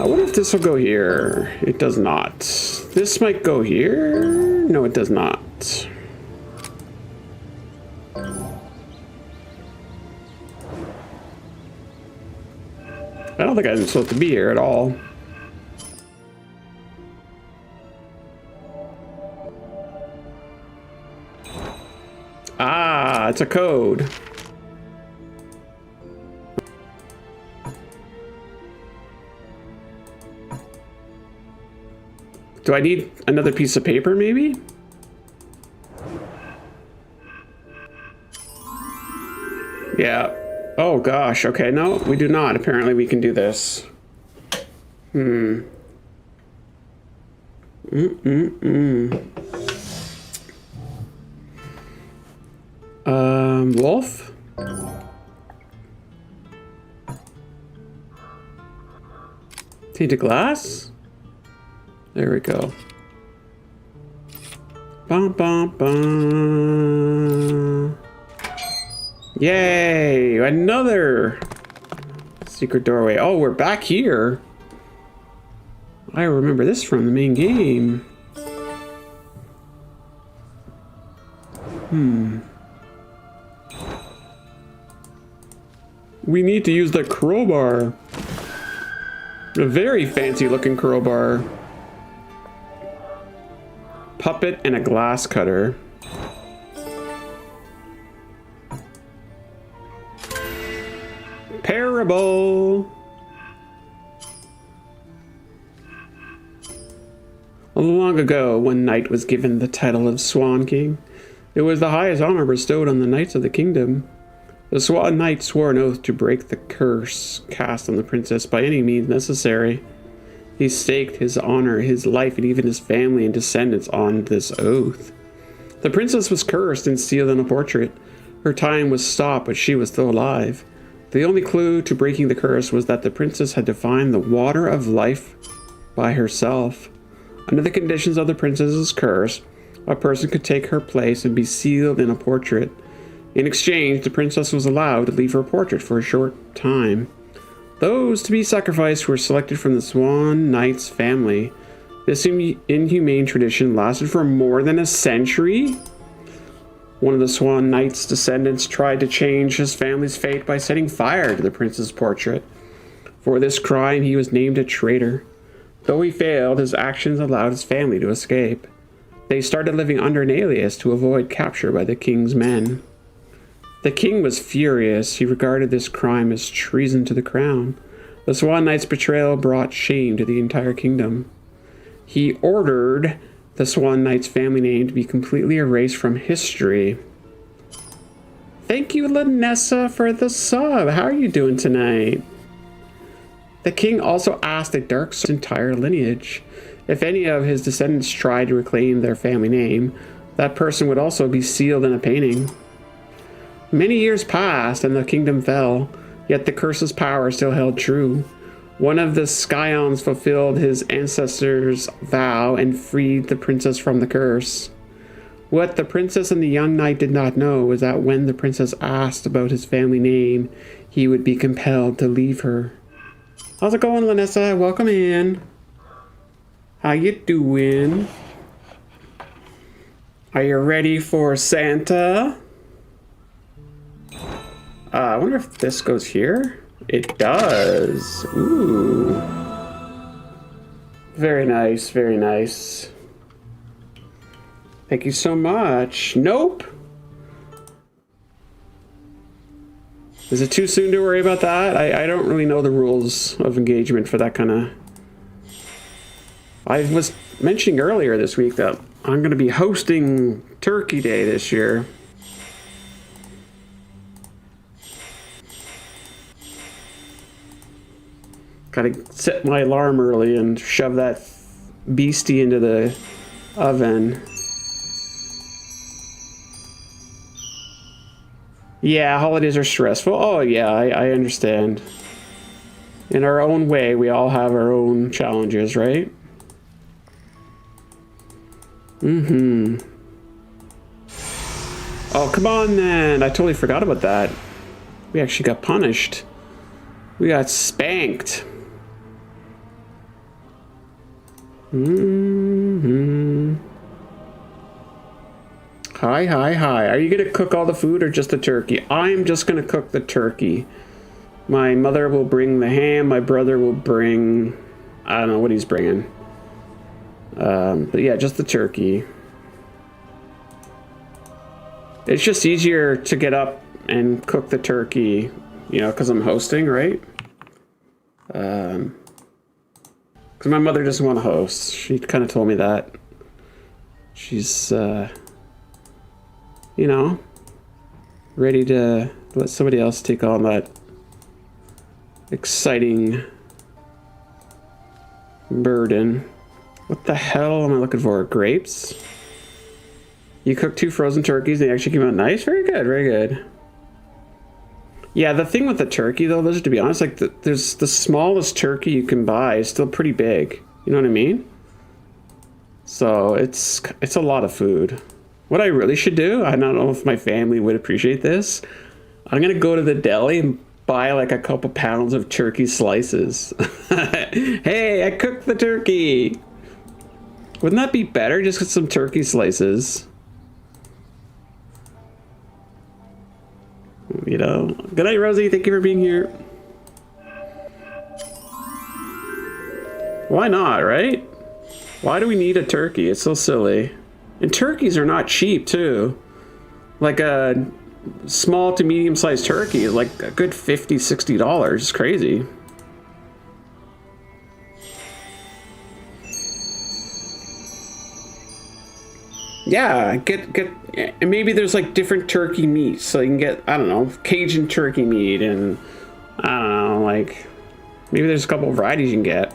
wonder if this will go here. It does not. This might go here. No, it does not. I don't think I'm supposed to be here at all. Ah, it's a code. Do I need another piece of paper, maybe? Yeah. Oh gosh, okay, no, we do not. Apparently we can do this. Wolf? Tainted glass? There we go. Bum, bum, bum. Yay! Another secret doorway. Oh, we're back here. I remember this from the main game. We need to use the crowbar. A very fancy looking crowbar. Puppet and a glass cutter. Parable. Long ago, one knight was given the title of Swan King. It was the highest honor bestowed on the knights of the kingdom. The Swan Knight swore an oath to break the curse cast on the princess by any means necessary. He staked his honor, his life, and even his family and descendants on this oath. The princess was cursed and sealed in a portrait. Her time was stopped, but she was still alive. The only clue to breaking the curse was that the princess had to find the water of life by herself. Under the conditions of the princess's curse, a person could take her place and be sealed in a portrait. In exchange, the princess was allowed to leave her portrait for a short time. Those to be sacrificed were selected from the Swan Knight's family. This inhumane tradition lasted for more than a century. One of the Swan Knight's descendants tried to change his family's fate by setting fire to the prince's portrait. For this crime, he was named a traitor. Though he failed, his actions allowed his family to escape. They started living under an alias to avoid capture by the king's men. The king was furious. He regarded this crime as treason to the crown. The Swan Knight's betrayal brought shame to the entire kingdom. He ordered the Swan Knight's family name to be completely erased from history. Thank you, Lanessa, for the sub. How are you doing tonight? The king also asked the Dark's entire lineage. If any of his descendants tried to reclaim their family name, that person would also be sealed in a painting. Many years passed and the kingdom fell, yet the curse's power still held true. One of the Scions fulfilled his ancestors' vow and freed the princess from the curse. What the princess and the young knight did not know was that when the princess asked about his family name, he would be compelled to leave her. How's it going, Lanessa? Welcome in. How you doing? Are you ready for Santa? I wonder if this goes here. It does. Ooh. Very nice, very nice. Thank you so much. Nope. Is it too soon to worry about that? I don't really know the rules of engagement for that kind of... I was mentioning earlier this week that I'm going to be hosting Turkey Day this year. Gotta set my alarm early and shove that beastie into the oven. Yeah, holidays are stressful. Oh yeah, I understand. In our own way, we all have our own challenges, right? Mm-hmm. Oh, come on then. I totally forgot about that. We actually got punished. We got spanked. Mm-hmm. Hi. Are you gonna cook all the food or just the turkey? I'm just gonna cook the turkey. My mother will bring the ham. My brother will bring... I don't know what he's bringing. But yeah, just the turkey. It's just easier to get up and cook the turkey, you know, because I'm hosting, right? Because my mother doesn't want to host. She kind of told me that. She's, you know, ready to let somebody else take on that exciting burden. What the hell am I looking for? Grapes? You cooked 2 frozen turkeys, they actually came out nice? Very good, very good. Yeah, the thing with the turkey, though, is, to be honest, like, there's the smallest turkey you can buy is still pretty big. You know what I mean? So, it's a lot of food. What I really should do, I don't know if my family would appreciate this, I'm gonna go to the deli and buy, like, a couple pounds of turkey slices. Hey, I cooked the turkey! Wouldn't that be better? Just get some turkey slices. You know. Good night, Rosie. Thank you for being here. Why not, right? Why do we need a turkey? It's so silly. And turkeys are not cheap, too. Like a small to medium-sized turkey is like a good $50, $60. It's crazy. Yeah, and maybe there's like different turkey meats, so you can get, I don't know, Cajun turkey meat, and I don't know, like maybe there's a couple of varieties you can get. I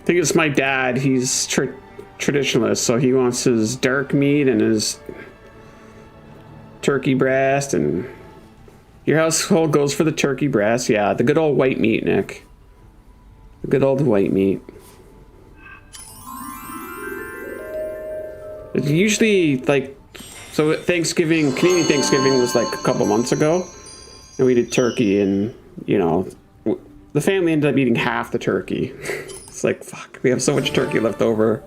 think it's my dad. He's traditionalist, so he wants his dark meat and his turkey breast, and your household goes for the turkey breast. Yeah, the good old white meat, Nick. The good old white meat. It's usually like, so Thanksgiving, Canadian Thanksgiving was like a couple months ago, and we did turkey, and you know, the family ended up eating half the turkey. It's like, fuck, we have so much turkey left over.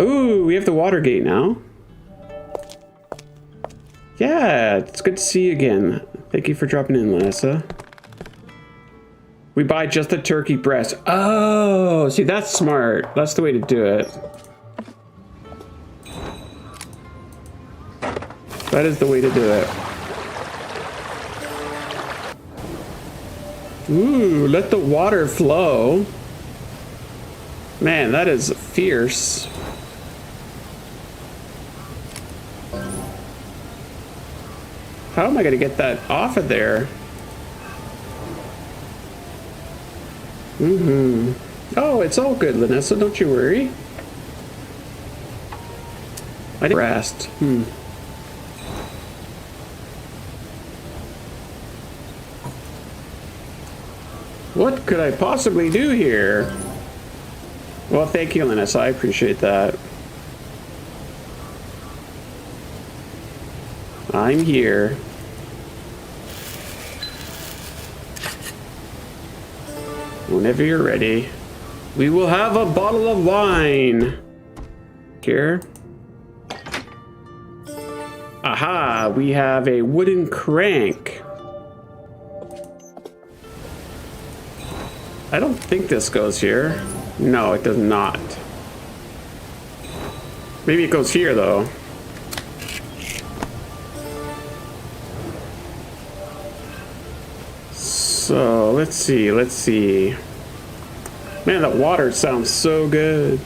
Ooh, we have the Watergate now. Yeah, it's good to see you again. Thank you for dropping in, Lanessa. We buy just the turkey breast. Oh, see, that's smart. That's the way to do it. That is the way to do it. Ooh, let the water flow. Man, that is fierce. How am I going to get that off of there? Oh, it's all good, Lanessa. Don't you worry. I didn't rest. What could I possibly do here? Well, thank you, Lanessa. I appreciate that. I'm here. Whenever you're ready. We will have a bottle of wine. Here. Aha, we have a wooden crank. I don't think this goes here. No, it does not. Maybe it goes here, though. So, let's see. Man, that water sounds so good.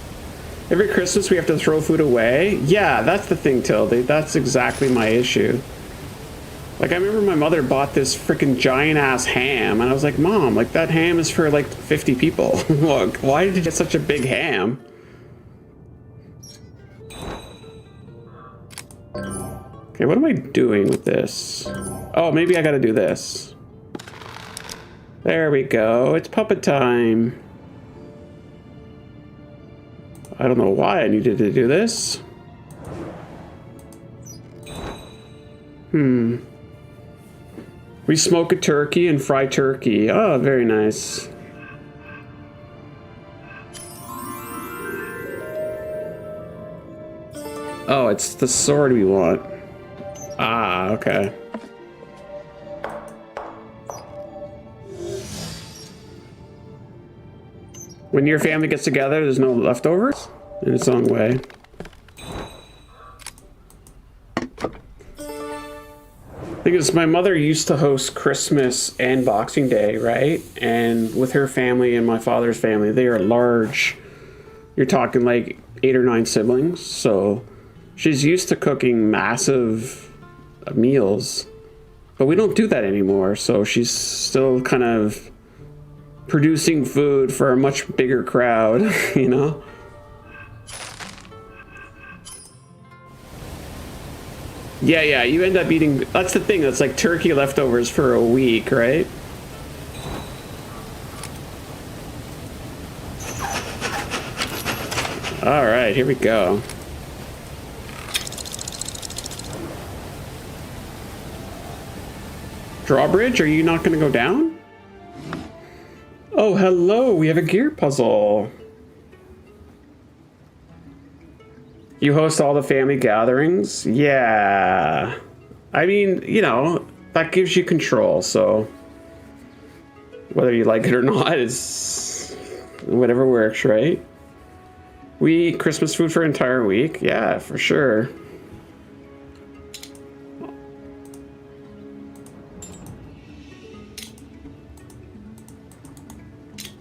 Every Christmas we have to throw food away? Yeah, that's the thing, Tildy. That's exactly my issue. Like, I remember my mother bought this freaking giant-ass ham, and I was like, Mom, like, that ham is for, like, 50 people. Look, why did you get such a big ham? Okay, what am I doing with this? Oh, maybe I gotta do this. There we go. It's puppet time. I don't know why I needed to do this. We smoke a turkey and fry turkey. Oh, very nice. Oh, it's the sword we want. Ah, okay. When your family gets together, there's no leftovers? In its own way. Thing is, my mother used to host Christmas and Boxing Day, right? And with her family and my father's family, they are large. You're talking like 8 or 9 siblings. So she's used to cooking massive meals. But we don't do that anymore. So she's still kind of producing food for a much bigger crowd, you know? Yeah, you end up eating, that's the thing, that's like turkey leftovers for a week, right? All right, here we go. Drawbridge, are you not going to go down? Oh, hello, we have a gear puzzle. You host all the family gatherings? Yeah. I mean, you know, that gives you control, so. Whether you like it or not, is whatever works, right? We eat Christmas food for an entire week. Yeah, for sure.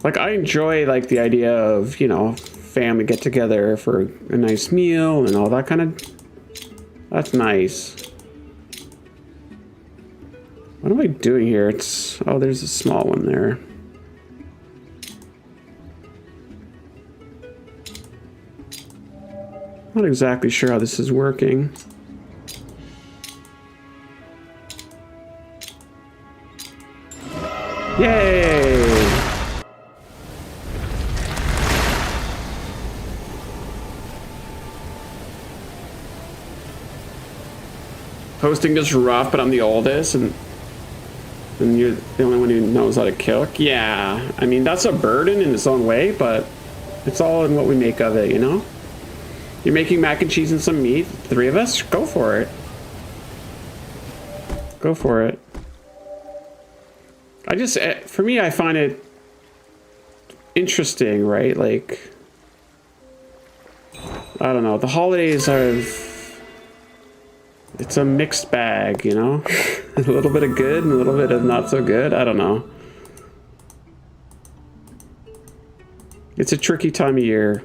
Like, I enjoy, like, the idea of, you know, family get together for a nice meal and all that kind of... That's nice. What am I doing here? It's... Oh, there's a small one there. Not exactly sure how this is working. Yay! Hosting is rough, but I'm the oldest, and you're the only one who knows how to cook. Yeah, I mean, that's a burden in its own way, but it's all in what we make of it, you know? You're making mac and cheese and some meat, 3 of us? Go for it. Go for it. I just, for me, I find it interesting, right? Like, I don't know, the holidays are... It's a mixed bag, you know? A little bit of good and a little bit of not so good. I don't know. It's a tricky time of year.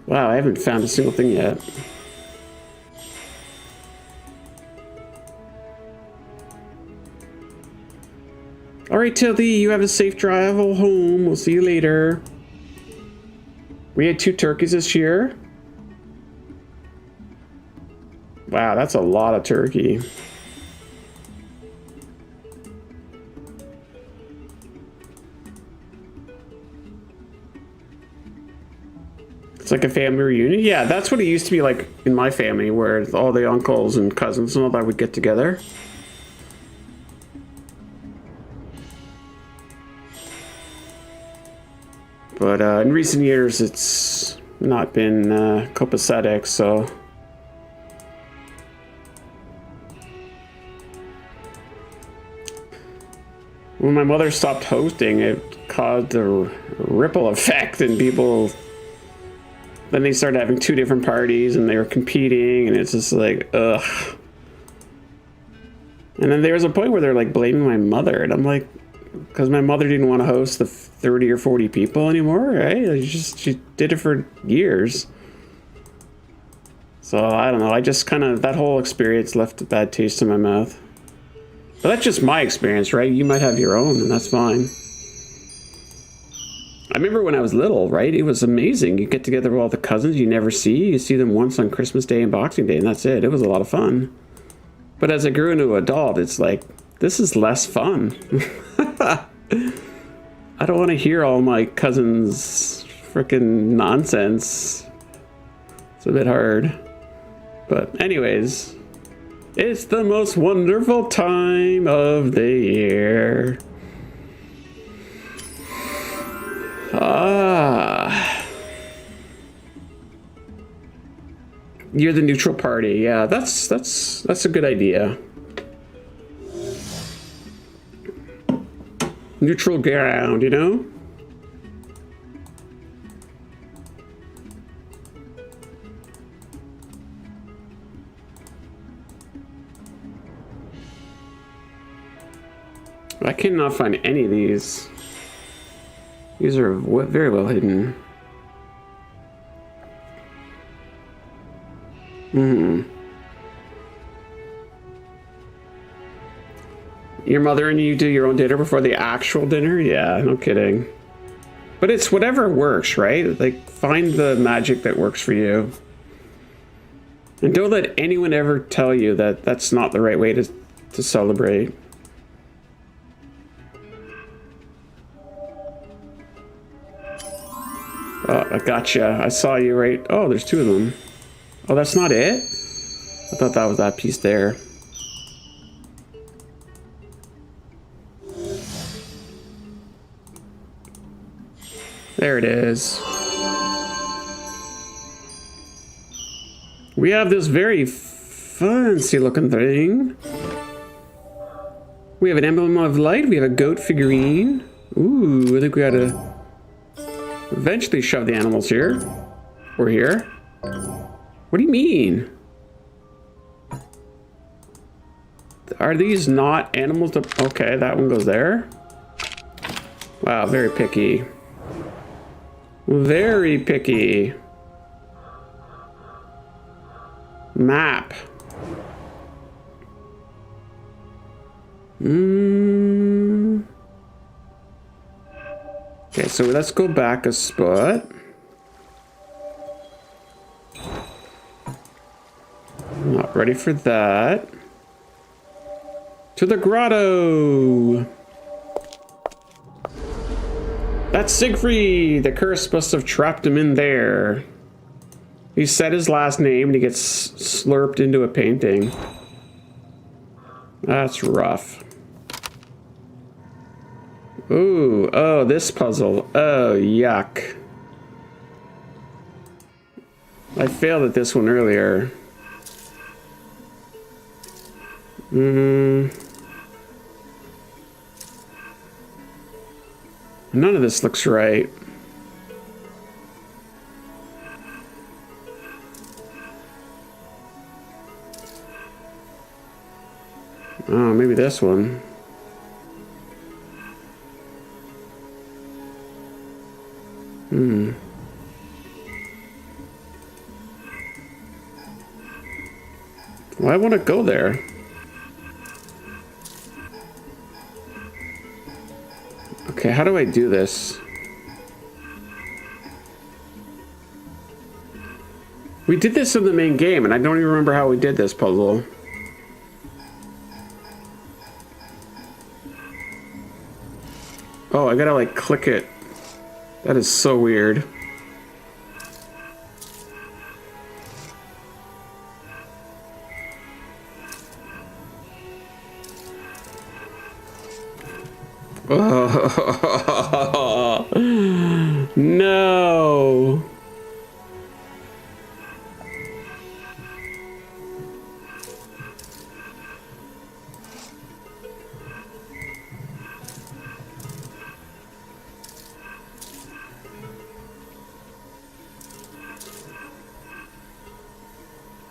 Wow, I haven't found a single thing yet. All right, Tildy, you have a safe drive home. We'll see you later. We had 2 turkeys this year. Wow, that's a lot of turkey. It's like a family reunion. Yeah, that's what it used to be like in my family, where all the uncles and cousins and all that would get together. But in recent years, it's not been copacetic, so... When my mother stopped hosting, it caused a ripple effect, and people... Then they started having 2 different parties, and they were competing, and it's just like, ugh. And then there was a point where they're like blaming my mother, and I'm like... Because my mother didn't want to host the 30 or 40 people anymore, right? She did it for years. So, I don't know. I just kind of... That whole experience left a bad taste in my mouth. But that's just my experience, right? You might have your own, and that's fine. I remember when I was little, right? It was amazing. You get together with all the cousins you never see. You see them once on Christmas Day and Boxing Day, and that's it. It was a lot of fun. But as I grew into an adult, it's like, this is less fun. I don't want to hear all my cousins' freaking nonsense. It's a bit hard. But anyways, it's the most wonderful time of the year. You're the neutral party. Yeah, that's a good idea. Neutral ground, you know? I cannot find any of these. These are very well hidden. Your mother and you do your own dinner before the actual dinner? Yeah, no kidding. But it's whatever works, right? Like, find the magic that works for you. And don't let anyone ever tell you that that's not the right way to celebrate. Oh, I gotcha. I saw you right. Oh, there's 2 of them. Oh, that's not it? I thought that was that piece there. There it is. We have this very fancy looking thing. We have an emblem of light. We have a goat figurine. Ooh, I think we gotta eventually shove the animals here. Or here. What do you mean? Are these not animals to... Okay, that one goes there. Wow, very picky. Very picky. Map. Okay, so let's go back a spot. Not ready for that. To the grotto! That's Siegfried! The curse must have trapped him in there. He said his last name and he gets slurped into a painting. That's rough. Ooh, oh, this puzzle. Oh, yuck. I failed at this one earlier. None of this looks right. Oh, maybe this one. Well, I want to go there. Okay, how do I do this? We did this in the main game, and I don't even remember how we did this puzzle. Oh, I gotta like click it. That is so weird. Oh, no.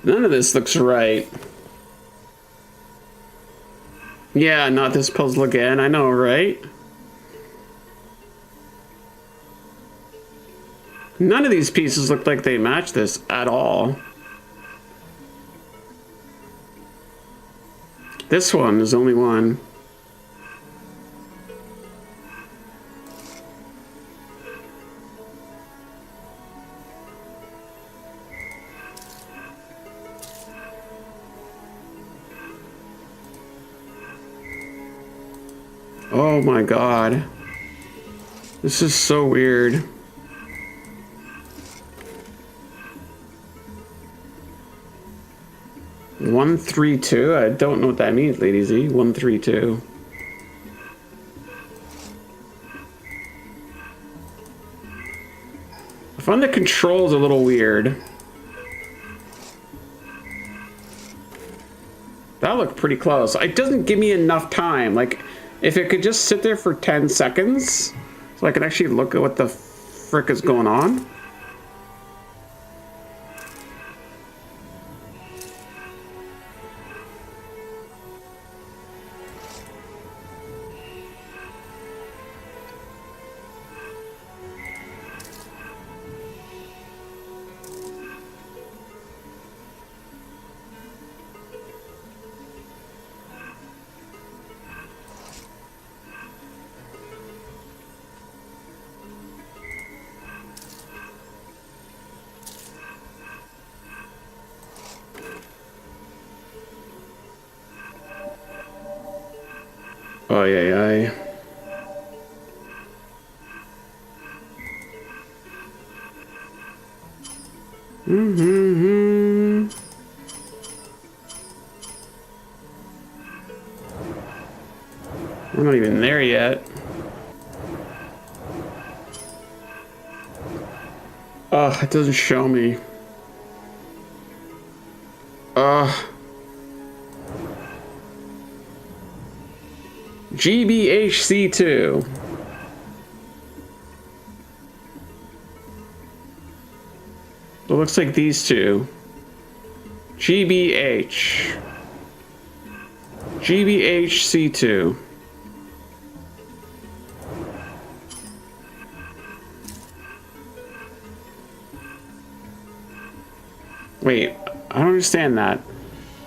None of this looks right. Yeah, not this puzzle again. I know, right? None of these pieces look like they match this at all. This one is only one. Oh my god. This is so weird. One, 3, 2? I don't know what that means, Lady Z. 1, 3, 2. I find the controls a little weird. That looked pretty close. It doesn't give me enough time. Like, if it could just sit there for 10 seconds, so I can actually look at what the frick is going on. Oh, yeah. We're not even there yet. Oh, it doesn't show me. GBHC2. It looks like these two. GBH. GBHC2. Wait, I don't understand that.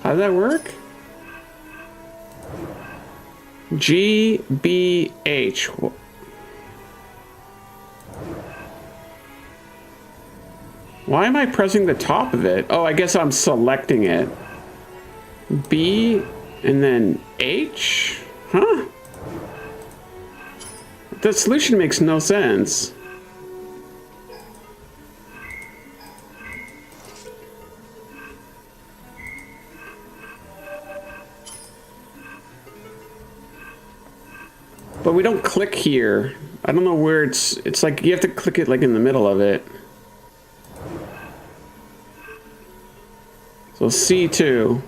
How does that work? GBH. Why am I pressing the top of it? Oh, I guess I'm selecting it. B and then H? Huh? The solution makes no sense. But we don't click here. I don't know where it's like you have to click it like in the middle of it. So C2.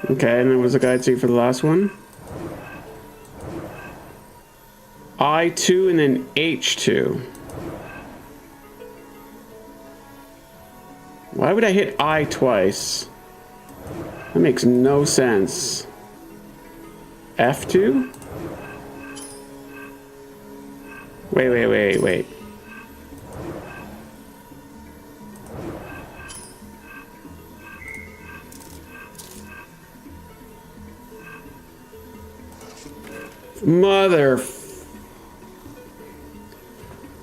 Okay, and then was the guide C for the last one? I2 and then H2. Why would I hit I twice? That makes no sense. F2? Wait. Mother...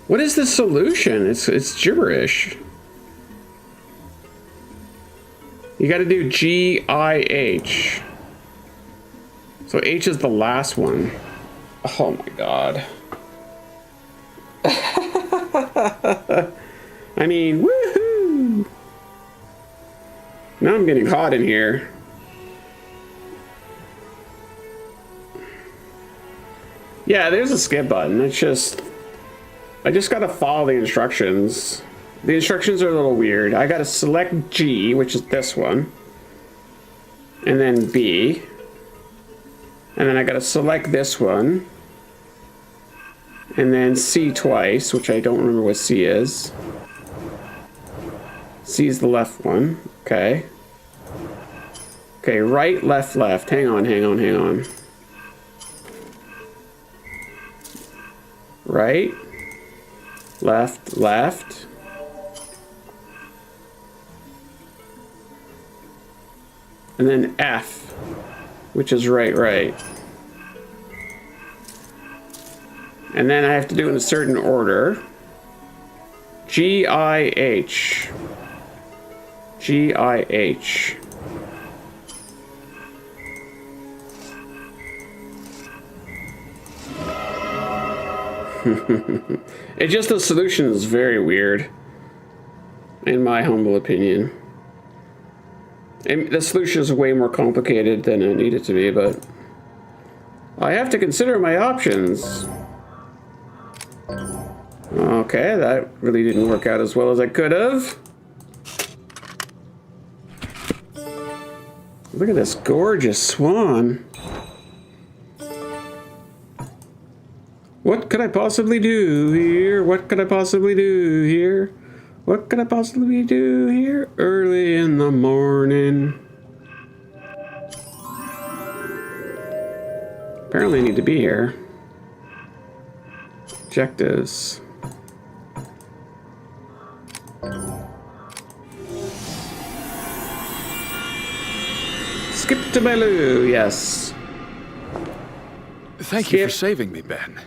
What is the solution? It's gibberish. You gotta do G-I-H. So H is the last one. Oh my god. I mean, woohoo! Now I'm getting hot in here. Yeah, there's a skip button. It's just... I just gotta follow the instructions. The instructions are a little weird. I gotta select G, which is this one. And then B. And then I gotta select this one. And then C twice, which I don't remember what C is. C is the left one. Okay. Okay, right, left, left. Hang on. Right. Left, left. And then F, which is right, right. And then I have to do it in a certain order. G-I-H. G-I-H. It just, the solution is very weird, in my humble opinion. And the solution is way more complicated than it needed to be, but I have to consider my options. Okay, that really didn't work out as well as I could have. Look at this gorgeous swan. What could I possibly do here? What could I possibly do here? What could I possibly do here early in the morning? Apparently I need to be here. Objectives. Skip to Belu, yes. Thank you for saving me, Ben.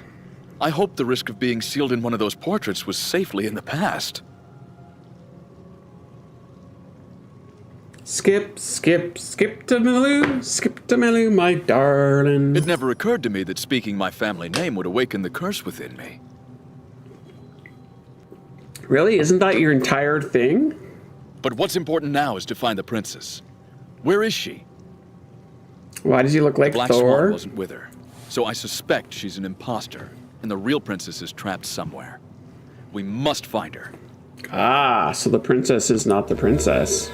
I hope the risk of being sealed in one of those portraits was safely in the past. Skip to Melu, my darling. It never occurred to me that speaking my family name would awaken the curse within me. Really? Isn't that your entire thing? But what's important now is to find the princess. Where is she? Why does he look like The Black Thor? Swan wasn't with her, so I suspect she's an imposter. and the real princess is trapped somewhere. We must find her. Ah, so the princess is not the princess.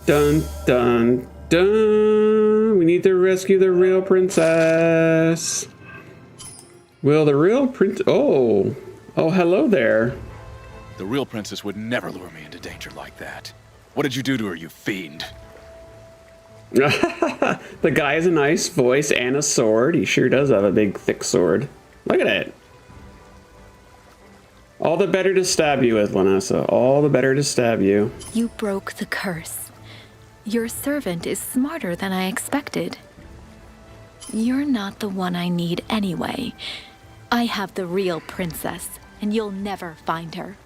Dun, dun, dun. We need to rescue the real princess. Will the real prince... Oh, hello there. The real princess would never lure me into danger like that. What did you do to her, you fiend? The guy has a nice voice and a sword. He sure does have a big, thick sword. Look at it. All the better to stab you with, Lanessa. All the better to stab you. You broke the curse. Your servant is smarter than I expected. You're not the one I need anyway. I have the real princess, and you'll never find her.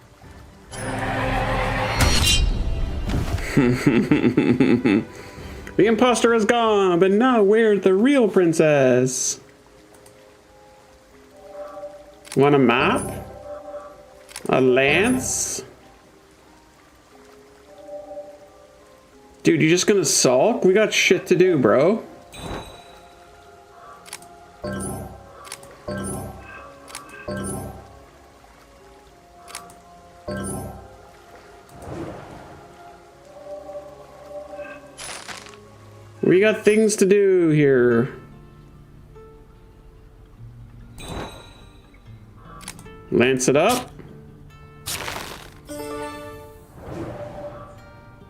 The imposter is gone, but now where's the real princess? Want a map? A lance? Dude, you just gonna sulk? We got shit to do, bro. We got things to do here. Lance it up.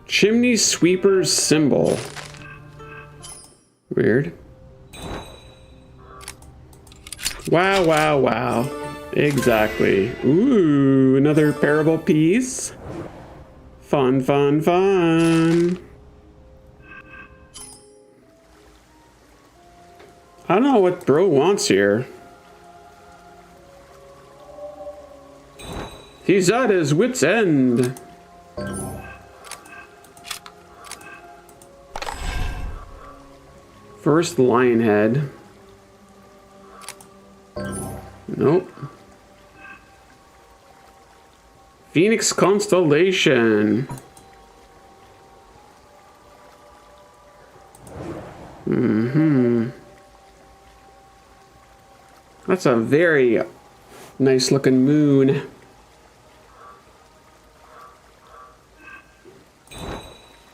Chimney sweeper's symbol. Weird. Wow, wow, wow. Exactly. Ooh, another parable piece. Fun, fun, fun. I don't know what bro wants here. He's at his wit's end. First lion head. Nope. Phoenix constellation. That's a very nice looking moon.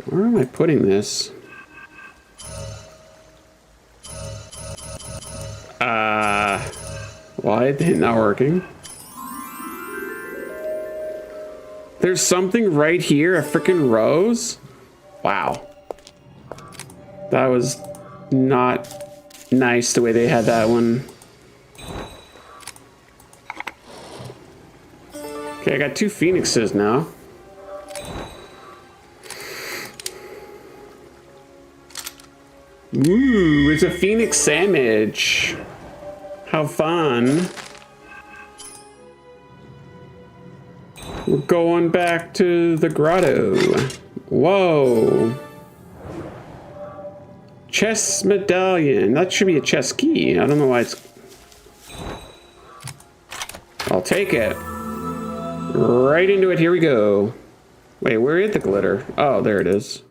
Where am I putting this? Why is it not working? There's something right here, a freaking rose? Wow. That was not nice the way they had that one. Okay, I got 2 phoenixes now. Ooh, it's a phoenix sandwich. How fun. We're going back to the grotto. Whoa. Chess medallion. That should be a chess key. I don't know why it's... I'll take it. Right into it. Here we go. Wait, where is the glitter? Oh, there it is.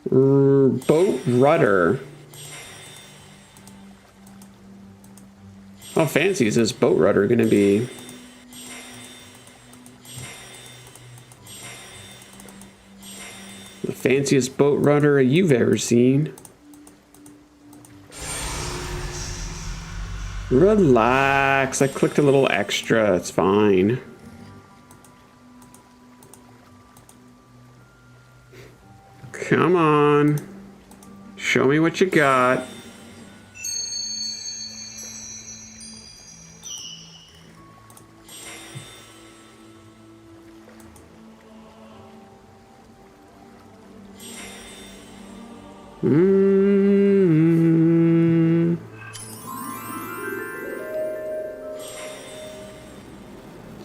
Boat rudder. How fancy is this boat rudder gonna be? The fanciest boat rudder you've ever seen. Relax, I clicked a little extra, it's fine. Come on. Show me what you got.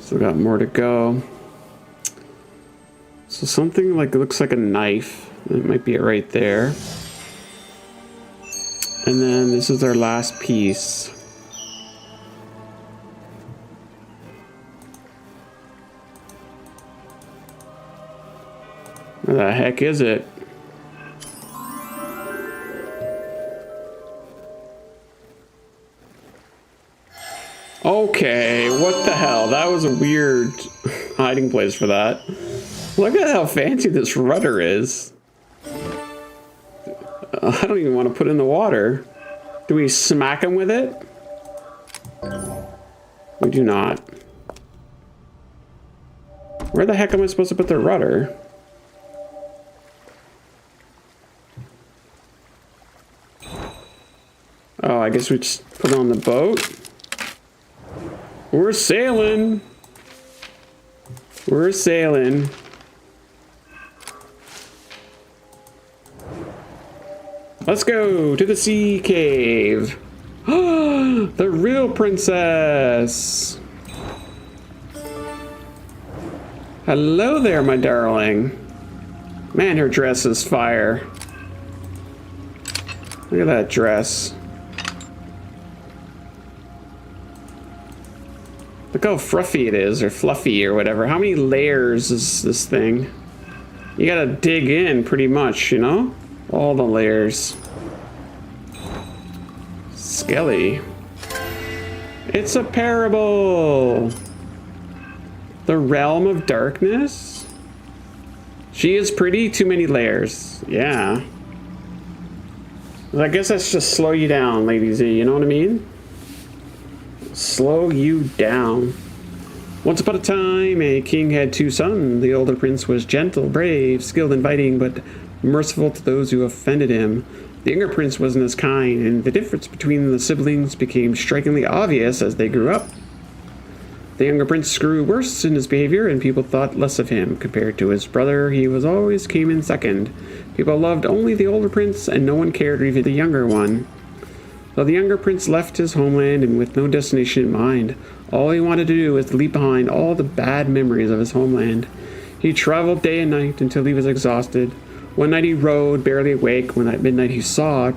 Still got more to go. So something like looks like a knife. That might be it right there. And then this is our last piece. Where the heck is it? Okay, what the hell? That was a weird hiding place for that. Look at how fancy this rudder is. I don't even want to put it in the water. Do we smack him with it? We do not. Where the heck am I supposed to put the rudder? Oh, I guess we just put it on the boat. We're sailing. We're sailing. Let's go to the sea cave. The real princess. Hello there, my darling. Man, her dress is fire. Look at that dress. Look how fruffy it is, or fluffy, or whatever. How many layers is this thing? You gotta dig in, pretty much, you know? All the layers. Skelly. It's a parable! The realm of darkness? She is pretty, too many layers. Yeah. I guess that's just slow you down, Lady Z, you know what I mean? Slow you down. Once upon a time, a king had two sons. The older prince was gentle, brave, skilled in fighting, but merciful to those who offended him. The younger prince wasn't as kind, and the difference between the siblings became strikingly obvious as they grew up. The younger prince grew worse in his behavior, and people thought less of him. Compared to his brother, he was always came in second. People loved only the older prince, and no one cared even the younger one. So the younger prince left his homeland, and with no destination in mind, all he wanted to do was leave behind all the bad memories of his homeland. He traveled day and night until he was exhausted. One night he rode, barely awake, when at midnight he saw a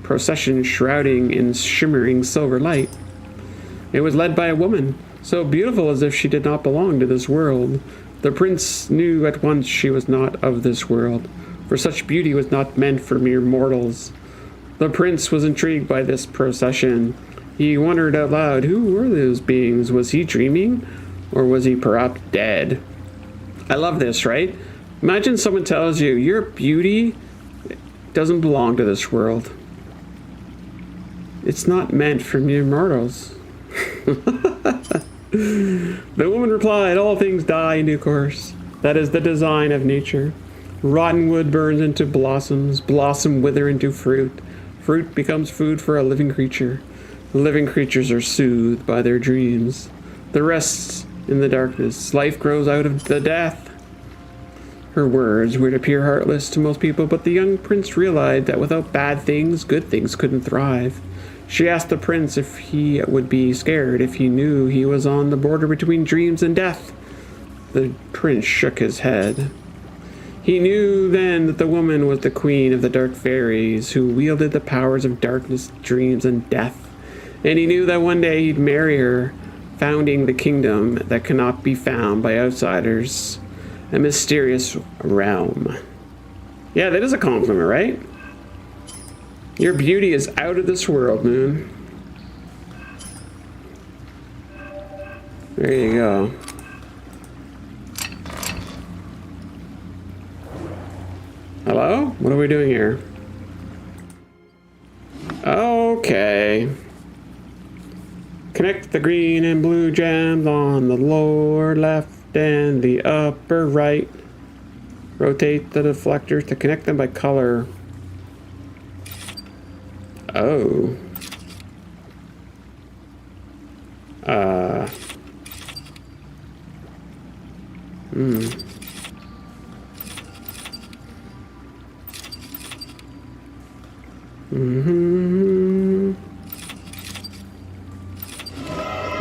procession shrouding in shimmering silver light. It was led by a woman, so beautiful as if she did not belong to this world. The prince knew at once she was not of this world, for such beauty was not meant for mere mortals. The prince was intrigued by this procession. He wondered out loud, who were those beings? Was he dreaming? Or was he perhaps dead? I love this, right? Imagine someone tells you, your beauty doesn't belong to this world. It's not meant for mere mortals. The woman replied, all things die in due course. That is the design of nature. Rotten wood burns into blossoms, blossom wither into fruit. Fruit becomes food for a living creature. Living creatures are soothed by their dreams. The rest in the darkness. Life grows out of the death. Her words would appear heartless to most people, but the young prince realized that without bad things, good things couldn't thrive. She asked the prince if he would be scared if he knew he was on the border between dreams and death. The prince shook his head. He knew then that the woman was the queen of the dark fairies who wielded the powers of darkness, dreams, and death. And he knew that one day he'd marry her, founding the kingdom that cannot be found by outsiders. A mysterious realm. Yeah, that is a compliment, right? Your beauty is out of this world, Moon. There you go. Hello? What are we doing here? Okay. Connect the green and blue gems on the lower left and the upper right. Rotate the deflectors to connect them by color. Oh.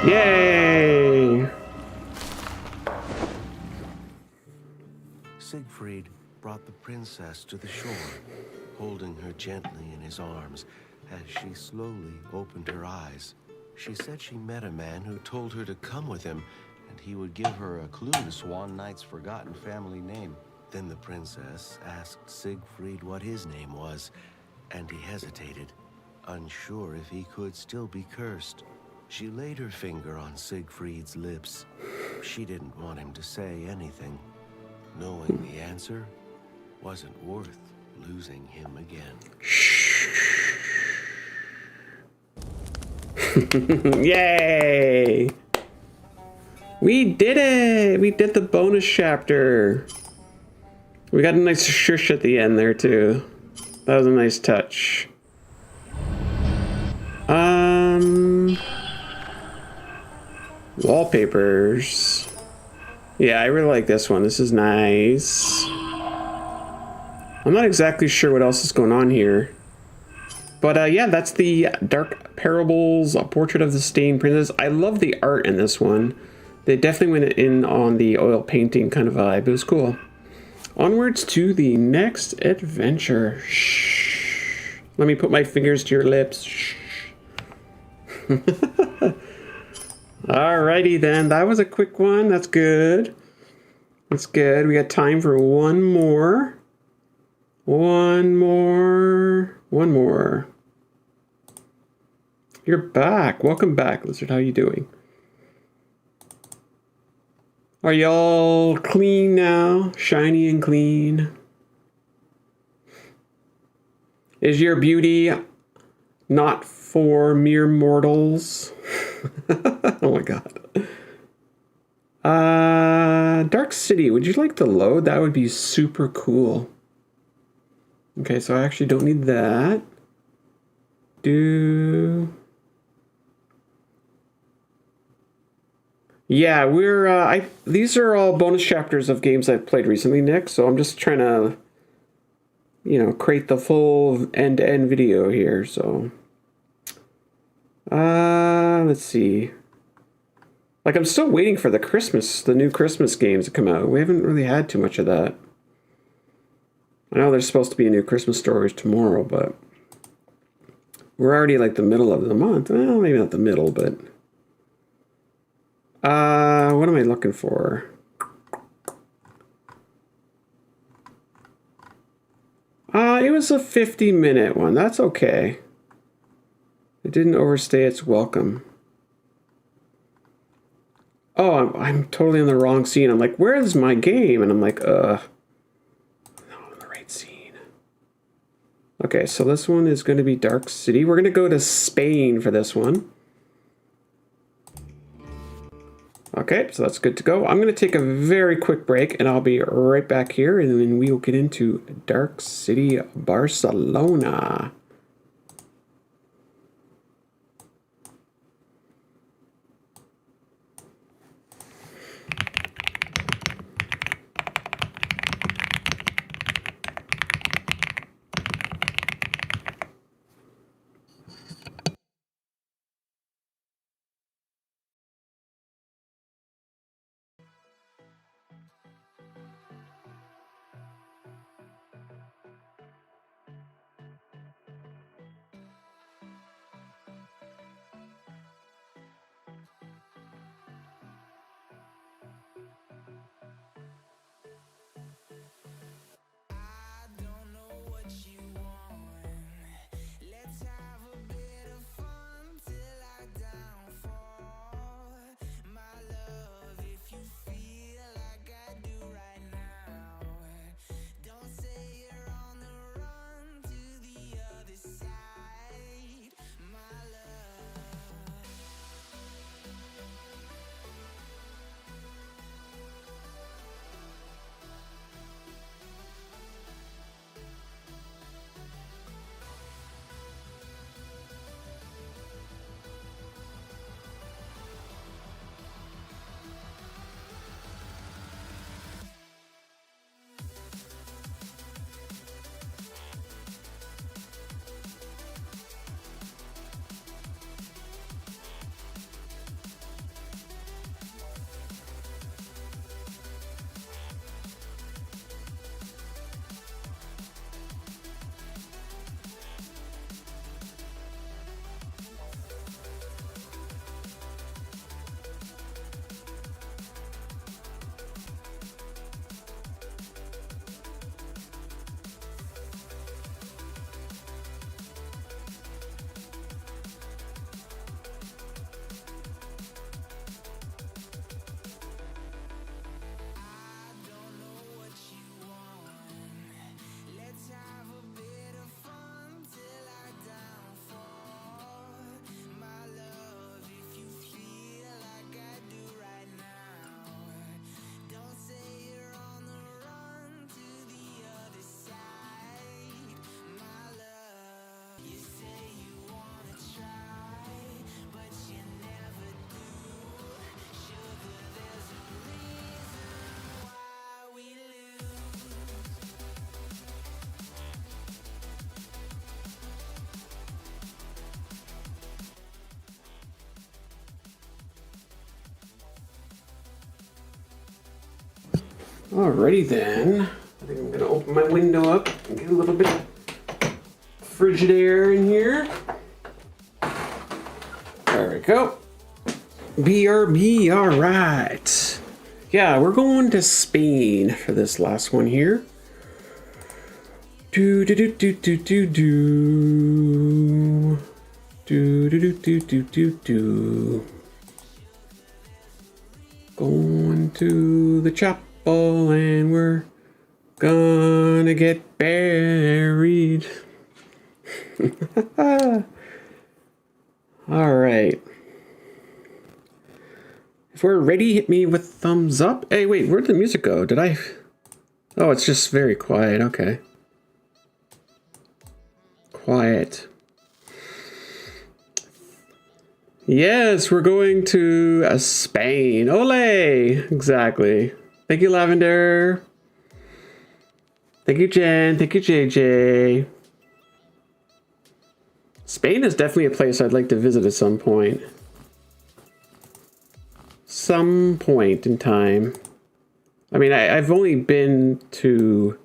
Yay! Siegfried brought the princess to the shore, holding her gently in his arms as she slowly opened her eyes. She said she met a man who told her to come with him, and he would give her a clue to Swan Knight's forgotten family name. Then the princess asked Siegfried what his name was, and he hesitated, unsure if he could still be cursed. She laid her finger on Siegfried's lips. She didn't want him to say anything. Knowing the answer wasn't worth losing him again. Yay! We did it! We did the bonus chapter. We got a nice shush at the end there too. That was a nice touch. Wallpapers. Yeah, I really like this one. This is nice. I'm not exactly sure what else is going on here. But yeah, that's the Dark Parables, a Portrait of the Stained Princess. I love the art in this one. They definitely went in on the oil painting kind of vibe. It was cool. Onwards to the next adventure. Shh. Let me put my fingers to your lips. Shh. Alrighty then. That was a quick one. That's good. That's good. We got time for one more. One more. You're back. Welcome back, Lizard. How you doing? Are y'all clean now? Shiny and clean? Is your beauty not for mere mortals? Oh my god. Dark City, would you like to load? That would be super cool. Okay, so I actually don't need that. Yeah, we're these are all bonus chapters of games I've played recently, Nick, so I'm just trying to, you know, create the full end-to-end video here, so let's see. Like, I'm still waiting for the new Christmas games to come out. We haven't really had too much of that. I know there's supposed to be a new Christmas Stories tomorrow, but we're already like the middle of the month. Well, maybe not the middle, but what am I looking for? It was a 50-minute one. That's okay. It didn't overstay its welcome. Oh, I'm totally on the wrong scene. I'm like, where's my game? And I'm like, no, on the right scene. Okay, so this one is going to be Dark City. We're going to go to Spain for this one. Okay, so that's good to go. I'm going to take a very quick break, and I'll be right back here, and then we will get into Dark City, Barcelona. Alrighty then. I think I'm gonna open my window up and get a little bit of frigid air in here. There we go. BRB, alright. Yeah, we're going to Spain for this last one here. Do do do do do do do. Do do do do do do do. Going to the chapel and we're gonna get buried. Alright. If we're ready, hit me with thumbs up. Hey, wait, where'd the music go? Did I... Oh, it's just very quiet. Okay. Quiet. Yes, we're going to Spain. Ole! Exactly. Thank you, Lavender. Thank you, Jen. Thank you, JJ. Spain is definitely a place I'd like to visit at some point. Some point in time. I mean, I've only been to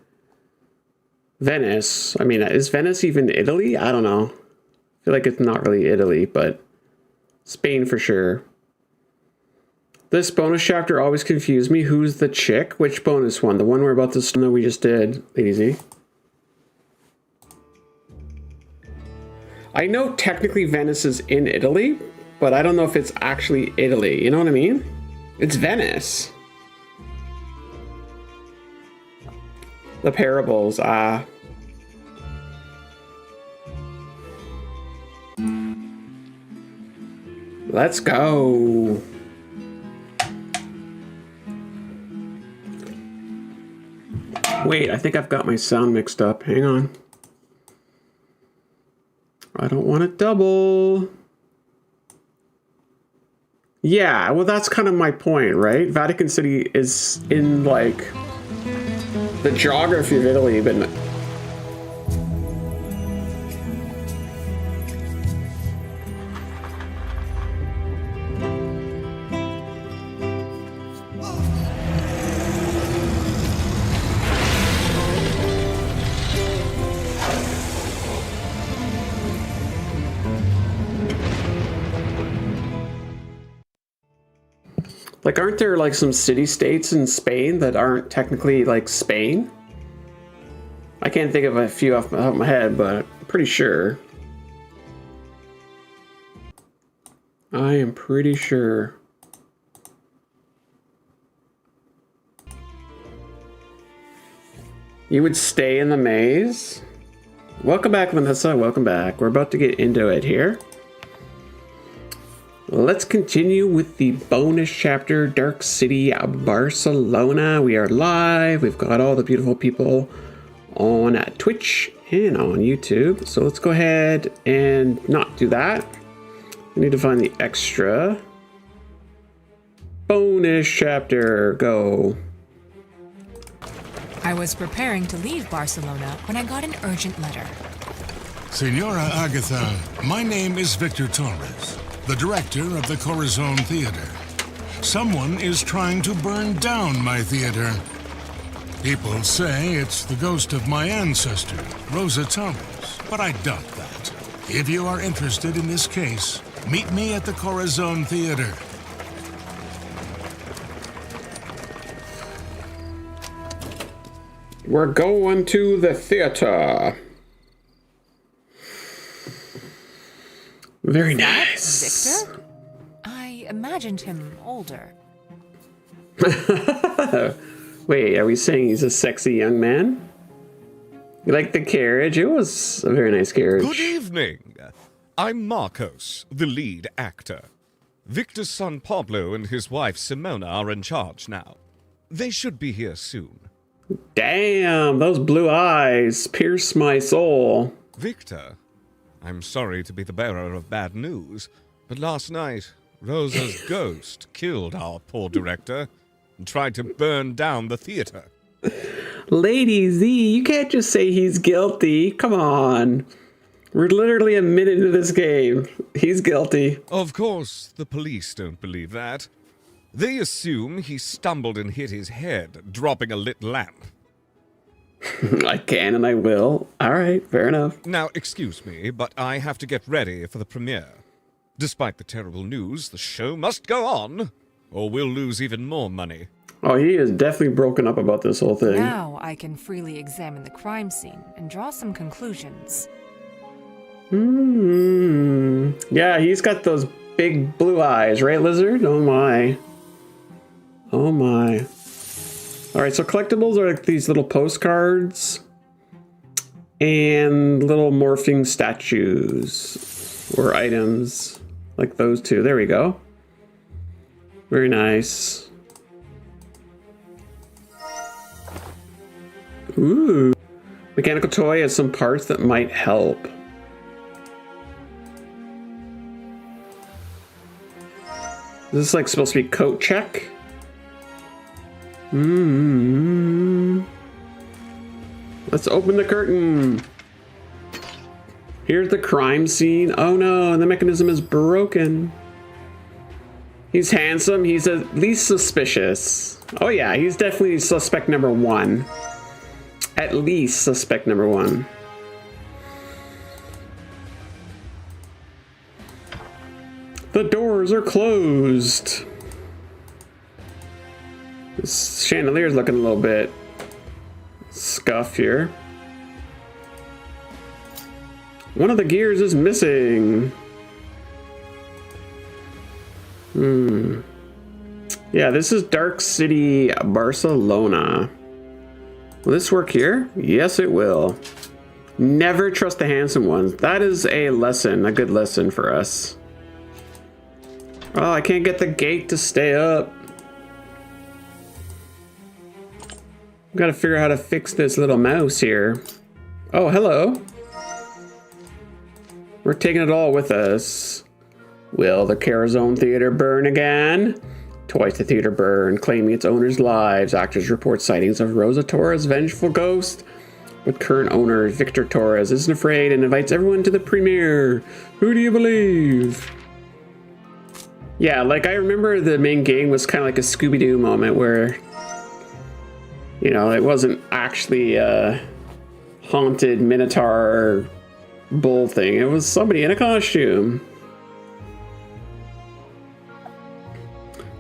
Venice. I mean, is Venice even Italy? I don't know. I feel like it's not really Italy, but Spain for sure. This bonus chapter always confused me. Who's the chick? Which bonus one? The one we're about to start that we just did, Lady Z. I know technically Venice is in Italy, but I don't know if it's actually Italy. You know what I mean? It's Venice. The parables, Let's go. Wait, I think I've got my sound mixed up. Hang on. I don't want to double. Yeah, well, that's kind of my point, right? Vatican City is in, like, the geography of Italy, but... Like, aren't there, like, some city-states in Spain that aren't technically, like, Spain? I can't think of a few off the top of my head, but I'm pretty sure. I am pretty sure. You would stay in the maze? Welcome back, Vanessa. Welcome back. We're about to get into it here. Let's continue with the bonus chapter, Dark City, Barcelona. We are live. We've got all the beautiful people on Twitch and on YouTube. So let's go ahead and not do that. We need to find the extra bonus chapter. Go. I was preparing to leave Barcelona when I got an urgent letter. Senora Agatha, my name is Victor Torres, the director of the Corazon Theater. Someone is trying to burn down my theater. People say it's the ghost of my ancestor, Rosa Torres, but I doubt that. If you are interested in this case, meet me at the Corazon Theater. We're going to the theater. Very nice. Victor? I imagined him older. Wait, are we saying he's a sexy young man? You like the carriage? It was a very nice carriage. Good evening. I'm Marcos, the lead actor. Victor's son Pablo and his wife Simona are in charge now. They should be here soon. Damn, those blue eyes pierce my soul. Victor, I'm sorry to be the bearer of bad news, but last night, Rosa's ghost killed our poor director and tried to burn down the theater. Lady Z, you can't just say he's guilty. Come on. We're literally a minute into this game. He's guilty. Of course, the police don't believe that. They assume he stumbled and hit his head, dropping a lit lamp. I can and I will. All right, fair enough. Now, excuse me, but I have to get ready for the premiere. Despite the terrible news, the show must go on, or we'll lose even more money. Oh, he is definitely broken up about this whole thing. Now I can freely examine the crime scene and draw some conclusions. Yeah, he's got those big blue eyes, right, Lizard? Oh my. Oh my. Alright, so collectibles are like these little postcards and little morphing statues or items like those two. There we go. Very nice. Ooh. Mechanical toy has some parts that might help. Is this like supposed to be coat check? Let's open the curtain. Here's the crime scene. Oh no, the mechanism is broken. He's handsome. He's at least suspicious. Oh yeah, he's definitely suspect number one. At least suspect number one. The doors are closed. This chandelier's looking a little bit scuffed here. One of the gears is missing. Yeah, this is Dark City, Barcelona. Will this work here? Yes, it will. Never trust the handsome ones. That is a lesson, a good lesson for us. Oh, I can't get the gate to stay up. Gotta figure out how to fix this little mouse here. Oh, hello. We're taking it all with us. Will the Corazon Theater burn again? Twice the theater burned, claiming its owners' lives. Actors report sightings of Rosa Torres' vengeful ghost. But current owner Victor Torres isn't afraid and invites everyone to the premiere. Who do you believe? Yeah, like I remember the main game was kind of like a Scooby-Doo moment where, you know, it wasn't actually a haunted Minotaur bull thing. It was somebody in a costume.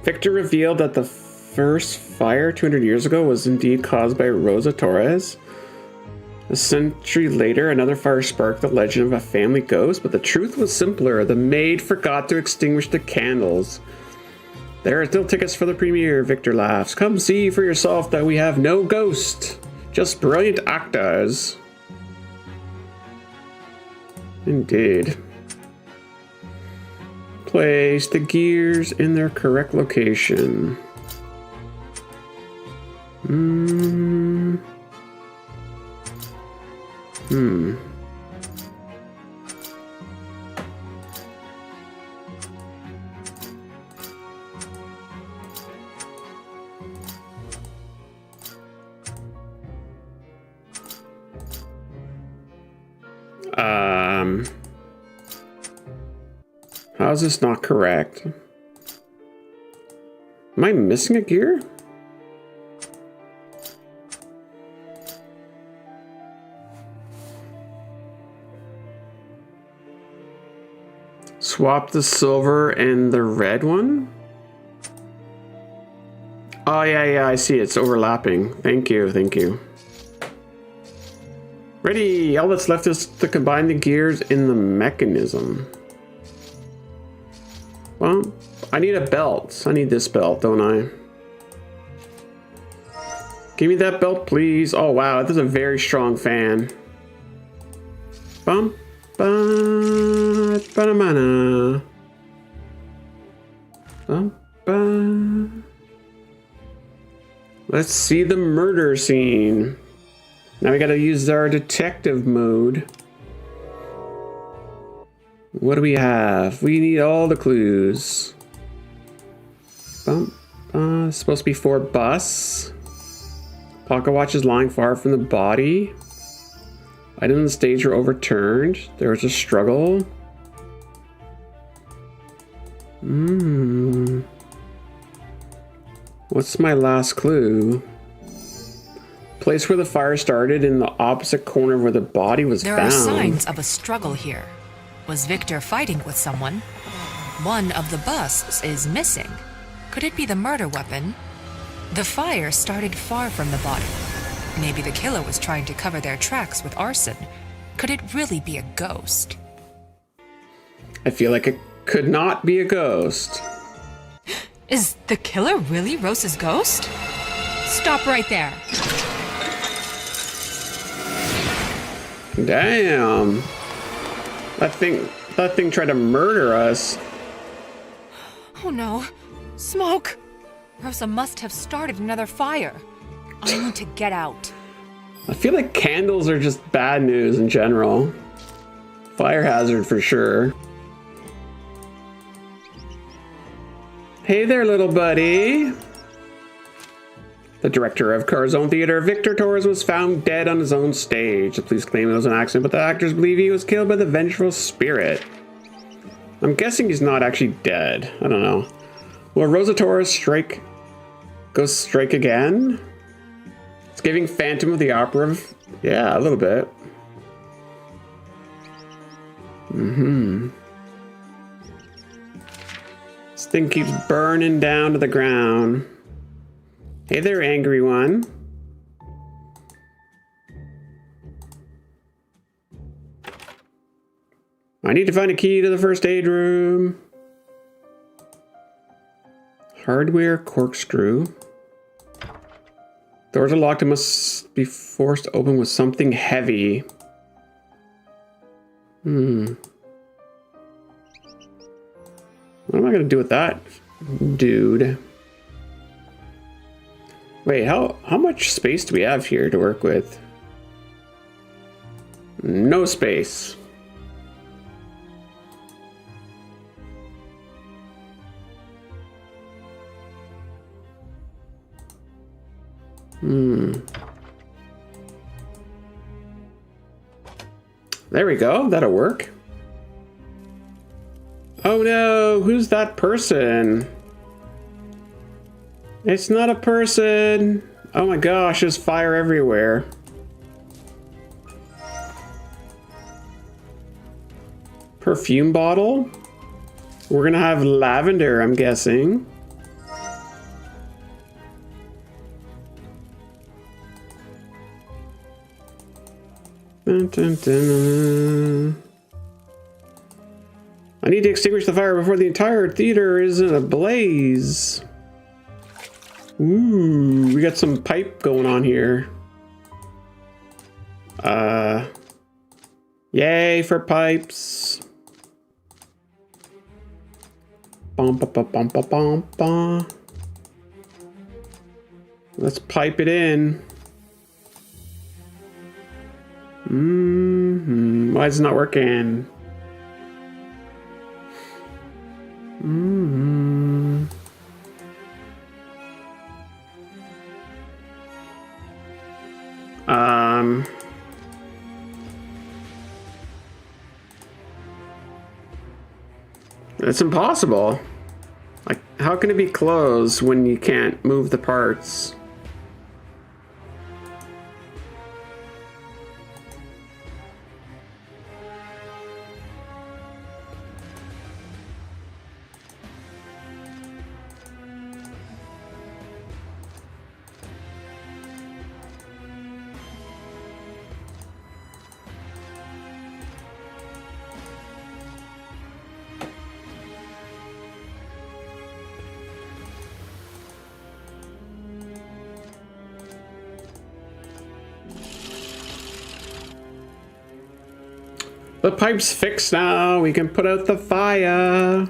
Victor revealed that the first fire 200 years ago was indeed caused by Rosa Torres. A century later, another fire sparked the legend of a family ghost, but the truth was simpler. The maid forgot to extinguish the candles. There are still tickets for the premiere, Victor laughs. Come see for yourself that we have no ghost, just brilliant actors. Indeed. Place the gears in their correct location. How is this not correct? Am I missing a gear? Swap the silver and the red one? Oh, yeah, I see. It's overlapping. Thank you, thank you. Ready! All that's left is to combine the gears in the mechanism. Well, I need a belt. I need this belt, don't I? Give me that belt, please. Oh, wow. This is a very strong fan. Bum, ba, ba, mana. Bum, ba. Let's see the murder scene. Now we gotta use our detective mode. What do we have? We need all the clues. It's supposed to be for bus. Pocket watch is lying far from the body. Items on the stage were overturned. There was a struggle. What's my last clue? Place where the fire started in the opposite corner where the body was There found. are signs of a struggle here. Was Victor fighting with someone? One of the busts is missing. Could it be the murder weapon? The fire started far from the body. Maybe the killer was trying to cover their tracks with arson. Could it really be a ghost? I feel like it could not be a ghost. Is the killer really Rose's ghost? Stop right there. Damn. That thing tried to murder us. Oh no. Smoke! Rosa must have started another fire. I need to get out. I feel like candles are just bad news in general. Fire hazard for sure. Hey there, little buddy. The director of Corazon Theater, Victor Torres, was found dead on his own stage. The police claim it was an accident, but the actors believe he was killed by the vengeful spirit. I'm guessing he's not actually dead. I don't know. Will Rosa Torres strike again? It's giving Phantom of the Opera. Yeah, a little bit. This thing keeps burning down to the ground. Hey there, angry one. I need to find a key to the first aid room. Hardware corkscrew. Doors are locked and must be forced open with something heavy. What am I gonna do with that, dude? Wait, how much space do we have here to work with? No space. There we go, that'll work. Oh no, who's that person? It's not a person. Oh my gosh, there's fire everywhere. Perfume bottle? We're gonna have lavender, I'm guessing. Dun, dun, dun. I need to extinguish the fire before the entire theater is in a blaze. Ooh, we got some pipe going on here. Yay for pipes. Bum, ba, ba, bum, ba, bum, ba. Let's pipe it in. Why is it not working? It's impossible. Like, how can it be closed when you can't move the parts? The pipe's fixed now. We can put out the fire.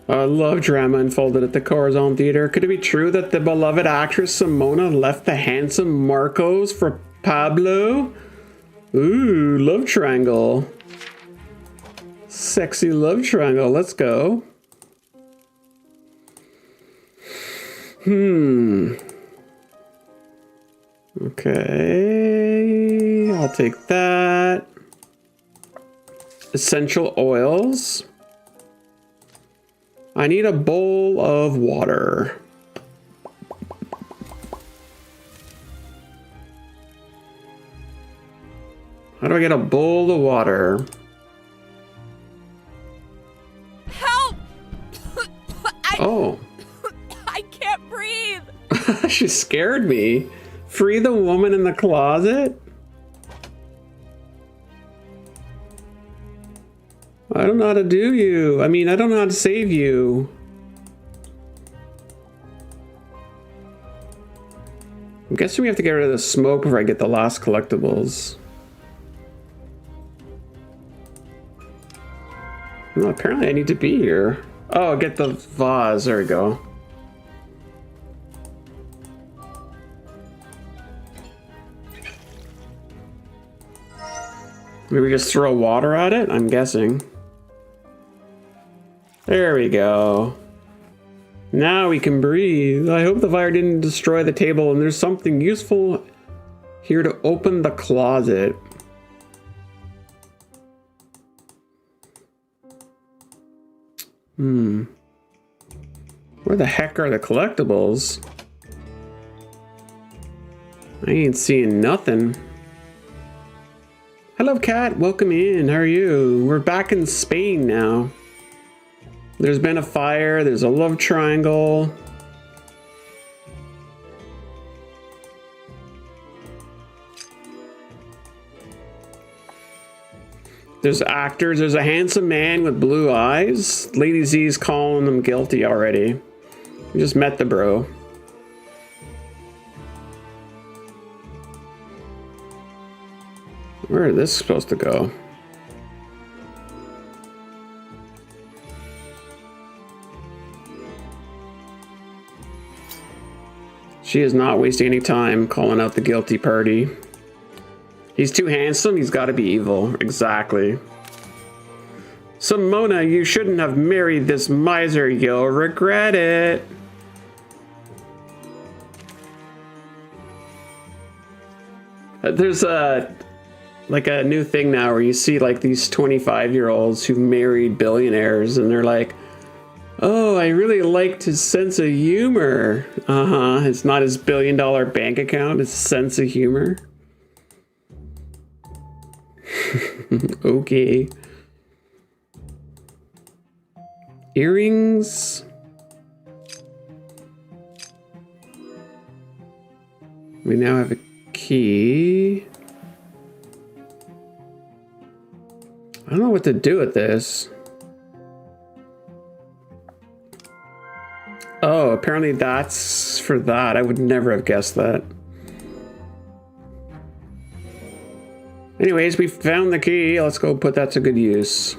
Love drama unfolded at the Corazon Theater. Could it be true that the beloved actress Simona left the handsome Marcos for Pablo? Ooh, love triangle. Sexy love triangle. Let's go. Okay, I'll take that. Essential oils. I need a bowl of water. How do I get a bowl of water? Help! Oh. I can't breathe. She scared me. Free the woman in the closet? I don't know how to do you. I mean, I don't know how to save you. I'm guessing we have to get rid of the smoke before I get the last collectibles. No, apparently I need to be here. Oh, get the vase. There we go. Maybe we just throw water at it? I'm guessing. There we go. Now we can breathe. I hope the fire didn't destroy the table and there's something useful here to open the closet. Where the heck are the collectibles? I ain't seeing nothing. Hello, cat. Welcome in. How are you? We're back in Spain now. There's been a fire. There's a love triangle. There's actors. There's a handsome man with blue eyes. Lady Z's calling him guilty already. We just met the bro. Where is this supposed to go? She is not wasting any time calling out the guilty party. He's too handsome, he's got to be evil. Exactly. Simona, you shouldn't have married this miser. You'll regret it. There's a new thing now where you see like these 25-year-olds who married billionaires and they're like, oh, I really liked his sense of humor. It's not his billion-dollar bank account, it's sense of humor. Okay. Earrings. We now have a key. I don't know what to do with this. Oh, apparently that's for that. I would never have guessed that. Anyways, we found the key. Let's go put that to good use.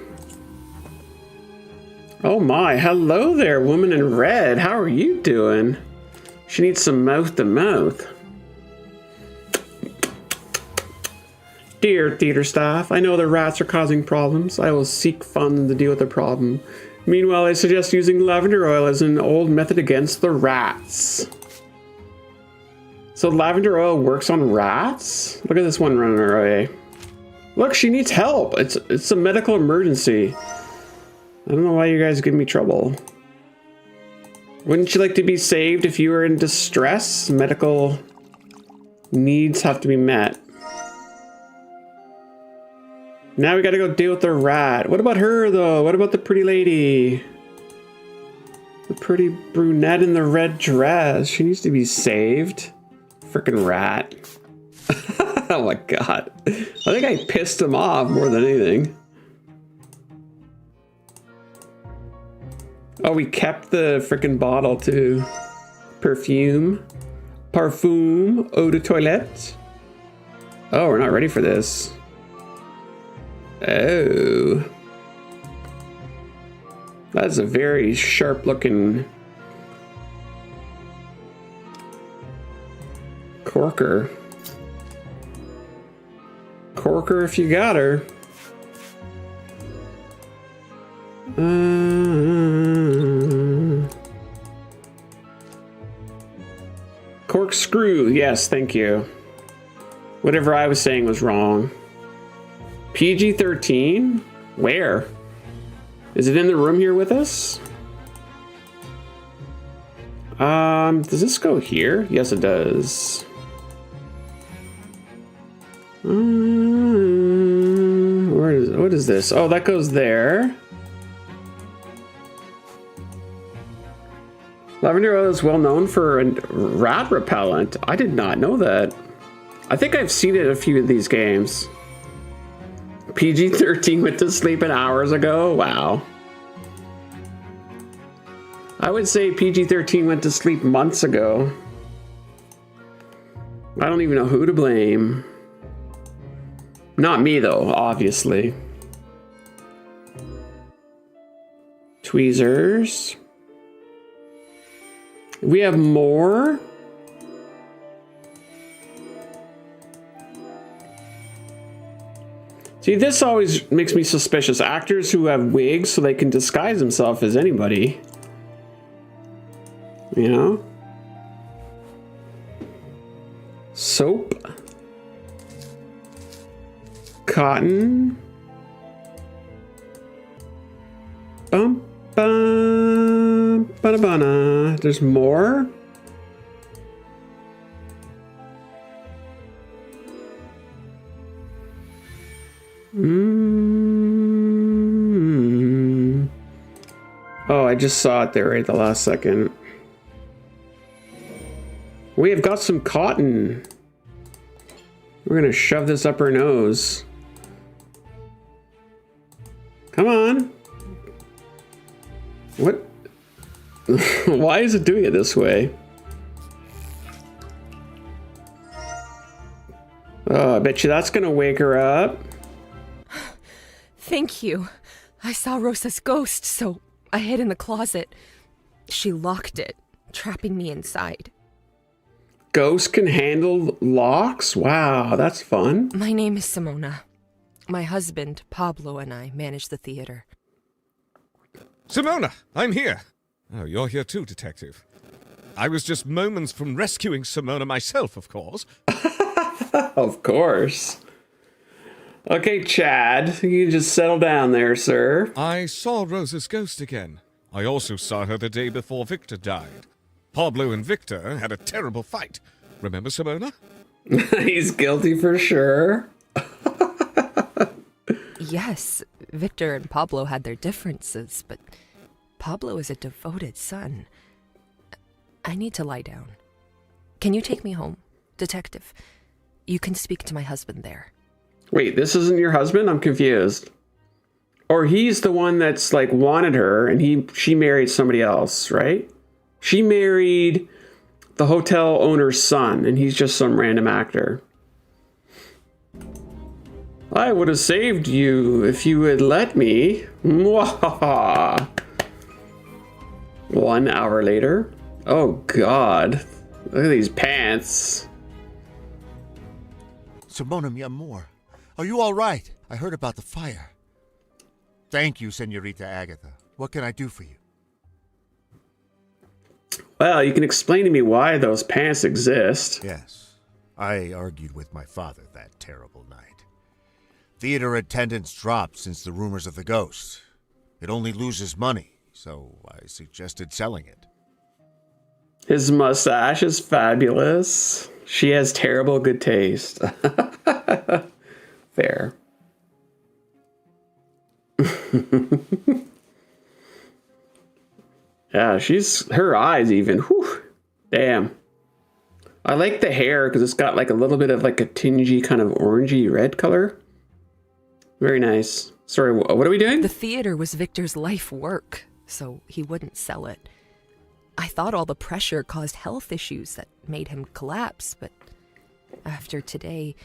Oh my, hello there, woman in red. How are you doing? She needs some mouth to mouth. Dear theater staff, I know the rats are causing problems. I will seek funds to deal with the problem. Meanwhile, I suggest using lavender oil as an old method against the rats. So lavender oil works on rats? Look at this one running away. Look, she needs help. It's a medical emergency. I don't know why you guys give me trouble. Wouldn't you like to be saved if you were in distress? Medical needs have to be met. Now we gotta go deal with the rat. What about her, though? What about the pretty lady? The pretty brunette in the red dress. She needs to be saved. Frickin' rat. Oh my god. I think I pissed him off more than anything. Oh, we kept the frickin' bottle too. Perfume. Parfum. Eau de toilette. Oh, we're not ready for this. Oh. That's a very sharp looking corker. Corker if you got her. Corkscrew, yes, thank you. Whatever I was saying was wrong. PG-13? Where? Is it in the room here with us? Does this go here? Yes, it does. What is this? Oh, that goes there. Lavender Oil is well known for a rat repellent. I did not know that. I think I've seen it in a few of these games. PG-13 went to sleep an hours ago? Wow. I would say PG-13 went to sleep months ago. I don't even know who to blame. Not me, though, obviously. Tweezers. We have more? See, this always makes me suspicious. Actors who have wigs so they can disguise themselves as anybody. You know? Soap. Cotton. Bum bum bada bana. There's more? Oh, I just saw it there right at the last second. We have got some cotton. We're gonna shove this up our nose. Come on. What? Why is it doing it this way? Oh, I bet you that's gonna wake her up. Thank you. I saw Rosa's ghost, so I hid in the closet. She locked it, trapping me inside. Ghosts can handle locks? Wow, that's fun. My name is Simona. My husband, Pablo, and I manage the theater. Simona, I'm here. Oh, you're here too, Detective. I was just moments from rescuing Simona myself, of course. Of course. Okay, Chad, you can just settle down there, sir. I saw Rosa's ghost again. I also saw her the day before Victor died. Pablo and Victor had a terrible fight. Remember, Simona? He's guilty for sure. Yes, Victor and Pablo had their differences, but Pablo is a devoted son. I need to lie down. Can you take me home, Detective? You can speak to my husband there. Wait, this isn't your husband? I'm confused. Or he's the one that's like wanted her and she married somebody else, right? She married the hotel owner's son and he's just some random actor. I would have saved you if you had let me. Mwahaha. 1 hour later. Oh God. Look at these pants. Simona, mi amor. Are you all right? I heard about the fire. Thank you, Senorita Agatha. What can I do for you? Well, you can explain to me why those pants exist. Yes. I argued with my father that terrible night. Theater attendance dropped since the rumors of the ghost. It only loses money, so I suggested selling it. His mustache is fabulous. She has terrible good taste. Fair. Yeah, her eyes even. Whew, damn. I like the hair because it's got like a little bit of like a tingy kind of orangey red color. Very nice. Sorry, what are we doing? The theater was Victor's life work, so he wouldn't sell it. I thought all the pressure caused health issues that made him collapse, but after today,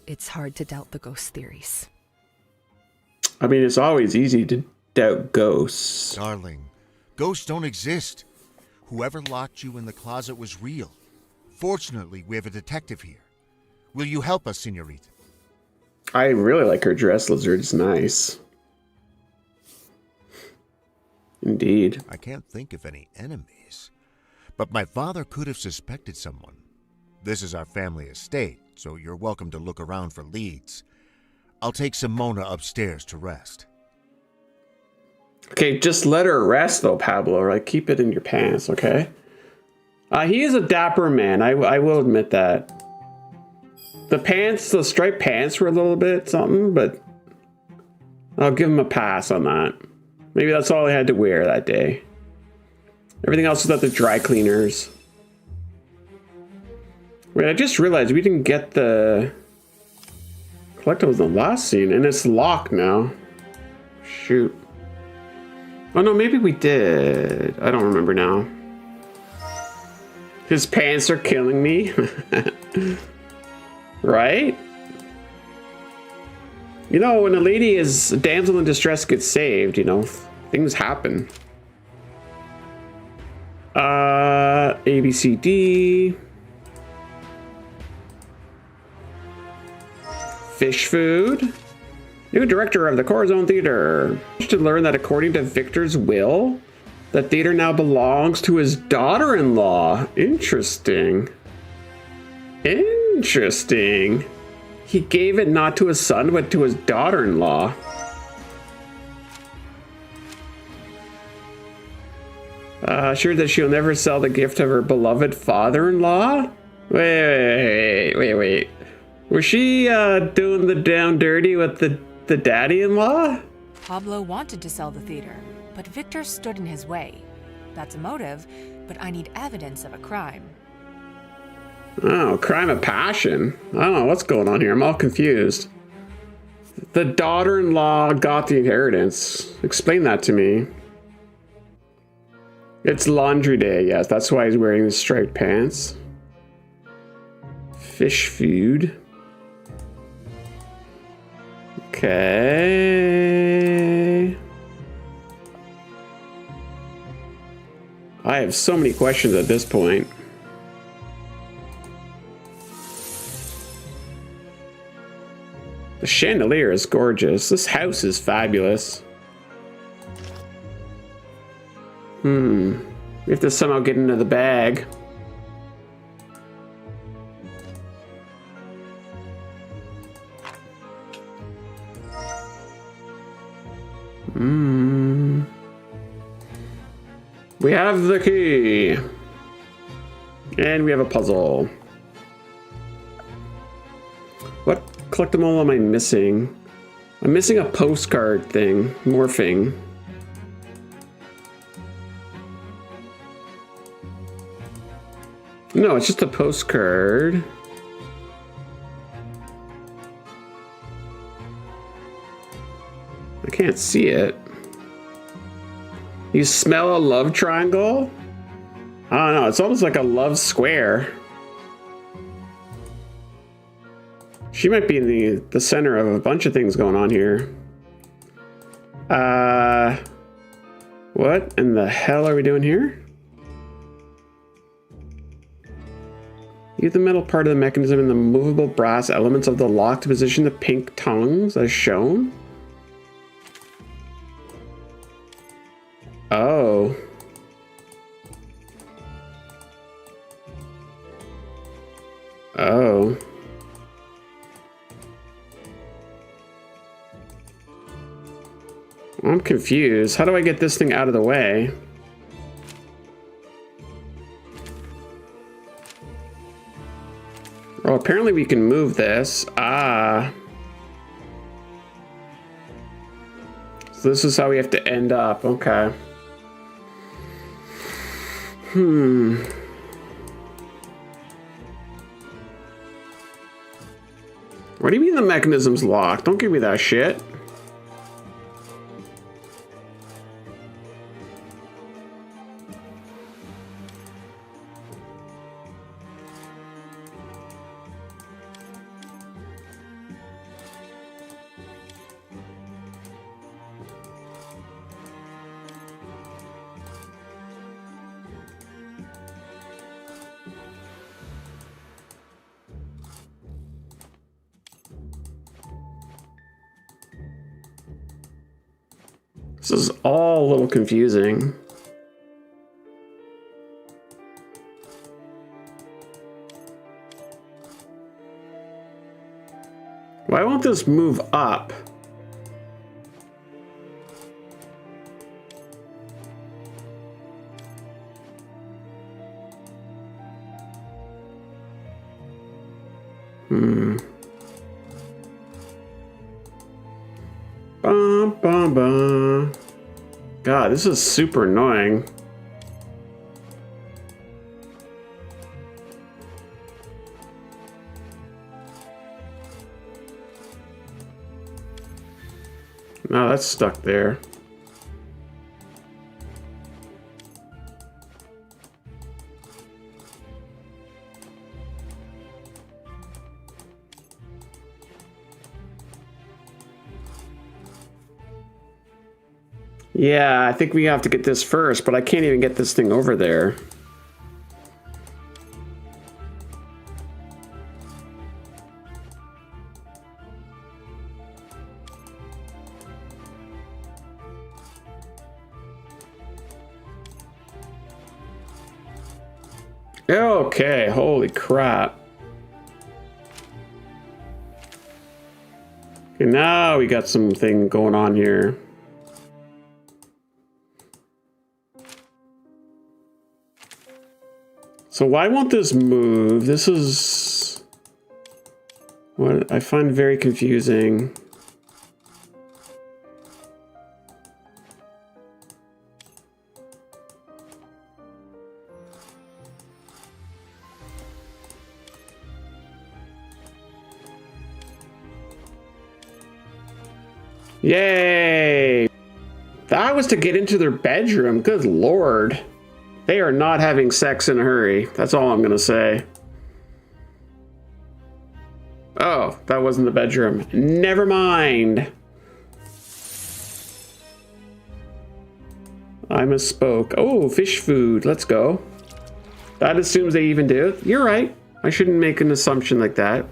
it's hard to doubt the ghost theories. I mean, it's always easy to doubt ghosts. Darling, ghosts don't exist. Whoever locked you in the closet was real. Fortunately, we have a detective here. Will you help us, Senorita? I really like her dress, Lizard. It's nice. Indeed. I can't think of any enemies. But my father could have suspected someone. This is our family estate, so you're welcome to look around for leads. I'll take Simona upstairs to rest. Okay, just let her rest though, Pablo. Like, keep it in your pants, okay? He is a dapper man. I will admit that. The pants, the striped pants were a little bit something, but I'll give him a pass on that. Maybe that's all I had to wear that day. Everything else was at the dry cleaners. Wait, I just realized we didn't get the collectibles in the last scene, and it's locked now. Shoot. Oh no, maybe we did. I don't remember now. His pants are killing me. Right? You know, when a lady is a damsel in distress gets saved, you know, things happen. A, B, C, D. Fish food. New director of the Corazon Theater. To learn that according to Victor's will, the theater now belongs to his daughter-in-law. Interesting. Interesting. He gave it not to his son, but to his daughter-in-law. Sure that she'll never sell the gift of her beloved father-in-law? Wait. Was she doing the down dirty with the daddy-in-law? Pablo wanted to sell the theater, but Victor stood in his way. That's a motive, but I need evidence of a crime. Oh, crime of passion. I don't know what's going on here. I'm all confused. The daughter-in-law got the inheritance. Explain that to me. It's laundry day, yes. That's why he's wearing the striped pants. Fish food. Okay. I have so many questions at this point. The chandelier is gorgeous. This house is fabulous. We have to somehow get into the bag. We have the key. And we have a puzzle. What collectible am I missing? I'm missing a postcard thing. Morphing. No, it's just a postcard. I can't see it. You smell a love triangle? I don't know, it's almost like a love square. She might be in the center of a bunch of things going on here. What in the hell are we doing here? Use the metal part of the mechanism and the movable brass elements of the lock to position the pink tongues as shown. Oh. Oh. I'm confused. How do I get this thing out of the way? Oh, apparently we can move this. Ah. So this is how we have to end up. Okay. What do you mean the mechanism's locked? Don't give me that shit. This is all a little confusing. Why won't this move up? Bum, bum, bum. God, this is super annoying. No, that's stuck there. Yeah, I think we have to get this first, but I can't even get this thing over there. Okay, holy crap. Okay, now we got something going on here. So why won't this move? This is what I find very confusing. Yay! That was to get into their bedroom. Good lord. They are not having sex in a hurry. That's all I'm gonna say. Oh, that wasn't the bedroom. Never mind. I misspoke. Oh, fish food. Let's go. That assumes they even do. You're right. I shouldn't make an assumption like that.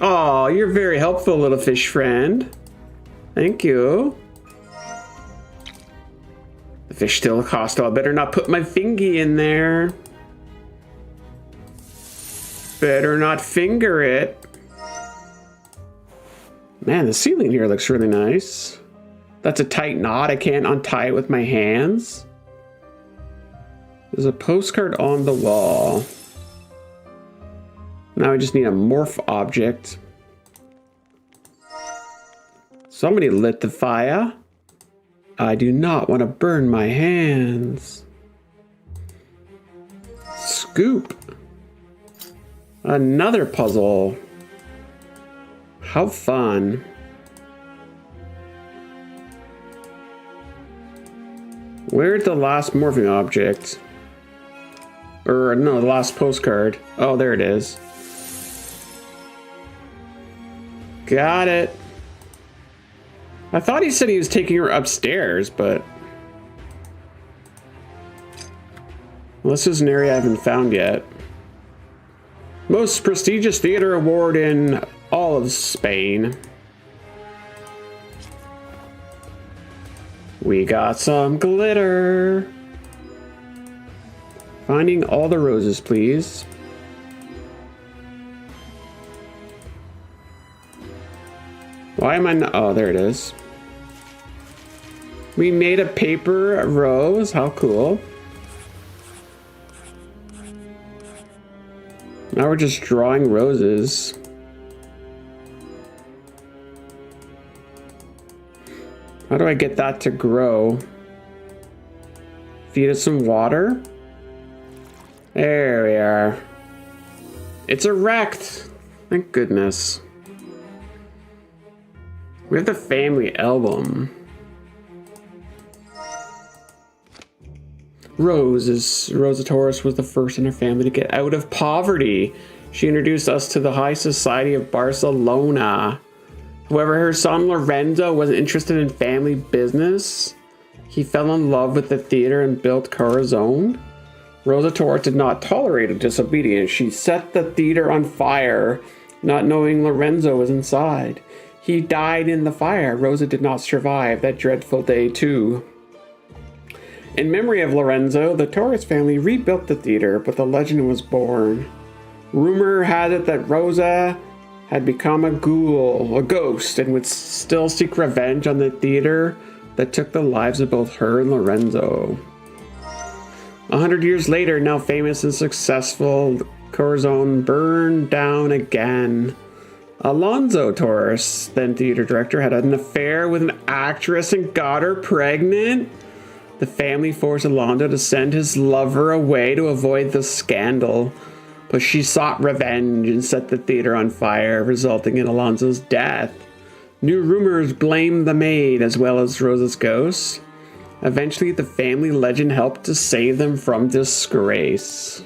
Oh, you're very helpful, little fish friend. Thank you. The fish still hostile. I better not put my fingy in there. Better not finger it. Man, the ceiling here looks really nice. That's a tight knot. I can't untie it with my hands. There's a postcard on the wall. Now I just need a morph object. Somebody lit the fire. I do not want to burn my hands. Scoop. Another puzzle. How fun. Where's the last morphing object? Or no, the last postcard. Oh, there it is. Got it. I thought he said he was taking her upstairs, but... Well, this is an area I haven't found yet. Most prestigious theater award in all of Spain. We got some glitter. Finding all the roses, please. Why am I not? Oh, there it is. We made a paper rose. How cool. Now we're just drawing roses. How do I get that to grow? Feed it some water. There we are. It's erect. Thank goodness. We have the family album. Rosa Torres was the first in her family to get out of poverty. She introduced us to the high society of Barcelona. However, her son Lorenzo wasn't interested in family business. He fell in love with the theater and built Corazon. Rosa Torres did not tolerate disobedience. She set the theater on fire, not knowing Lorenzo was inside. He died in the fire. Rosa did not survive that dreadful day, too. In memory of Lorenzo, the Torres family rebuilt the theater, but the legend was born. Rumor had it that Rosa had become a ghost, and would still seek revenge on the theater that took the lives of both her and Lorenzo. 100 years later, now famous and successful, Corazon burned down again. Alonzo Torres, then theater director, had an affair with an actress and got her pregnant. The family forced Alonzo to send his lover away to avoid the scandal, but she sought revenge and set the theater on fire, resulting in Alonzo's death. New rumors blamed the maid as well as Rosa's ghost. Eventually, the family legend helped to save them from disgrace.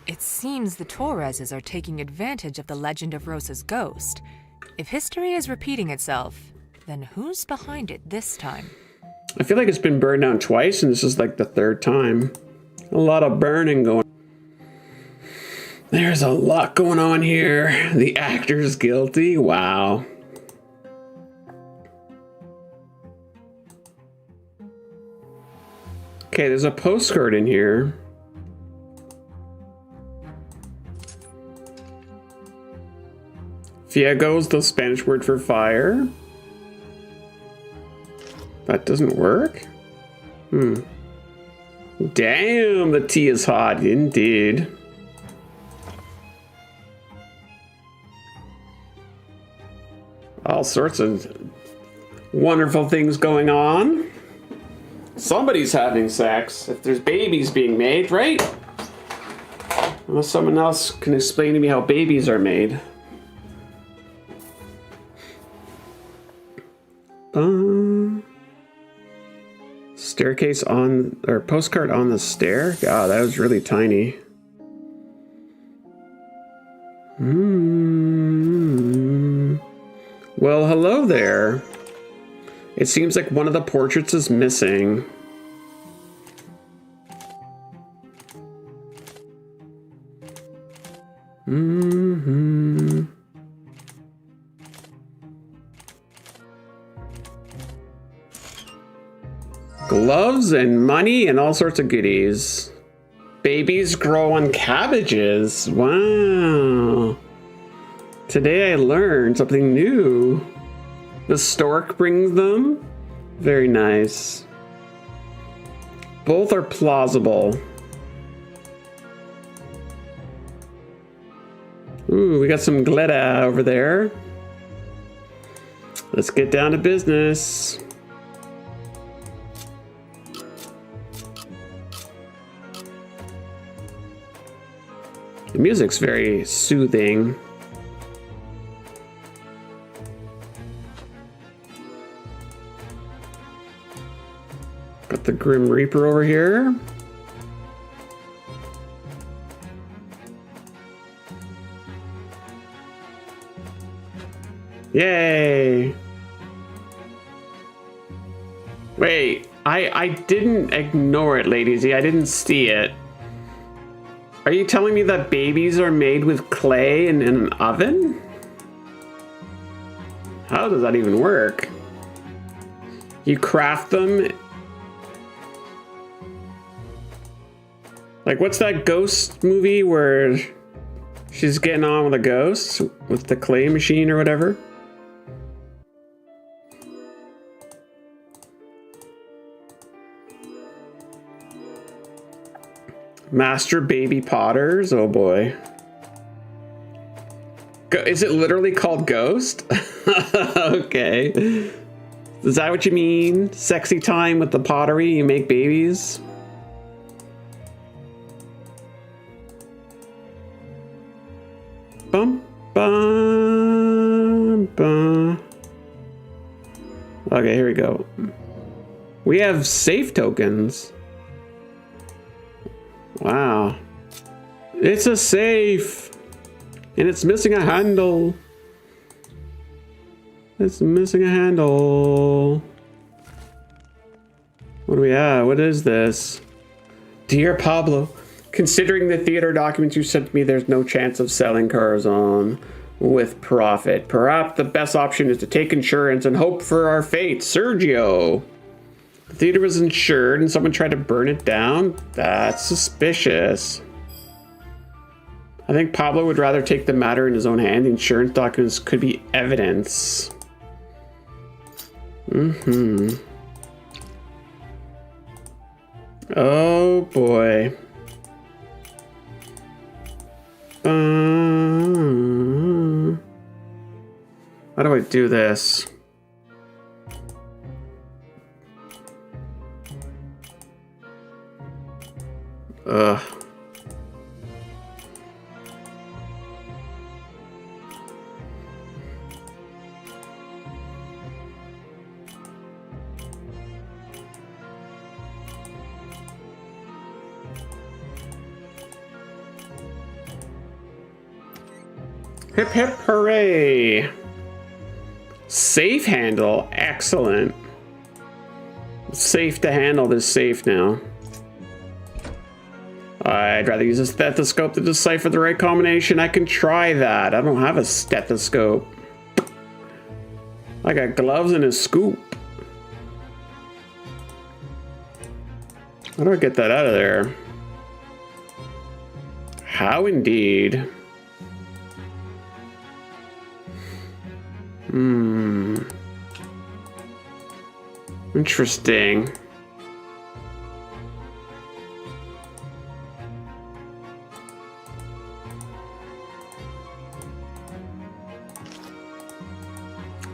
It seems the Torreses are taking advantage of the legend of Rosa's ghost. If history is repeating itself, then who's behind it this time? I feel like it's been burned down twice, and this is like the third time. A lot of burning going on. There's a lot going on here. The actor's guilty. Wow. Okay, there's a postcard in here. Fiego's the Spanish word for fire. That doesn't work? Damn, the tea is hot indeed. All sorts of wonderful things going on. Somebody's having sex. If there's babies being made, right? Unless someone else can explain to me how babies are made. Staircase on, or postcard on the stair? God, that was really tiny. Well, hello there. It seems like one of the portraits is missing. Gloves and money and all sorts of goodies. Babies grow on cabbages. Wow. Today I learned something new. The stork brings them. Very nice. Both are plausible. Ooh, we got some glitter over there. Let's get down to business. The music's very soothing. Got the Grim Reaper over here. Yay! Wait, I didn't ignore it, Lady Z. I didn't see it. Are you telling me that babies are made with clay in an oven? How does that even work? You craft them? Like, what's that ghost movie where she's getting on with a ghost with the clay machine or whatever? Master Baby Potters? Oh boy. Is it literally called Ghost? Okay. Is that what you mean? Sexy time with the pottery? You make babies? Bum, bum, bum. Okay, here we go. We have safe tokens. Wow. It's a safe. And it's missing a handle. It's missing a handle. What do we have? What is this? Dear Pablo, considering the theater documents you sent me, there's no chance of selling Corazon with profit. Perhaps the best option is to take insurance and hope for our fate. Sergio. The theater was insured and someone tried to burn it down? That's suspicious. I think Pablo would rather take the matter in his own hand. The insurance documents could be evidence. Oh boy. How do I do this? Ugh. Hip hip hooray! Safe handle, excellent. Safe to handle this safe now. I'd rather use a stethoscope to decipher the right combination. I can try that. I don't have a stethoscope. I got gloves and a scoop. How do I get that out of there? How indeed? Interesting.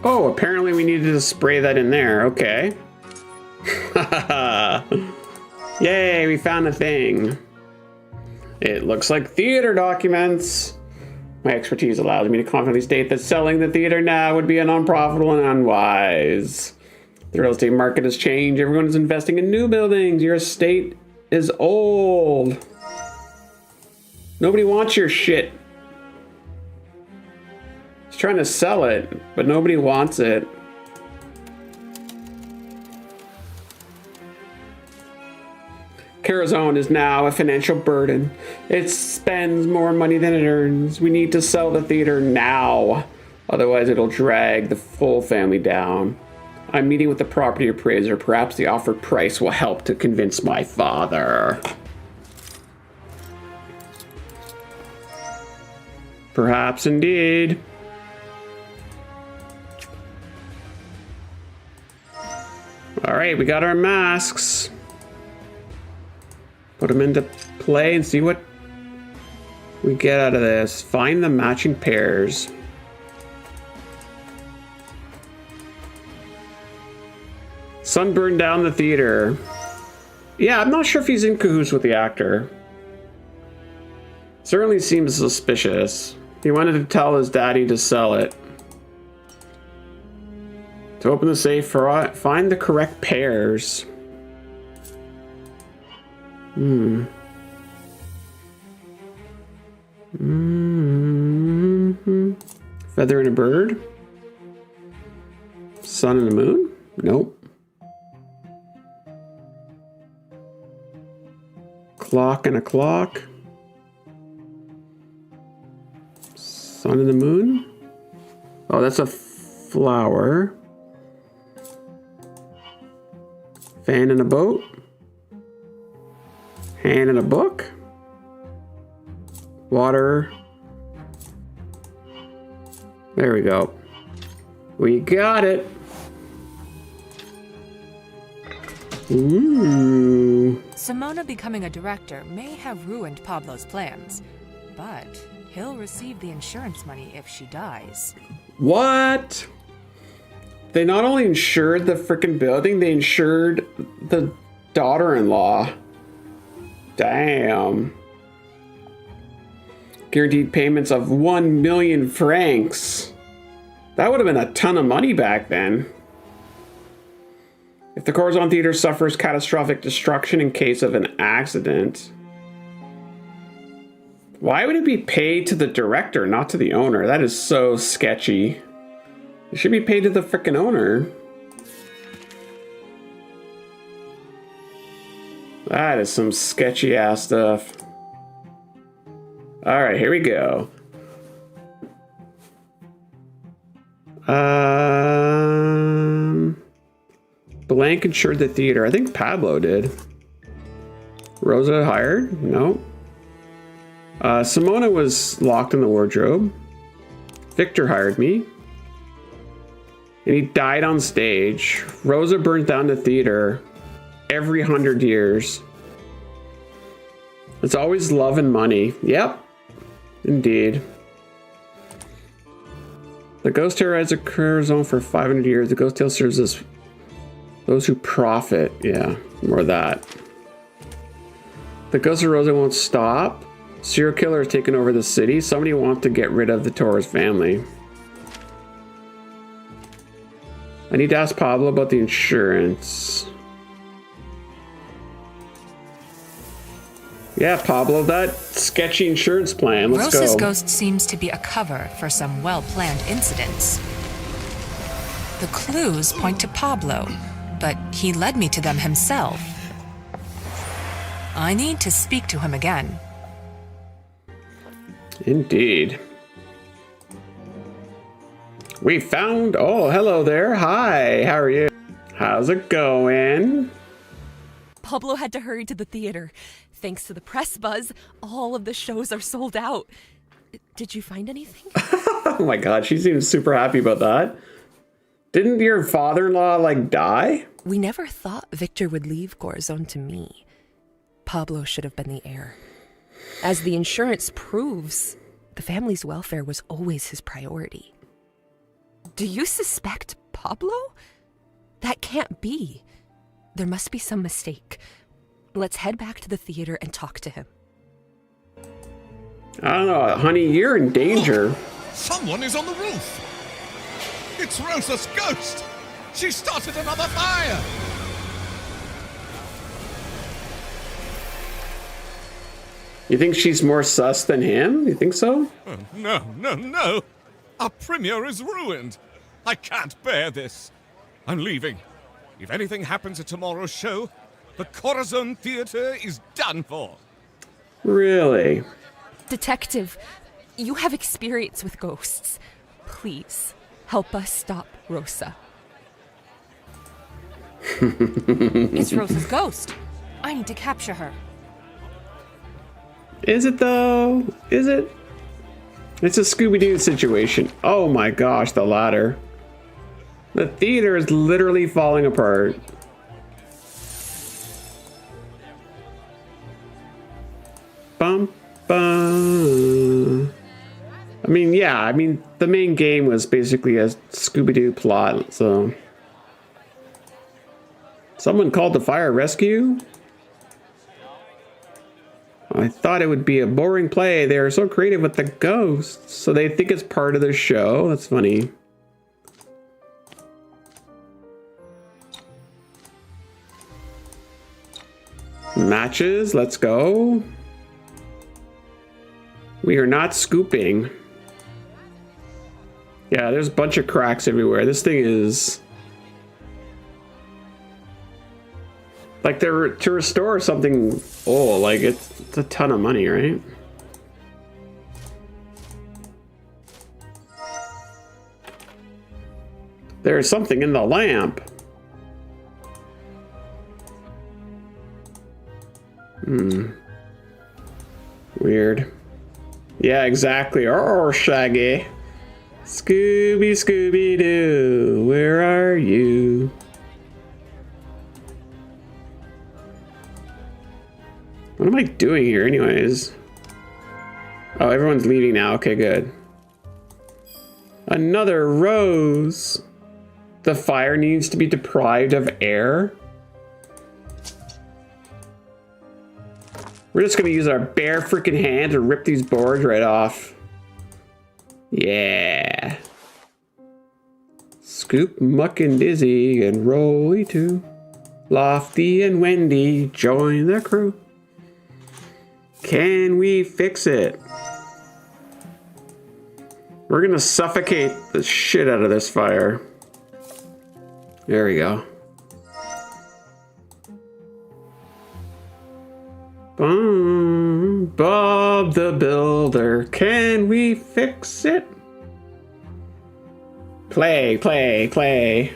Oh, apparently we needed to spray that in there. Okay. Yay, we found a thing. It looks like theater documents. My expertise allows me to confidently state that selling the theater now would be unprofitable and unwise. The real estate market has changed. Everyone is investing in new buildings. Your estate is old. Nobody wants your shit. He's trying to sell it, but nobody wants it. Corazon is now a financial burden. It spends more money than it earns. We need to sell the theater now. Otherwise, it'll drag the full family down. I'm meeting with the property appraiser. Perhaps the offered price will help to convince my father. Perhaps indeed. All right, we got our masks. Put them into play and see what we get out of this. Find the matching pairs. Sun burned down the theater. Yeah, I'm not sure if he's in cahoots with the actor. Certainly seems suspicious. He wanted to tell his daddy to sell it. To open the safe, find the correct pairs. Feather and a bird? Sun and a moon? Nope. Clock and a clock? Sun and the moon? Oh, that's a flower. Fan and a boat? Hand and a book? Water. There we go. We got it. Ooh. Simona becoming a director may have ruined Pablo's plans, but he'll receive the insurance money if she dies. What? They not only insured the frickin' building, they insured the daughter-in-law. Damn. Guaranteed payments of 1 million francs. That would have been a ton of money back then. If the Corazon Theater suffers catastrophic destruction in case of an accident, why would it be paid to the director, not to the owner? That is so sketchy. It should be paid to the frickin' owner. That is some sketchy ass stuff. All right, here we go. Blank insured the theater. I think Pablo did. Rosa hired? No. Simona was locked in the wardrobe. Victor hired me. And he died on stage. Rosa burnt down the theater every 100 years. It's always love and money. Yep. Indeed. The ghost terror has a career zone for 500 years. The ghost tale serves as those who profit. Yeah, more of that. The ghost of Rosa won't stop. Serial killer has taken over the city. Somebody wants to get rid of the Torres family. I need to ask Pablo about the insurance. Yeah, Pablo, that sketchy insurance plan. Let's Rosa's go. ghost seems to be a cover for some well-planned incidents. The clues point to Pablo, but he led me to them himself. I need to speak to him again. Indeed. We found... Oh, hello there. Hi, how are you? How's it going? Pablo had to hurry to the theater. Thanks to the press buzz, all of the shows are sold out. Did you find anything? Oh my god, she seems super happy about that. Didn't your father-in-law, like, die? We never thought Victor would leave Corazon to me. Pablo should have been the heir. As the insurance proves, the family's welfare was always his priority. Do you suspect Pablo? That can't be. There must be some mistake. Let's head back to the theater and talk to him. I don't know, honey, you're in danger. Someone is on the roof! It's Rosa's ghost! She started another fire! You think she's more sus than him? You think so? Oh, no! Our premiere is ruined! I can't bear this! I'm leaving. If anything happens at tomorrow's show, the Corazon Theater is done for. Really? Detective, you have experience with ghosts. Please, help us stop Rosa. It's Rosa's ghost. I need to capture her. Is it though? Is it? It's a Scooby-Doo situation. Oh my gosh, the ladder. The theater is literally falling apart. Bum, bum. I mean, yeah, the main game was basically a Scooby-Doo plot, so. Someone called the fire rescue? I thought it would be a boring play. They are so creative with the ghosts. So they think it's part of the show. That's funny. Matches, let's go. We are not scooping. Yeah, there's a bunch of cracks everywhere. This thing is... like, to restore something old, like, it's a ton of money, right? There's something in the lamp. Weird. Yeah, exactly. Oh, Shaggy. Scooby, Scooby-Doo, where are you? What am I doing here anyways? Oh, everyone's leaving now. Okay, good. Another rose. The fire needs to be deprived of air. We're just gonna use our bare freaking hand to rip these boards right off. Yeah. Scoop, Muck, and Dizzy, and Rolly too. Lofty and Wendy join the crew. Can we fix it? We're gonna suffocate the shit out of this fire. There we go. Bob the Builder, can we fix it? Play, play, play.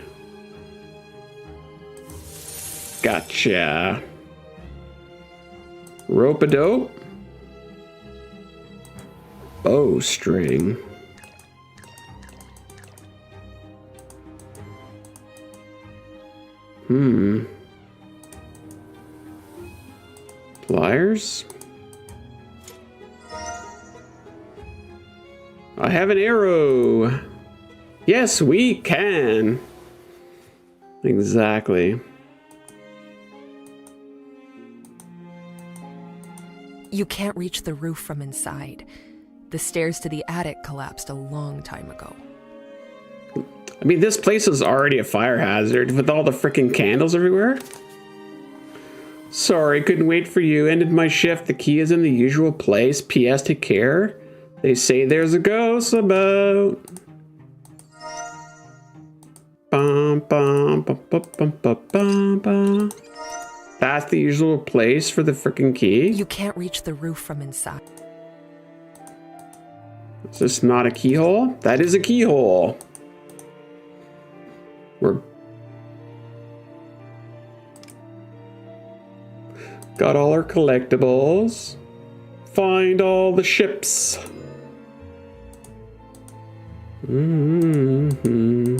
Gotcha. Rope-a-dope. Bowstring. Pliers? I have an arrow. Yes, we can. Exactly. You can't reach the roof from inside. The stairs to the attic collapsed a long time ago. I mean, this place is already a fire hazard with all the freaking candles everywhere. Sorry, couldn't wait for you. Ended my shift. The key is in the usual place. P.S. Take care. They say there's a ghost about. Bum, bum, bum, bum, bum, bum, bum, bum. That's the usual place for the freaking key. You can't reach the roof from inside. Is this not a keyhole? That is a keyhole. We're got all our collectibles. Find all the ships. Mm-hmm.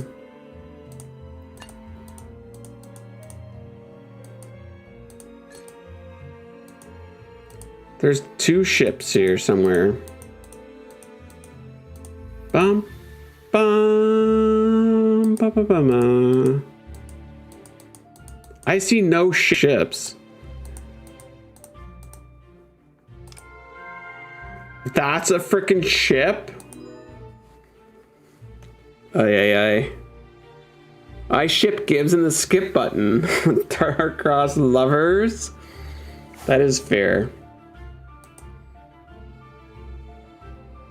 There's 2 ships here somewhere. Bum, bum, bum, bum, bum. I see no ships. That's a freaking ship? Ay. I ship Gibbs and the skip button. Star-crossed lovers. That is fair.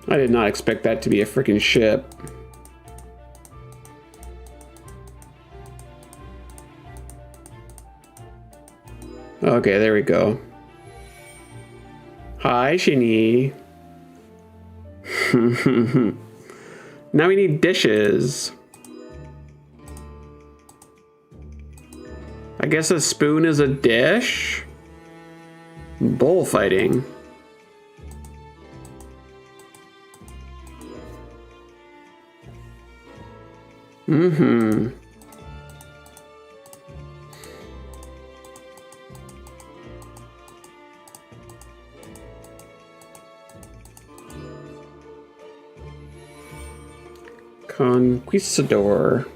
I did not expect that to be a freaking ship. Okay, there we go. Hi, Shinny. Now we need dishes. I guess a spoon is a dish? Bullfighting. Mm-hmm. Conquistador.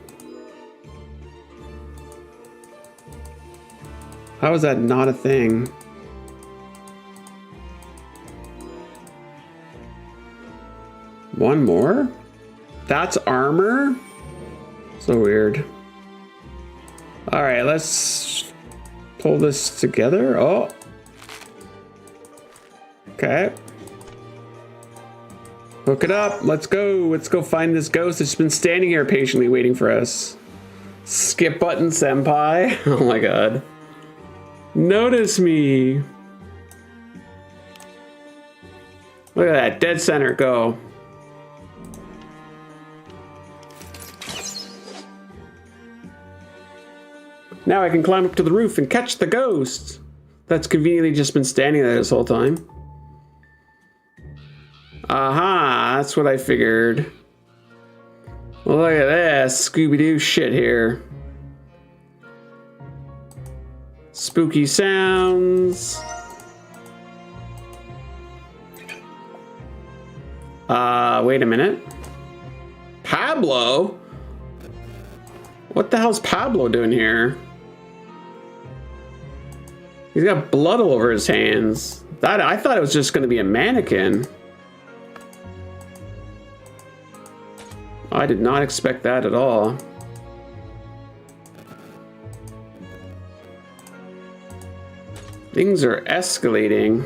How is that not a thing? One more? That's armor? So weird. All right, let's pull this together. Oh. Okay. Hook it up. Let's go. Let's go find this ghost that's been standing here patiently waiting for us. Skip button, senpai. Oh my god. Notice me. Look at that. Dead center. Go. Now I can climb up to the roof and catch the ghost. That's conveniently just been standing there this whole time. Aha, that's what I figured. Well, look at this Scooby-Doo shit here. Spooky sounds. Wait a minute. Pablo? What the hell's Pablo doing here? He's got blood all over his hands. I thought it was just going to be a mannequin. I did not expect that at all. Things are escalating.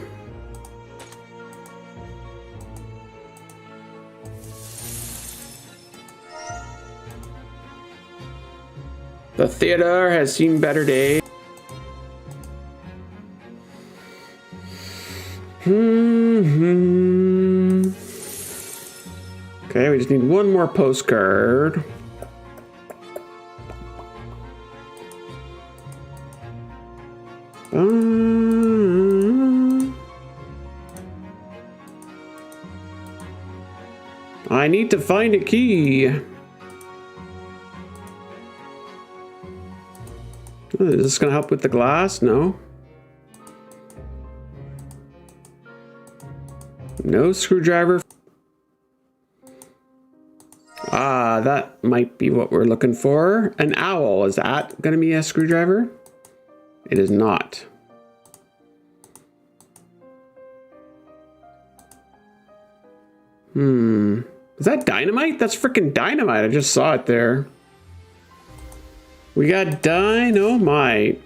The theater has seen better days. Okay, we just need one more postcard. I need to find a key. Is this gonna help with the glass? No. No screwdriver. That might be what we're looking for. An owl, is that gonna be a screwdriver? It is not. Is that dynamite? That's freaking dynamite. I just saw it there. We got dynamite.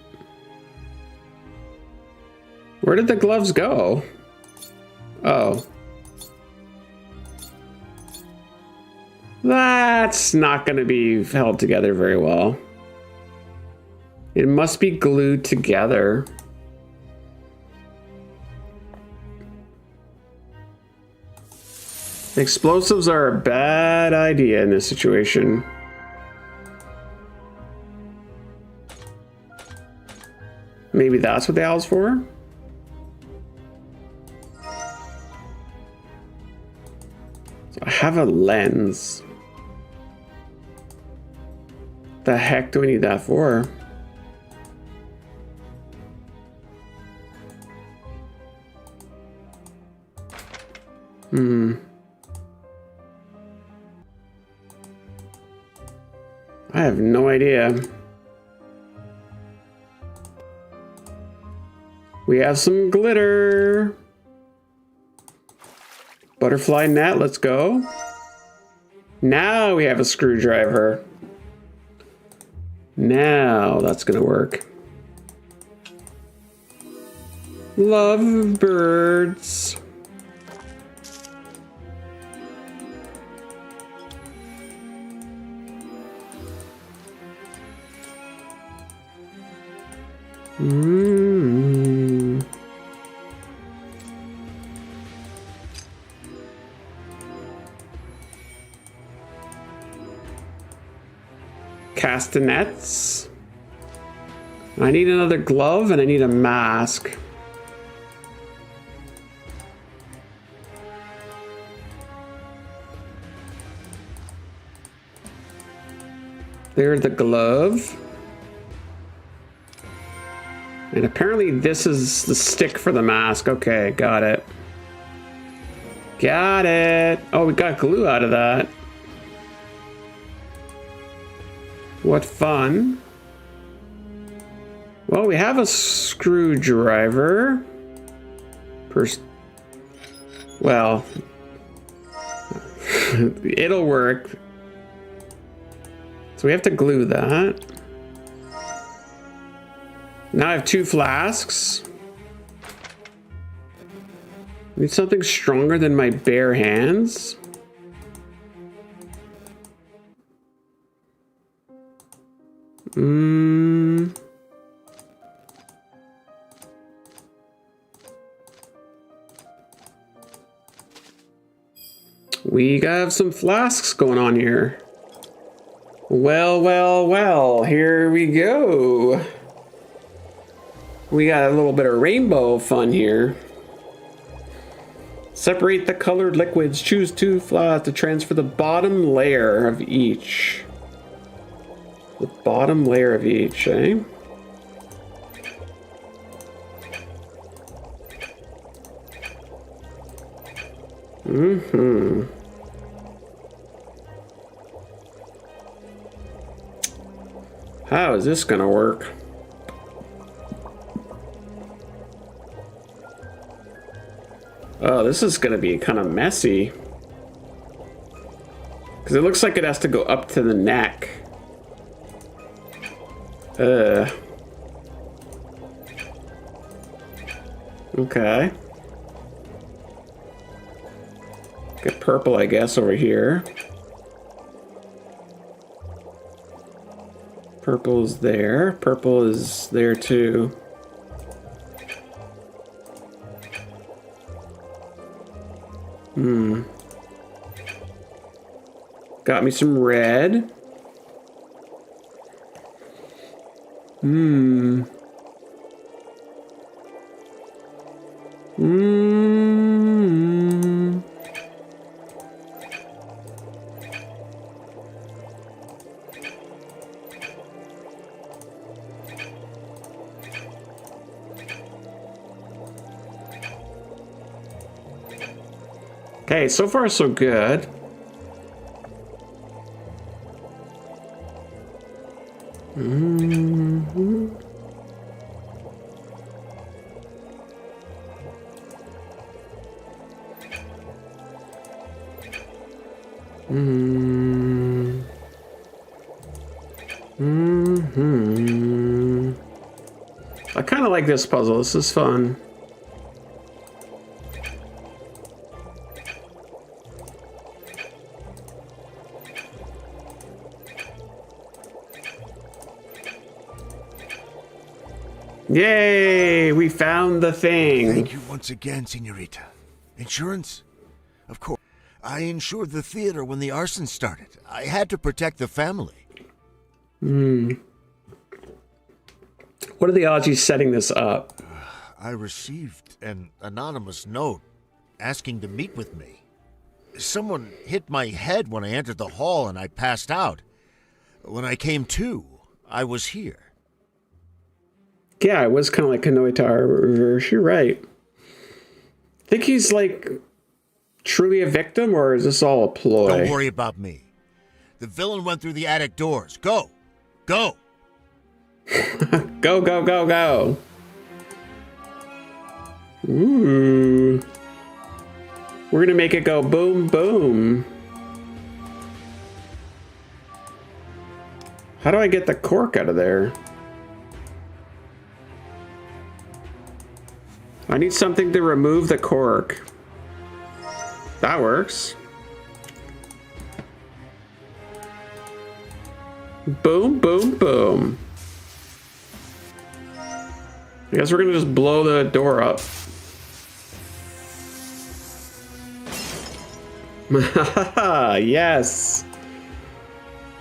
Where did the gloves go? Oh. That's not going to be held together very well. It must be glued together. Explosives are a bad idea in this situation. Maybe that's what the owl's for? So I have a lens. The heck do we need that for? I have no idea. We have some glitter. Butterfly net, let's go. Now we have a screwdriver. Now that's gonna work. Lovebirds. Castanets. I need another glove and I need a mask. There's the glove. And apparently this is the stick for the mask. Okay, got it. Got it. Oh, we got glue out of that. What fun. Well, we have a screwdriver. Well, it'll work. So we have to glue that. Now I have 2 flasks. Need something stronger than my bare hands. We have some flasks going on here. Well, well, well, here we go. We got a little bit of rainbow fun here. Separate the colored liquids. Choose 2 flasks to transfer the bottom layer of each. The bottom layer of each, eh? How is this gonna work? Oh, this is gonna be kind of messy. Because it looks like it has to go up to the neck. Okay. Get purple, I guess, over here. Purple is there. Purple is there too. Got me some red. Okay, so far so good. Mm-hmm. Mm-hmm. Mm-hmm. I kind of like this puzzle. This is fun. Yay! We found the thing. Thank you once again, Senorita. Insurance? Of course. I insured the theater when the arson started. I had to protect the family. What are the odds he's setting this up? I received an anonymous note asking to meet with me. Someone hit my head when I entered the hall and I passed out. When I came to, I was here. Yeah, it was kind of like Kanoitar reverse. You're right. Think he's like truly a victim, or is this all a ploy? Don't worry about me. The villain went through the attic doors. Go! Go! Go, go, go, go! Ooh. We're gonna make it go boom, boom. How do I get the cork out of there? I need something to remove the cork. That works. Boom, boom, boom. I guess we're gonna just blow the door up. Yes.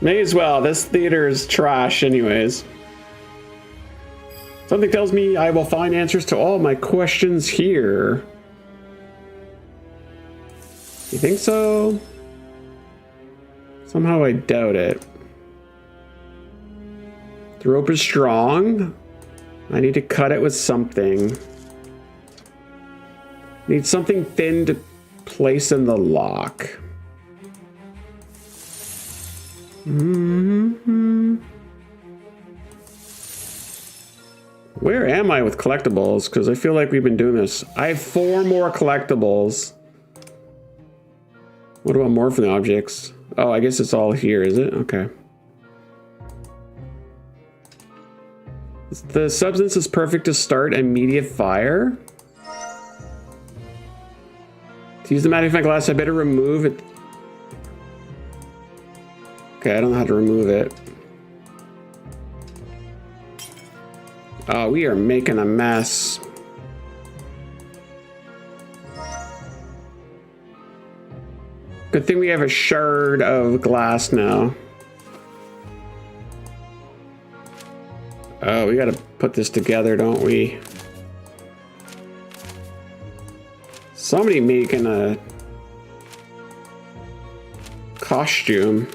May as well. This theater is trash anyways. Something tells me I will find answers to all my questions here. You think so? Somehow I doubt it. The rope is strong. I need to cut it with something. Need something thin to place in the lock. Mm-hmm. Where am I with collectibles? Because I feel like we've been doing this. I have 4 more collectibles. What about morphing objects? Oh, I guess it's all here, is it? Okay. The substance is perfect to start immediate fire. To use the magnifying glass, I better remove it. Okay, I don't know how to remove it. Oh, we are making a mess. Good thing we have a shard of glass now. Oh, we gotta put this together, don't we? Somebody making a costume.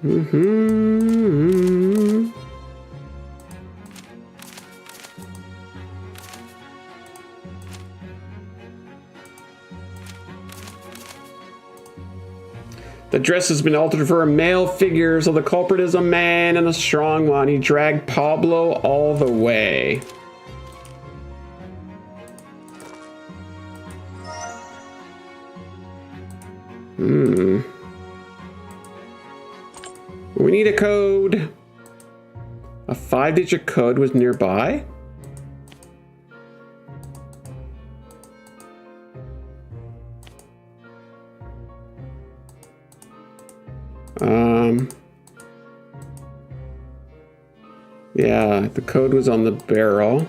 Mm-hmm. The dress has been altered for a male figure, so the culprit is a man and a strong one. He dragged Pablo all the way. We need a code. A 5-digit code was nearby. Yeah, the code was on the barrel.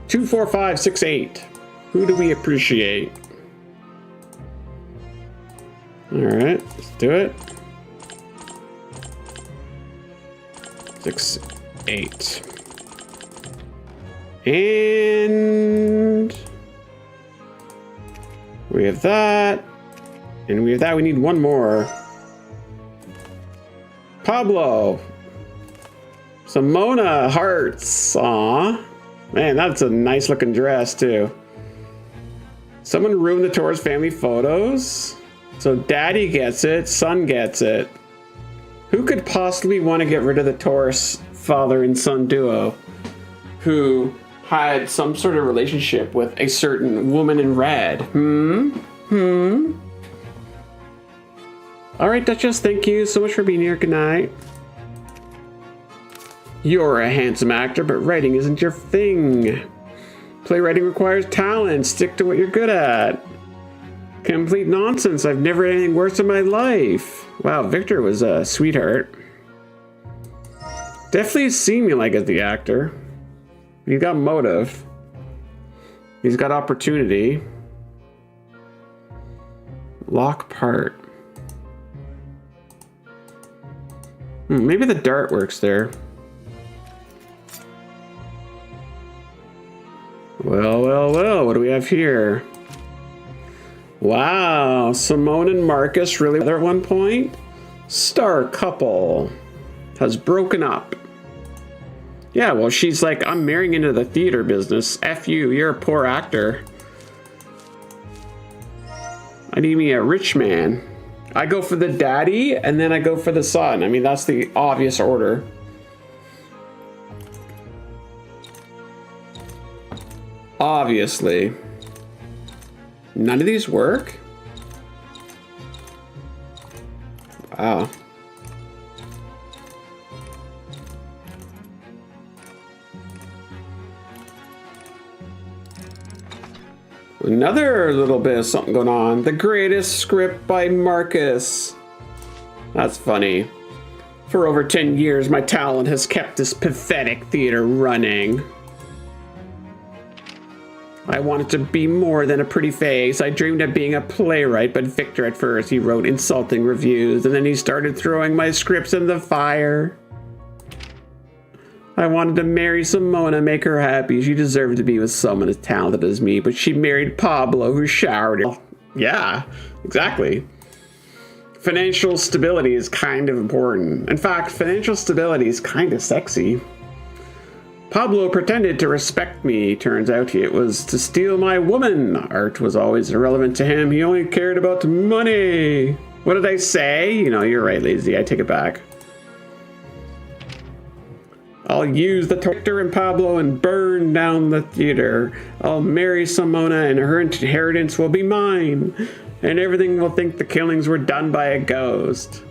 24568. Who do we appreciate? All right, let's do it. 68. And we have that. And we have that. We need one more. Pablo. Simona hearts. Aw. Man, that's a nice looking dress too. Someone ruined the Torres family photos. So daddy gets it, son gets it. Who could possibly want to get rid of the Torres father and son duo who had some sort of relationship with a certain woman in red? All right, Duchess, thank you so much for being here. Good night. You're a handsome actor, but writing isn't your thing. Playwriting requires talent. Stick to what you're good at. Complete nonsense. I've never had anything worse in my life. Wow, Victor was a sweetheart. Definitely seeming like as the actor. He's got motive. He's got opportunity. Lock part. Maybe the dart works there. Well, well, well, what do we have here? Wow, Simone and Marcus really together at one point? Star couple has broken up. Yeah, well, she's like, I'm marrying into the theater business. F you, you're a poor actor. I need me a rich man. I go for the daddy, and then I go for the son. I mean, that's the obvious order. Obviously. None of these work? Wow. Another little bit of something going on. The greatest script by Marcus. That's funny. For over 10 years, my talent has kept this pathetic theater running. I wanted to be more than a pretty face. I dreamed of being a playwright, but Victor at first, he wrote insulting reviews, and then he started throwing my scripts in the fire. I wanted to marry Simona, make her happy. She deserved to be with someone as talented as me, but she married Pablo, who showered her. Yeah, exactly. Financial stability is kind of important. In fact, financial stability is kind of sexy. Pablo pretended to respect me. Turns out it was to steal my woman. Art was always irrelevant to him. He only cared about money. What did I say? You know, you're right, Lazy. I take it back. I'll use the Victor and Pablo and burn down the theater. I'll marry Simona and her inheritance will be mine. And everything will think the killings were done by a ghost.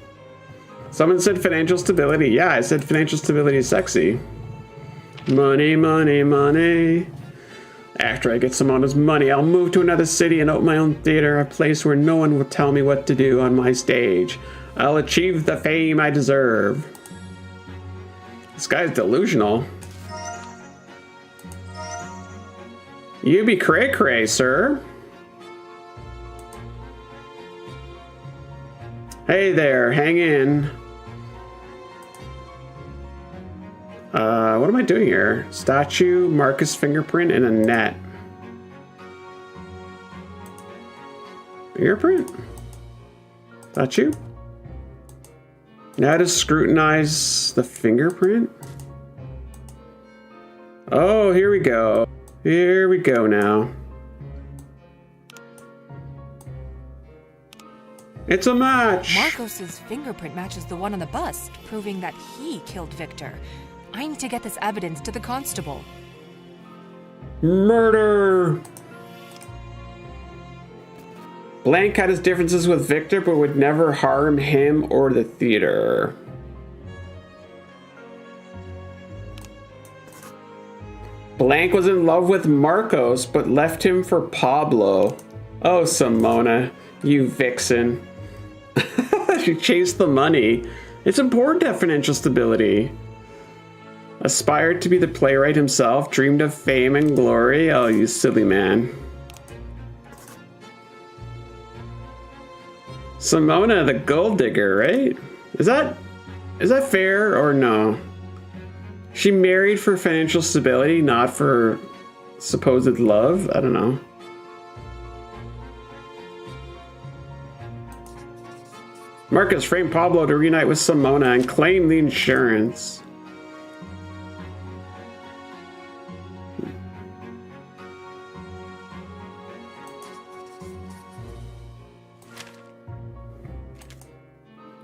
Someone said financial stability. Yeah, I said financial stability is sexy. Money, money, money. After I get Simona's money, I'll move to another city and open my own theater, a place where no one will tell me what to do on my stage. I'll achieve the fame I deserve. This guy's delusional. You be cray-cray, sir. Hey there, hang in. What am I doing here? Statue, Marcus fingerprint, and a net. Fingerprint? Statue? Now to scrutinize the fingerprint? Oh, here we go. Here we go now. It's a match! Marcos's fingerprint matches the one on the bust, proving that he killed Victor. I need to get this evidence to the constable. Murder! Blank had his differences with Victor, but would never harm him or the theater. Blank was in love with Marcos, but left him for Pablo. Oh, Simona, you vixen. She chased the money. It's important to have financial stability. Aspired to be the playwright himself, dreamed of fame and glory. Oh, you silly man. Simona, the gold digger, right? Is that fair or no? She married for financial stability, not for supposed love? I don't know. Marcus framed Pablo to reunite with Simona and claim the insurance.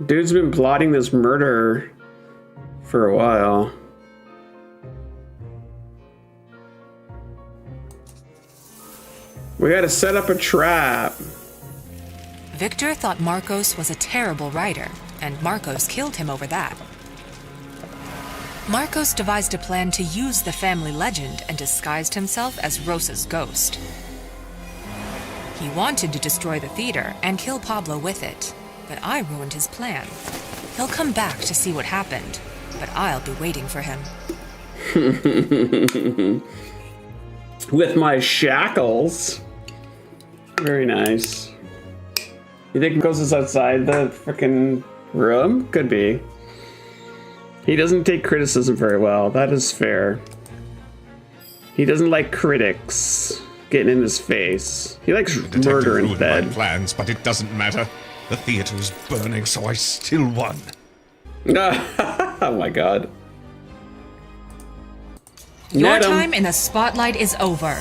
Dude's been plotting this murder for a while. We gotta set up a trap. Victor thought Marcos was a terrible writer, and Marcos killed him over that. Marcos devised a plan to use the family legend and disguised himself as Rosa's ghost. He wanted to destroy the theater and kill Pablo with it, but I ruined his plan. He'll come back to see what happened, but I'll be waiting for him. With my shackles. Very nice. You think Ghost is outside the frickin' room? Could be. He doesn't take criticism very well. That is fair. He doesn't like critics getting in his face. He likes murder in bed. My plans, but it doesn't matter. The theater is burning, so I still won. Oh my god. Your time in the spotlight is over.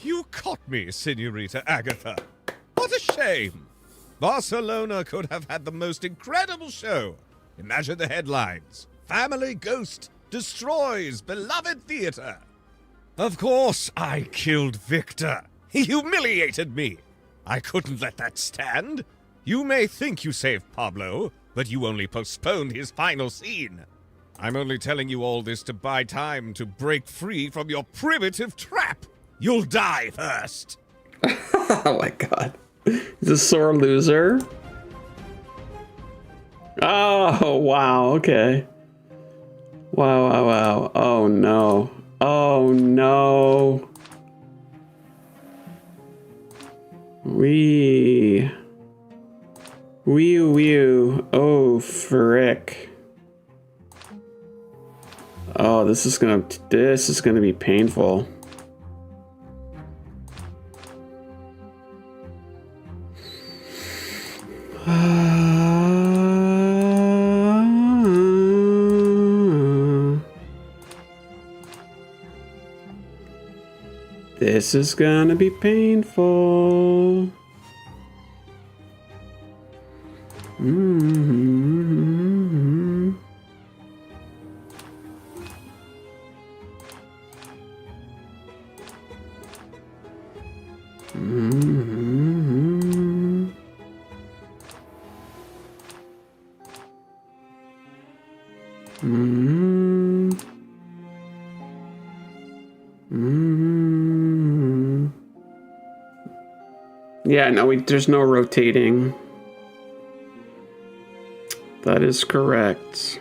You caught me, Senorita Agatha. What a shame. Barcelona could have had the most incredible show. Imagine the headlines. Family ghost destroys beloved theater. Of course, I killed Victor. He humiliated me. I couldn't let that stand. You may think you saved Pablo, but you only postponed his final scene. I'm only telling you all this to buy time to break free from your primitive trap. You'll die first. Oh my god. He's a sore loser. Oh, wow, okay. Wow, wow, wow. Oh no. Oh no. Wee. Oh, frick. Oh, this is gonna be painful. This is gonna be painful. Mm-hmm. Mm-hmm. Mm-hmm. Mm-hmm. Yeah, no, there's no rotating. That is correct.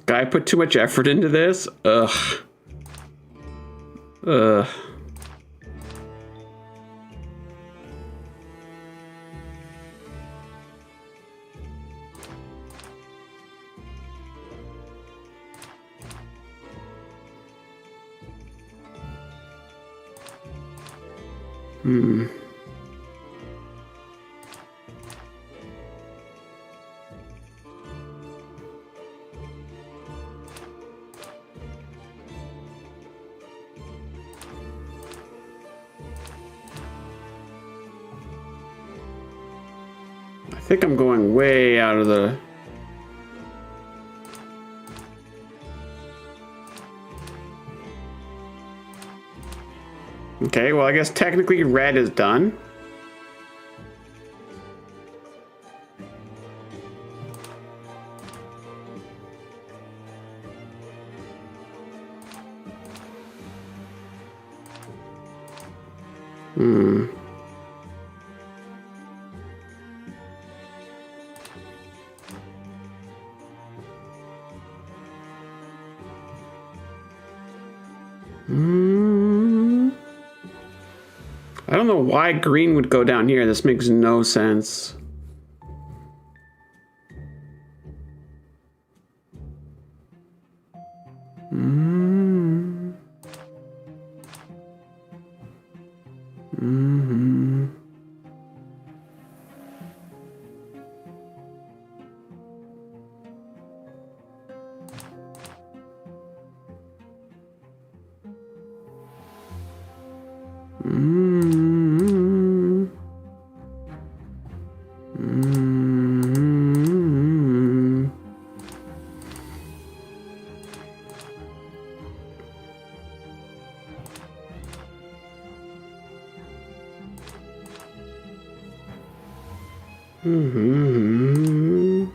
Guy put too much effort into this? Ugh. Ugh. Hmm. I think I'm going way out of the... Okay, well, I guess technically red is done. Hmm. I don't know why green would go down here. This makes no sense. Mm-hmm.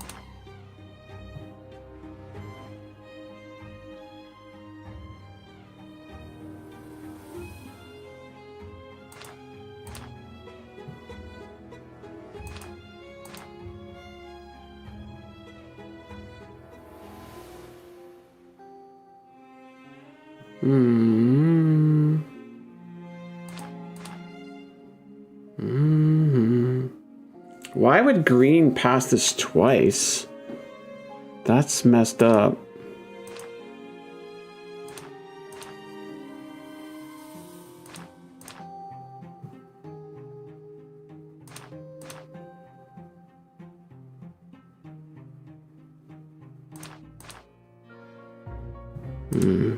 Mm-hmm. Mm-hmm. Why would green pass this twice? That's messed up. Hmm.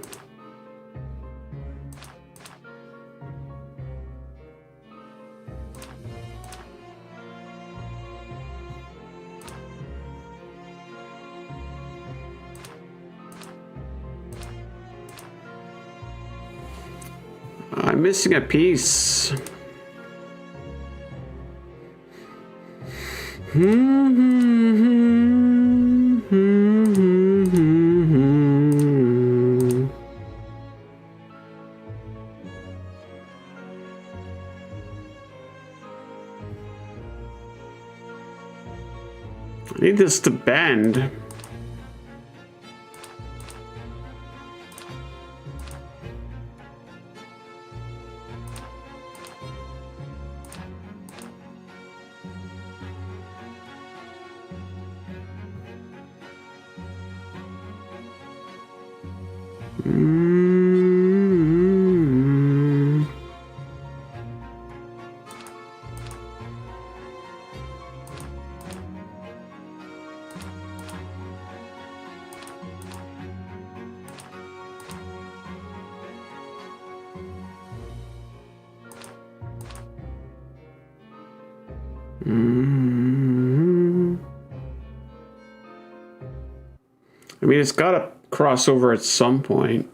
I'm missing a piece. I need this to bend. I mean, it's got to cross over at some point.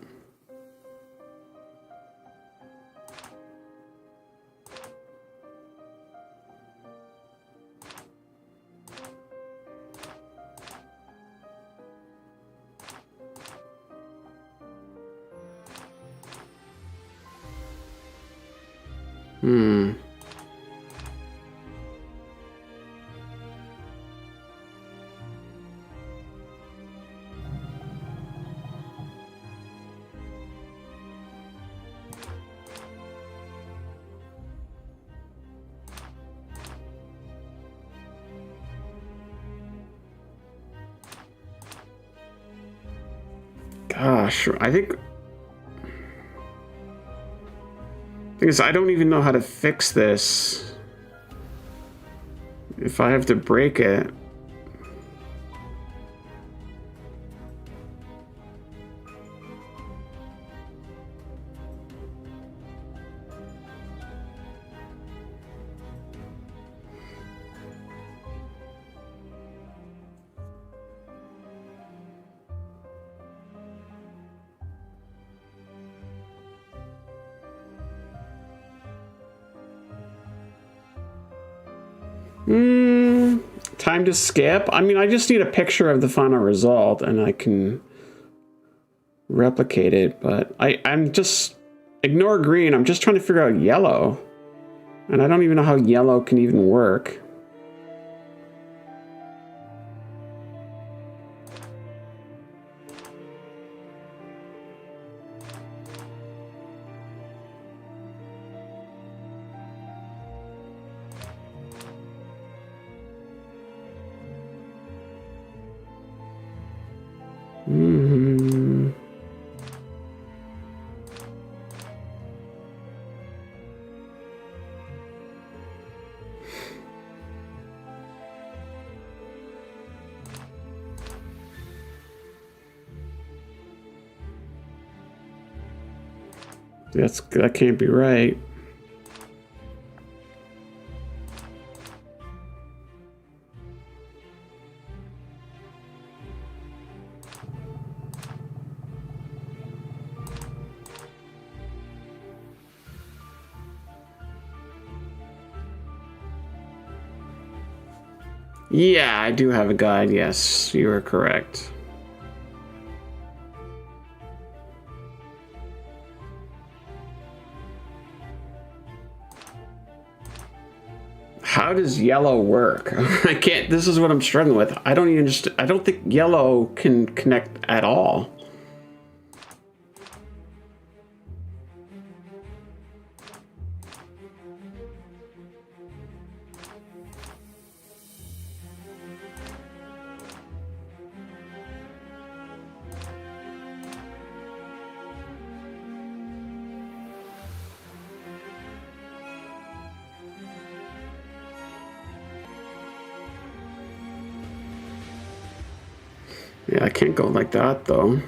Hmm. Gosh, I think... Thing is, I don't even know how to fix this. If I have to break it. Time to skip? I mean, I just need a picture of the final result and I can replicate it, but I'm just... Ignore green, I'm just trying to figure out yellow. And I don't even know how yellow can even work. Mm-hmm. That can't be right. Yeah, I do have a guide. Yes, you are correct. How does yellow work? I can't. This is what I'm struggling with. I don't even. I don't think yellow can connect at all. Yeah, I can't go like that, though.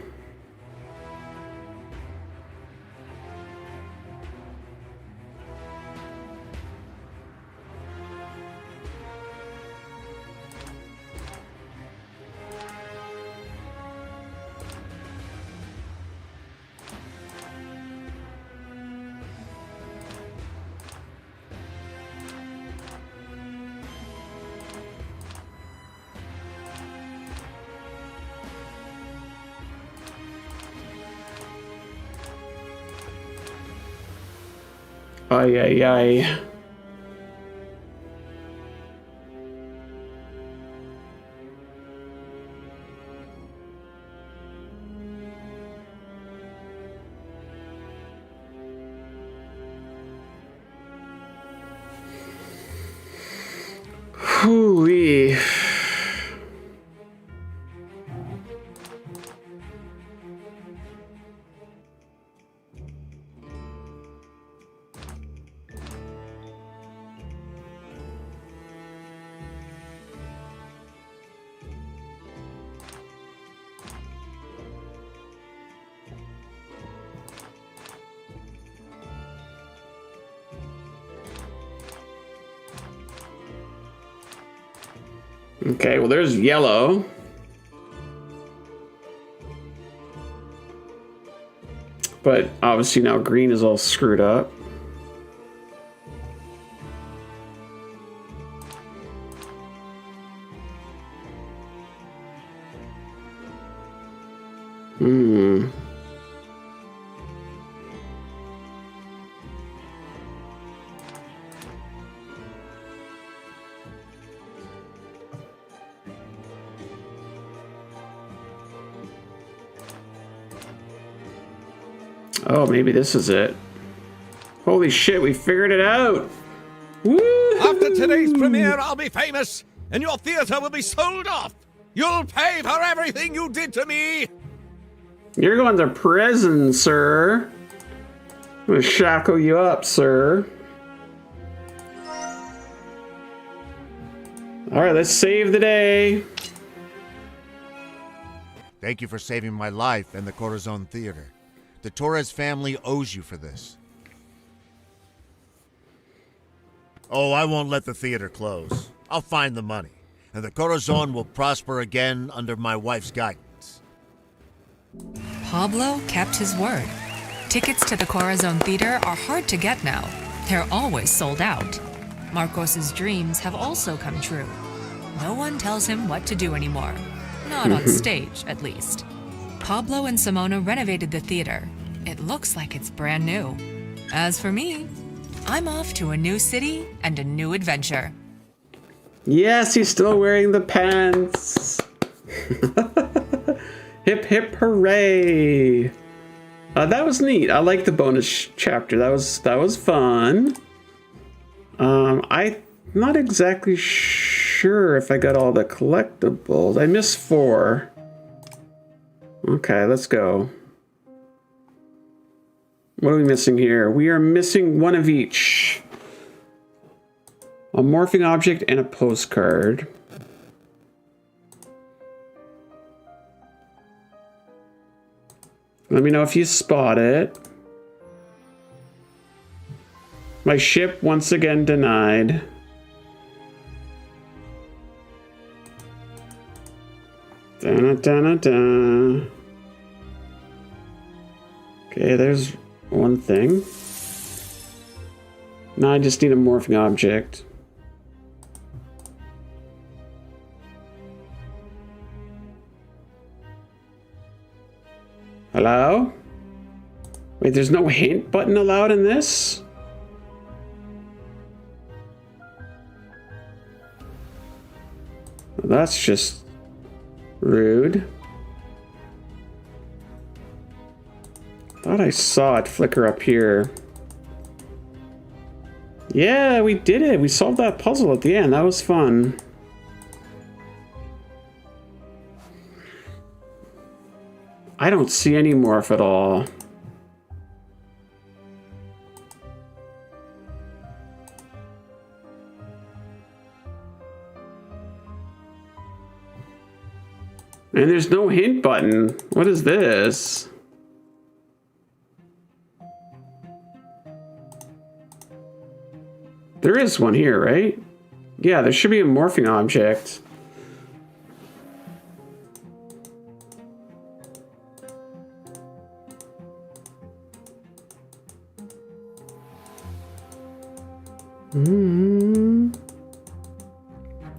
Ay, ay, ay. Hoo-wee. Okay, well, there's yellow. But obviously now green is all screwed up. Hmm. Oh, maybe this is it. Holy shit, we figured it out! Woo! After today's premiere, I'll be famous, and your theater will be sold off. You'll pay for everything you did to me. You're going to prison, sir. I'm gonna shackle you up, sir. Alright, let's save the day. Thank you for saving my life and the Corazon Theater. The Torres family owes you for this. Oh, I won't let the theater close. I'll find the money, and the Corazon will prosper again under my wife's guidance. Pablo kept his word. Tickets to the Corazon Theater are hard to get now. They're always sold out. Marcos's dreams have also come true. No one tells him what to do anymore. Not on stage, at least. Pablo and Simona renovated the theater. It looks like it's brand new. As for me, I'm off to a new city and a new adventure. Yes, he's still wearing the pants. Hip hip hooray. That was neat. I like the bonus chapter. That was fun. I'm not exactly sure if I got all the collectibles. I missed 4. Okay, let's go. What are we missing here? We are missing one of each. A morphing object and a postcard. Let me know if you spot it. My ship once again denied. Da-da-da-da-da. Okay, there's one thing. Now I just need a morphing object. Hello? Wait, there's no hint button allowed in this? Well, that's just rude. Thought I saw it flicker up here. Yeah, we did it. We solved that puzzle at the end. That was fun. I don't see any morph at all. And there's no hint button. What is this? There is one here, right? Yeah, there should be a morphing object.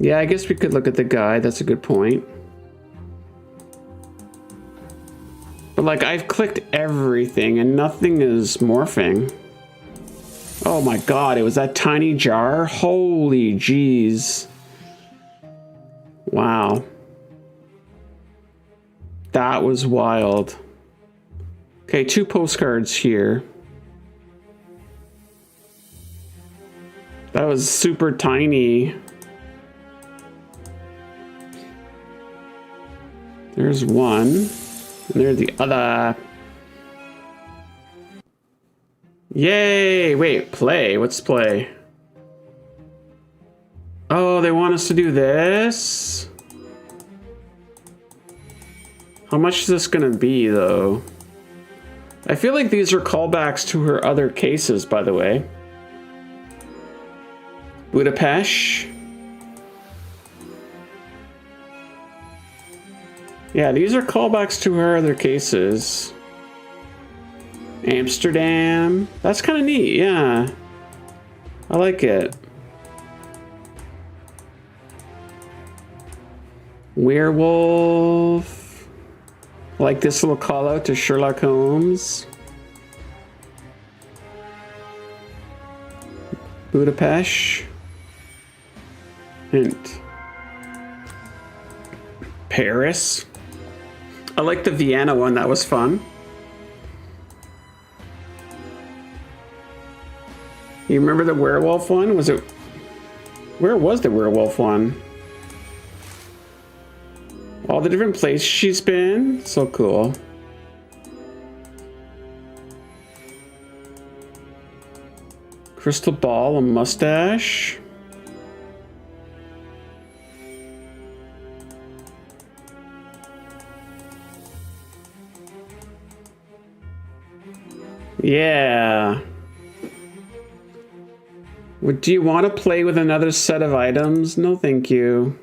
Yeah, I guess we could look at the guide. That's a good point. But like, I've clicked everything and nothing is morphing. Oh my god, it was that tiny jar? Holy jeez. Wow. That was wild. Okay, 2 postcards here. That was super tiny. There's one. And there's the other. Yay! Wait, play. What's play? Oh, they want us to do this? How much is this gonna be, though? I feel like these are callbacks to her other cases, by the way. Budapest. Yeah, these are callbacks to her other cases. Amsterdam. That's kind of neat, yeah. I like it. Werewolf. I like this little call out to Sherlock Holmes. Budapest. Hint. Paris. I like the Vienna one, that was fun. You remember the werewolf one? Was it... Where was the werewolf one? All the different places she's been. So cool. Crystal ball, a mustache. Yeah. Do you want to play with another set of items? No, thank you.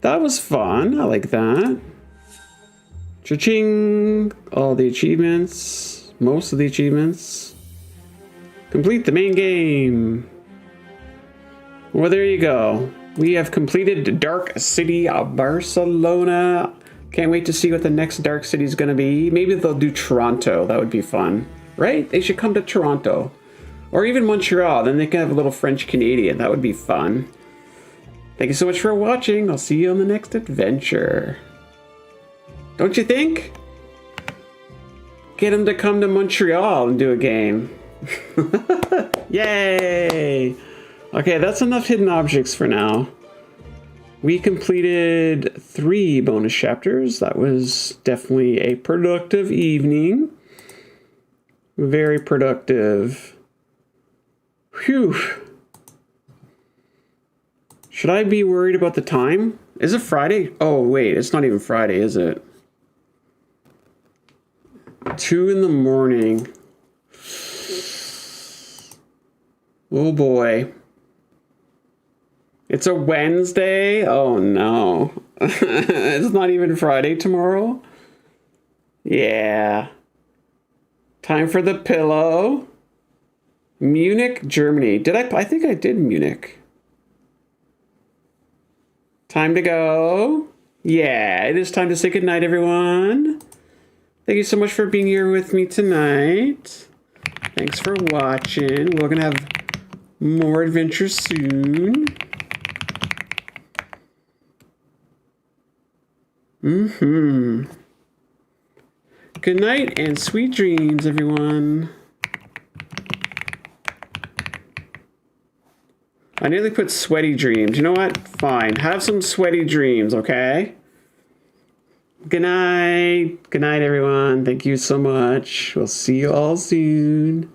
That was fun. I like that. Cha-ching! All the achievements. Most of the achievements. Complete the main game. Well, there you go. We have completed Dark City of Barcelona. Can't wait to see what the next Dark City is going to be. Maybe they'll do Toronto. That would be fun. Right? They should come to Toronto. Or even Montreal. Then they can have a little French-Canadian. That would be fun. Thank you so much for watching. I'll see you on the next adventure. Don't you think? Get them to come to Montreal and do a game. Yay! Okay, that's enough hidden objects for now. We completed 3 bonus chapters. That was definitely a productive evening. Very productive. Phew. Should I be worried about the time? Is it Friday? Oh, wait, it's not even Friday, is it? 2 in the morning. Oh boy. It's a Wednesday? Oh no. It's not even Friday tomorrow? Yeah. Time for the pillow. Munich, Germany. I think I did Munich. Time to go. Yeah, it is time to say goodnight, everyone. Thank you so much for being here with me tonight. Thanks for watching. We're gonna have more adventures soon. Good night and sweet dreams, everyone. I nearly put sweaty dreams. You know what? Fine. Have some sweaty dreams, okay? Good night. Good night, everyone. Thank you so much. We'll see you all soon.